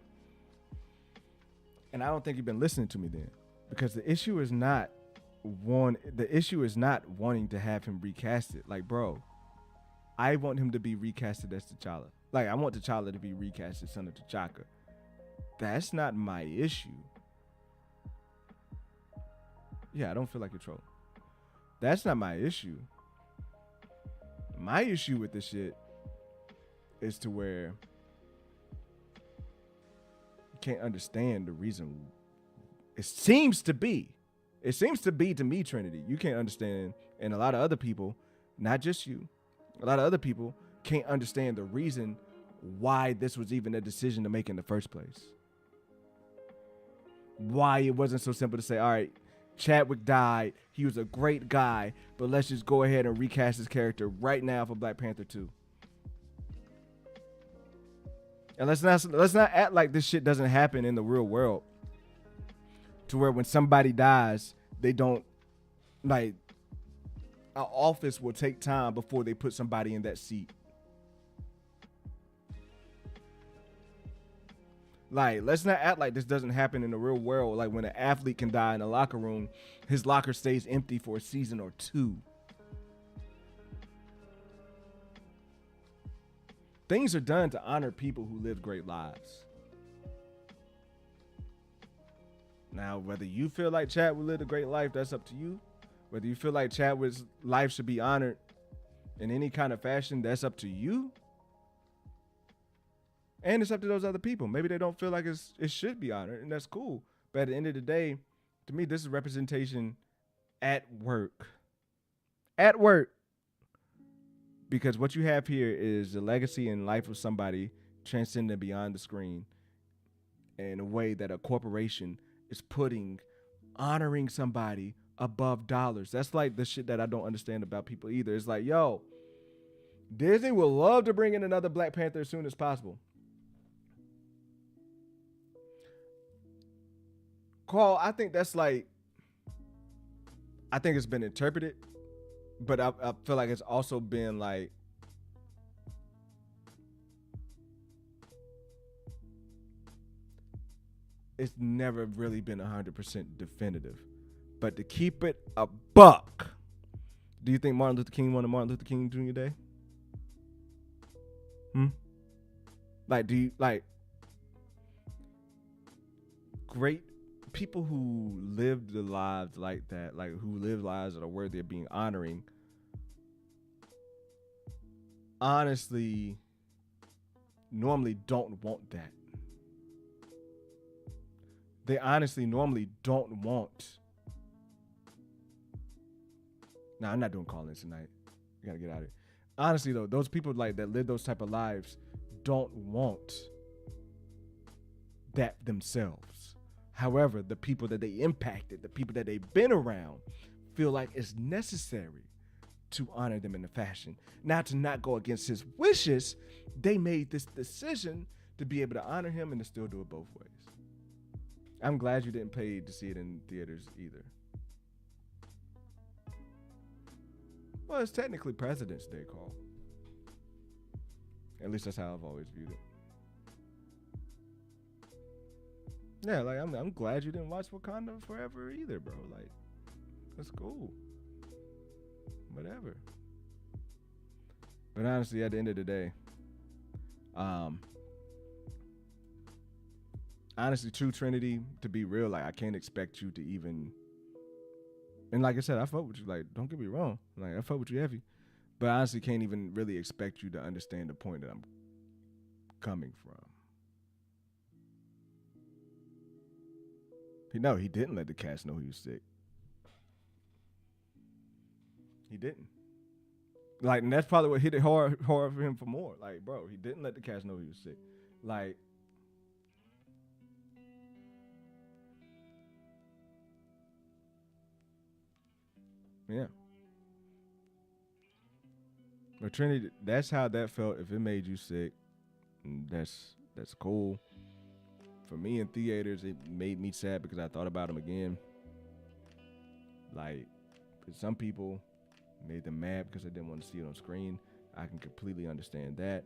and I don't think you've been listening to me then, because the issue is not wanting to have him recasted. Like, bro, I want him to be recasted as T'Challa. Like, I want T'Challa to be recasted son of T'Chaka. That's not my issue. Yeah, I don't feel like you're trolling. That's not my issue. My issue with this shit is to where you can't understand the reason. It seems to be to me, Trinity. You can't understand, and a lot of other people, not just you, a lot of other people can't understand the reason why this was even a decision to make in the first place. Why it wasn't so simple to say, all right, Chadwick died. He was a great guy, but let's just go ahead and recast his character right now for Black Panther 2. And let's not act like this shit doesn't happen in the real world. To where when somebody dies, they don't, like, an office will take time before they put somebody in that seat. Like, let's not act like this doesn't happen in the real world. Like, when an athlete can die in a locker room, his locker stays empty for a season or two. Things are done to honor people who live great lives. Now, whether you feel like Chadwick lived a great life, that's up to you. Whether you feel like Chadwick's life should be honored in any kind of fashion, that's up to you. And it's up to those other people. Maybe they don't feel like it should be honored, and that's cool. But at the end of the day, to me, this is representation at work. At work. Because what you have here is the legacy and life of somebody transcending beyond the screen in a way that a corporation is putting honoring somebody above dollars. That's like the shit that I don't understand about people either. It's like, yo, Disney would love to bring in another Black Panther as soon as possible. Carl, I think that's like, I think it's been interpreted, but I feel like it's also been like, it's never really been 100% definitive. But to keep it a buck, do you think Martin Luther King won a Martin Luther King Jr. Day? Like, do you, like, great people who lived the lives like that, like who live lives that are worthy of being honoring, honestly, normally don't want that. They honestly normally don't want. Nah, I'm not doing call-ins tonight. You gotta get out of it. Honestly though, those people like that live those type of lives don't want that themselves. However, the people that they impacted, the people that they've been around, feel like it's necessary to honor them in the fashion. Now, to not go against his wishes, they made this decision to be able to honor him and to still do it both ways. I'm glad you didn't pay to see it in theaters either. Well, it's technically President's Day, Carl. At least that's how I've always viewed it. Yeah, like I'm glad you didn't watch Wakanda Forever either, bro. Like, that's cool. Whatever. But honestly, at the end of the day, honestly, True Trinity, to be real, like I can't expect you to even. And like I said, I fuck with you. Like, don't get me wrong. Like, I fuck with you heavy. But I honestly can't even really expect you to understand the point that I'm coming from. He didn't let the cast know he was sick. He didn't. Like, and that's probably what hit it hard for him for more. Like, bro, he didn't let the cast know he was sick. Like, yeah. But Trinity, that's how that felt. If it made you sick, that's cool. For me in theaters, it made me sad because I thought about him again. Like, for some people, made them mad because they didn't want to see it on screen. I can completely understand that.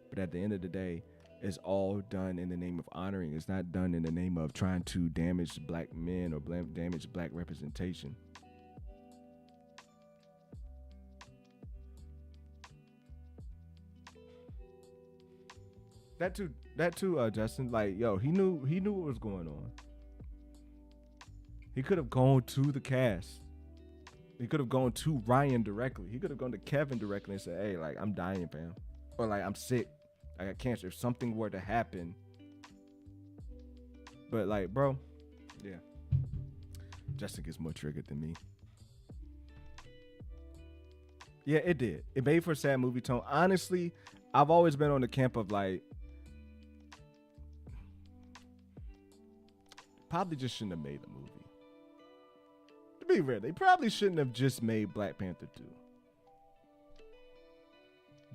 But at the end of the day, it's all done in the name of honoring. It's not done in the name of trying to damage black men or damage black representation. That too, Justin. Like, yo, he knew what was going on. He could have gone to the cast. He could have gone to Ryan directly. He could have gone to Kevin directly and said, "Hey, like I'm dying, fam, or like I'm sick, I got cancer. If something were to happen." But like, bro, yeah, Justin gets more triggered than me. Yeah, it did. It made for a sad movie tone. Honestly, I've always been on the camp of like, probably just shouldn't have made the movie. To be real, they probably shouldn't have just made Black Panther 2.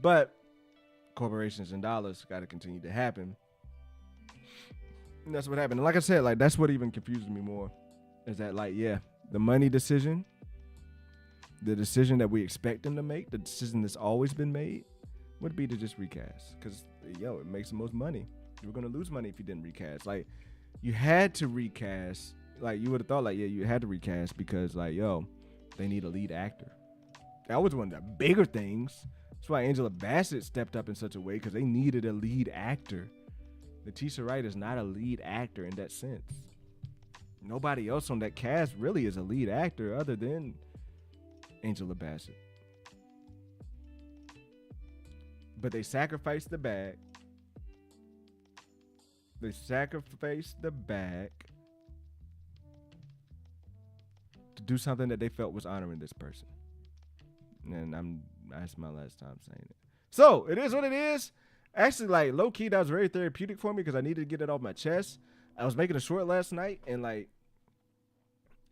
But corporations and dollars got to continue to happen. And that's what happened. And like I said, like that's what even confuses me more. Is that like, yeah, the money decision, the decision that we expect them to make, the decision that's always been made, would be to just recast. Because, it makes the most money. You were going to lose money if you didn't recast. Like, you had to recast. Like, you would have thought, like, yeah, you had to recast because, like, they need a lead actor. That was one of the bigger things. That's why Angela Bassett stepped up in such a way, because they needed a lead actor. Letitia Wright is not a lead actor in that sense. Nobody else on that cast really is a lead actor other than Angela Bassett. But they sacrificed the bag. They sacrificed the bag to do something that they felt was honoring this person. And that's my last time saying it. So it is what it is. Actually, like low key, that was very therapeutic for me because I needed to get it off my chest. I was making a short last night, and like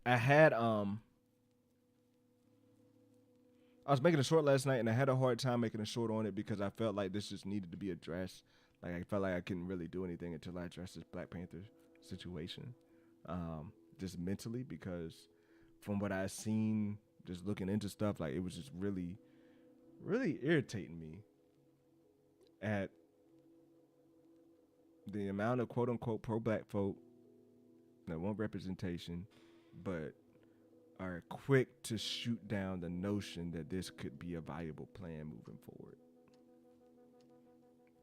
I was making a short last night, and I had a hard time making a short on it because I felt like this just needed to be addressed. Like I felt like I couldn't really do anything until I addressed this Black Panther situation, just mentally, because from what I've seen, just looking into stuff, like it was just really, really irritating me at the amount of quote unquote pro-Black folk that want representation, but are quick to shoot down the notion that this could be a viable plan moving forward.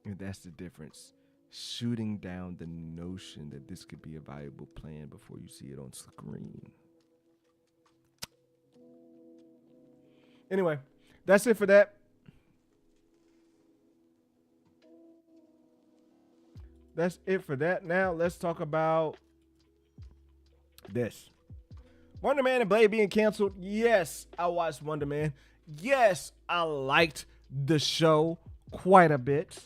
And that's the difference. Shooting down the notion that this could be a viable plan before you see it on screen. Anyway, that's it for that. That's it for that. Now let's talk about this. Wonder Man and Blade being canceled. Yes, I watched Wonder Man. Yes, I liked the show quite a bit.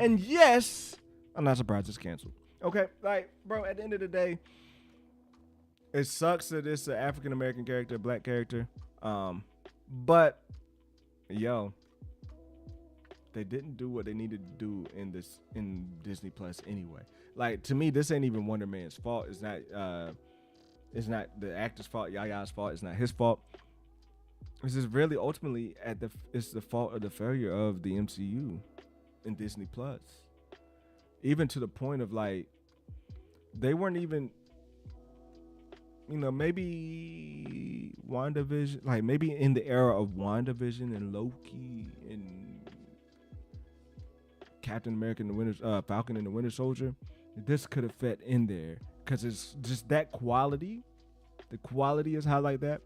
And yes, I'm not surprised it's canceled. Okay, like, bro, at the end of the day, it sucks that it's an African American character, a black character. But they didn't do what they needed to do in Disney Plus anyway. Like, to me, this ain't even Wonder Man's fault. It's not the actor's fault, Yaya's fault. It's not his fault. This is really ultimately it's the fault of the failure of the MCU in Disney Plus. Even to the point of like, they weren't even, maybe WandaVision, like maybe in the era of WandaVision and Loki and Captain America and the Falcon and the Winter Soldier, this could have fit in there because it's just that quality. The quality is high like that,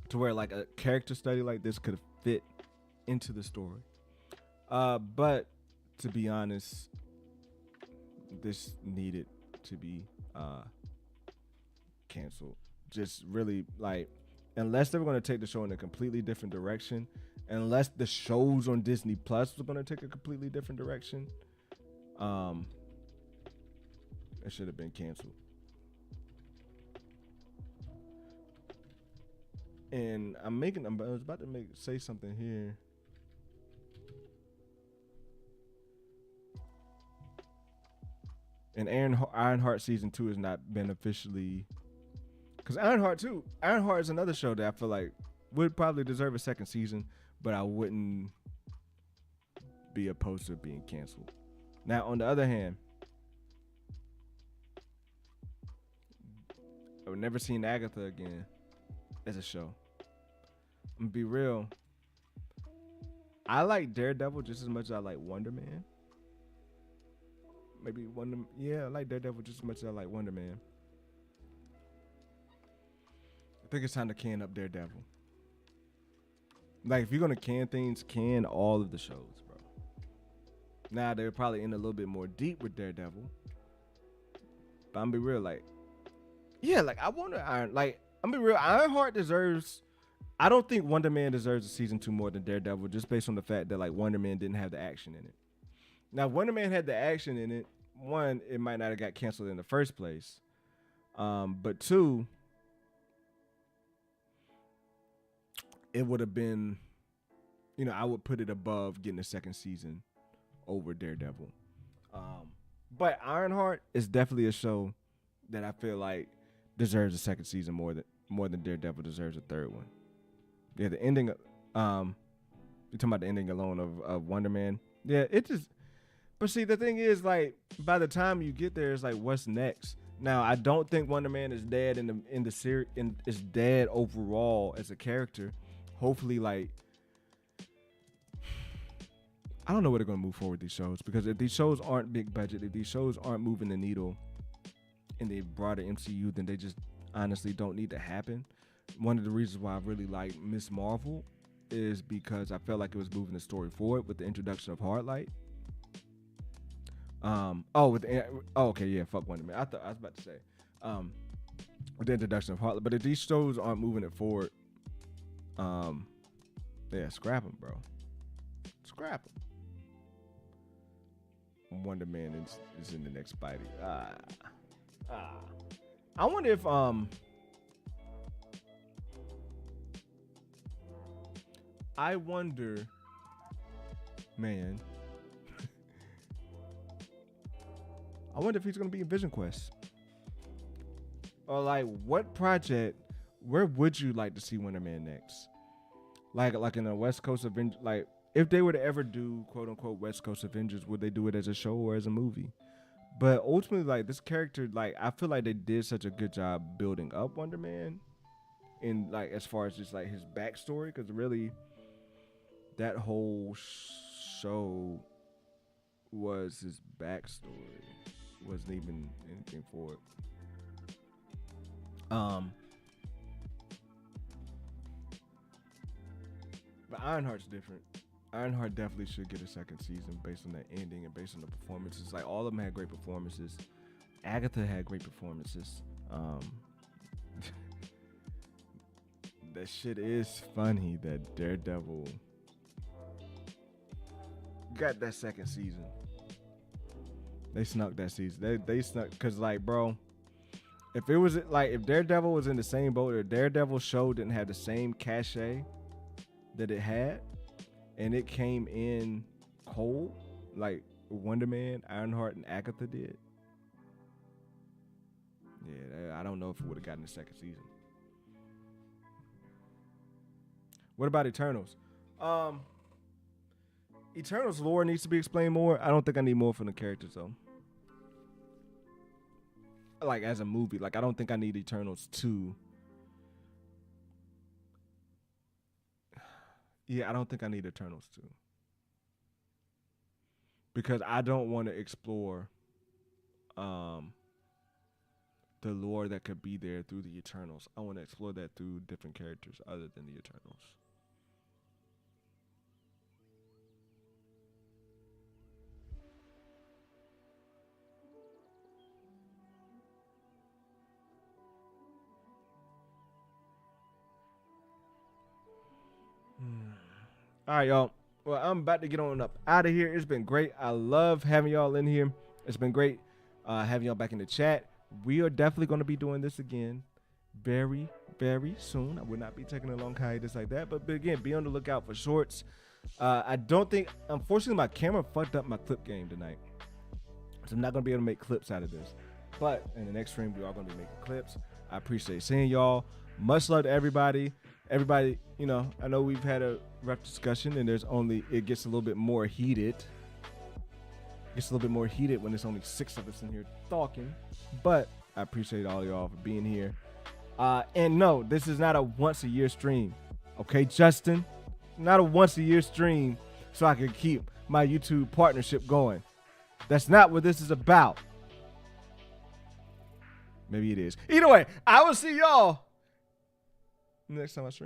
to where like a character study like this could have fit into the story. But to be honest, this needed to be canceled. Just really, like, unless they were going to take the show in a completely different direction, unless the shows on Disney Plus were going to take a completely different direction, it should have been canceled. And I was about to say something here. And Ironheart season 2 has not been officially, because Ironheart is another show that I feel like would probably deserve a second season, but I wouldn't be opposed to it being canceled. Now, on the other hand, I would never seen Agatha again as a show. I'm gonna be real. I like Daredevil just as much as I like Wonder Man. I like Daredevil just as much as I like Wonder Man. think it's time to can up Daredevil. Like, if you're gonna can things, can all of the shows, bro. Now they're probably in a little bit more deep with Daredevil. But I'm be real, like, yeah, like I wonder I'm be real, Ironheart deserves. I don't think Wonder Man deserves a season 2 more than Daredevil, just based on the fact that like Wonder Man didn't have the action in it. Now, if Wonder Man had the action in it, one, it might not have got canceled in the first place. But two, it would have been, I would put it above getting a second season over Daredevil. But Ironheart is definitely a show that I feel like deserves a second season more than Daredevil deserves a third one. Yeah, the ending. You're talking about the ending alone of Wonder Man. Yeah, it just. But see, the thing is, like, by the time you get there, it's like, what's next? Now, I don't think Wonder Man is dead in the series. Is dead overall as a character. Hopefully, like, I don't know where they're gonna move forward with these shows, because if these shows aren't big budget, if these shows aren't moving the needle in the broader MCU, then they just honestly don't need to happen. One of the reasons why I really like Miss Marvel is because I felt like it was moving the story forward with the introduction of Hardlight. Okay, yeah, fuck Wonder Man. I was about to say, with the introduction of Hardlight, but if these shows aren't moving it forward, yeah, scrap them, bro. Scrap them. Wonder Man is in the next Spidey. I wonder if man. I wonder if he's gonna be in Vision Quest. Or like, what project? Where would you like to see Wonder Man next? Like in the West Coast Avengers. Like, if they were to ever do quote unquote West Coast Avengers, would they do it as a show or as a movie? But ultimately, like, this character, like, I feel like they did such a good job building up Wonder Man, in like as far as just like his backstory, because really, that whole show was his backstory. Wasn't even anything for it. But Ironheart's different. Ironheart definitely should get a second season based on that ending and based on the performances. Like, all of them had great performances. Agatha had great performances. That shit is funny that Daredevil got that second season. They snuck that season. They snuck, because, like, bro, if Daredevil was in the same boat, or Daredevil show didn't have the same cachet that it had, and it came in cold, like Wonder Man, Ironheart, and Agatha did, yeah, I don't know if it would have gotten a second season. What about Eternals? Eternals lore needs to be explained more. I don't think I need more from the characters, though. Like, as a movie, like, I don't think I need Eternals 2. Yeah, I don't think I need Eternals 2. Because I don't want to explore the lore that could be there through the Eternals. I want to explore that through different characters other than the Eternals. All right, y'all. Well, I'm about to get on up out of here. It's been great. I love having y'all in here. It's been great having y'all back in the chat. We are definitely going to be doing this again very, very soon. I will not be taking a long hiatus like that. But again, be on the lookout for shorts. I don't think, unfortunately, my camera fucked up my clip game tonight. So I'm not going to be able to make clips out of this. But in the next stream, we are going to be making clips. I appreciate seeing y'all. Much love to everybody. Everybody, I know we've had a rough discussion, and it gets a little bit more heated. It gets a little bit more heated when there's only 6 of us in here talking. But I appreciate all y'all for being here. And no, this is not a once-a-year stream. Okay, Justin? Not a once-a-year stream so I can keep my YouTube partnership going. That's not what this is about. Maybe it is. Either way, I will see y'all next time I stream.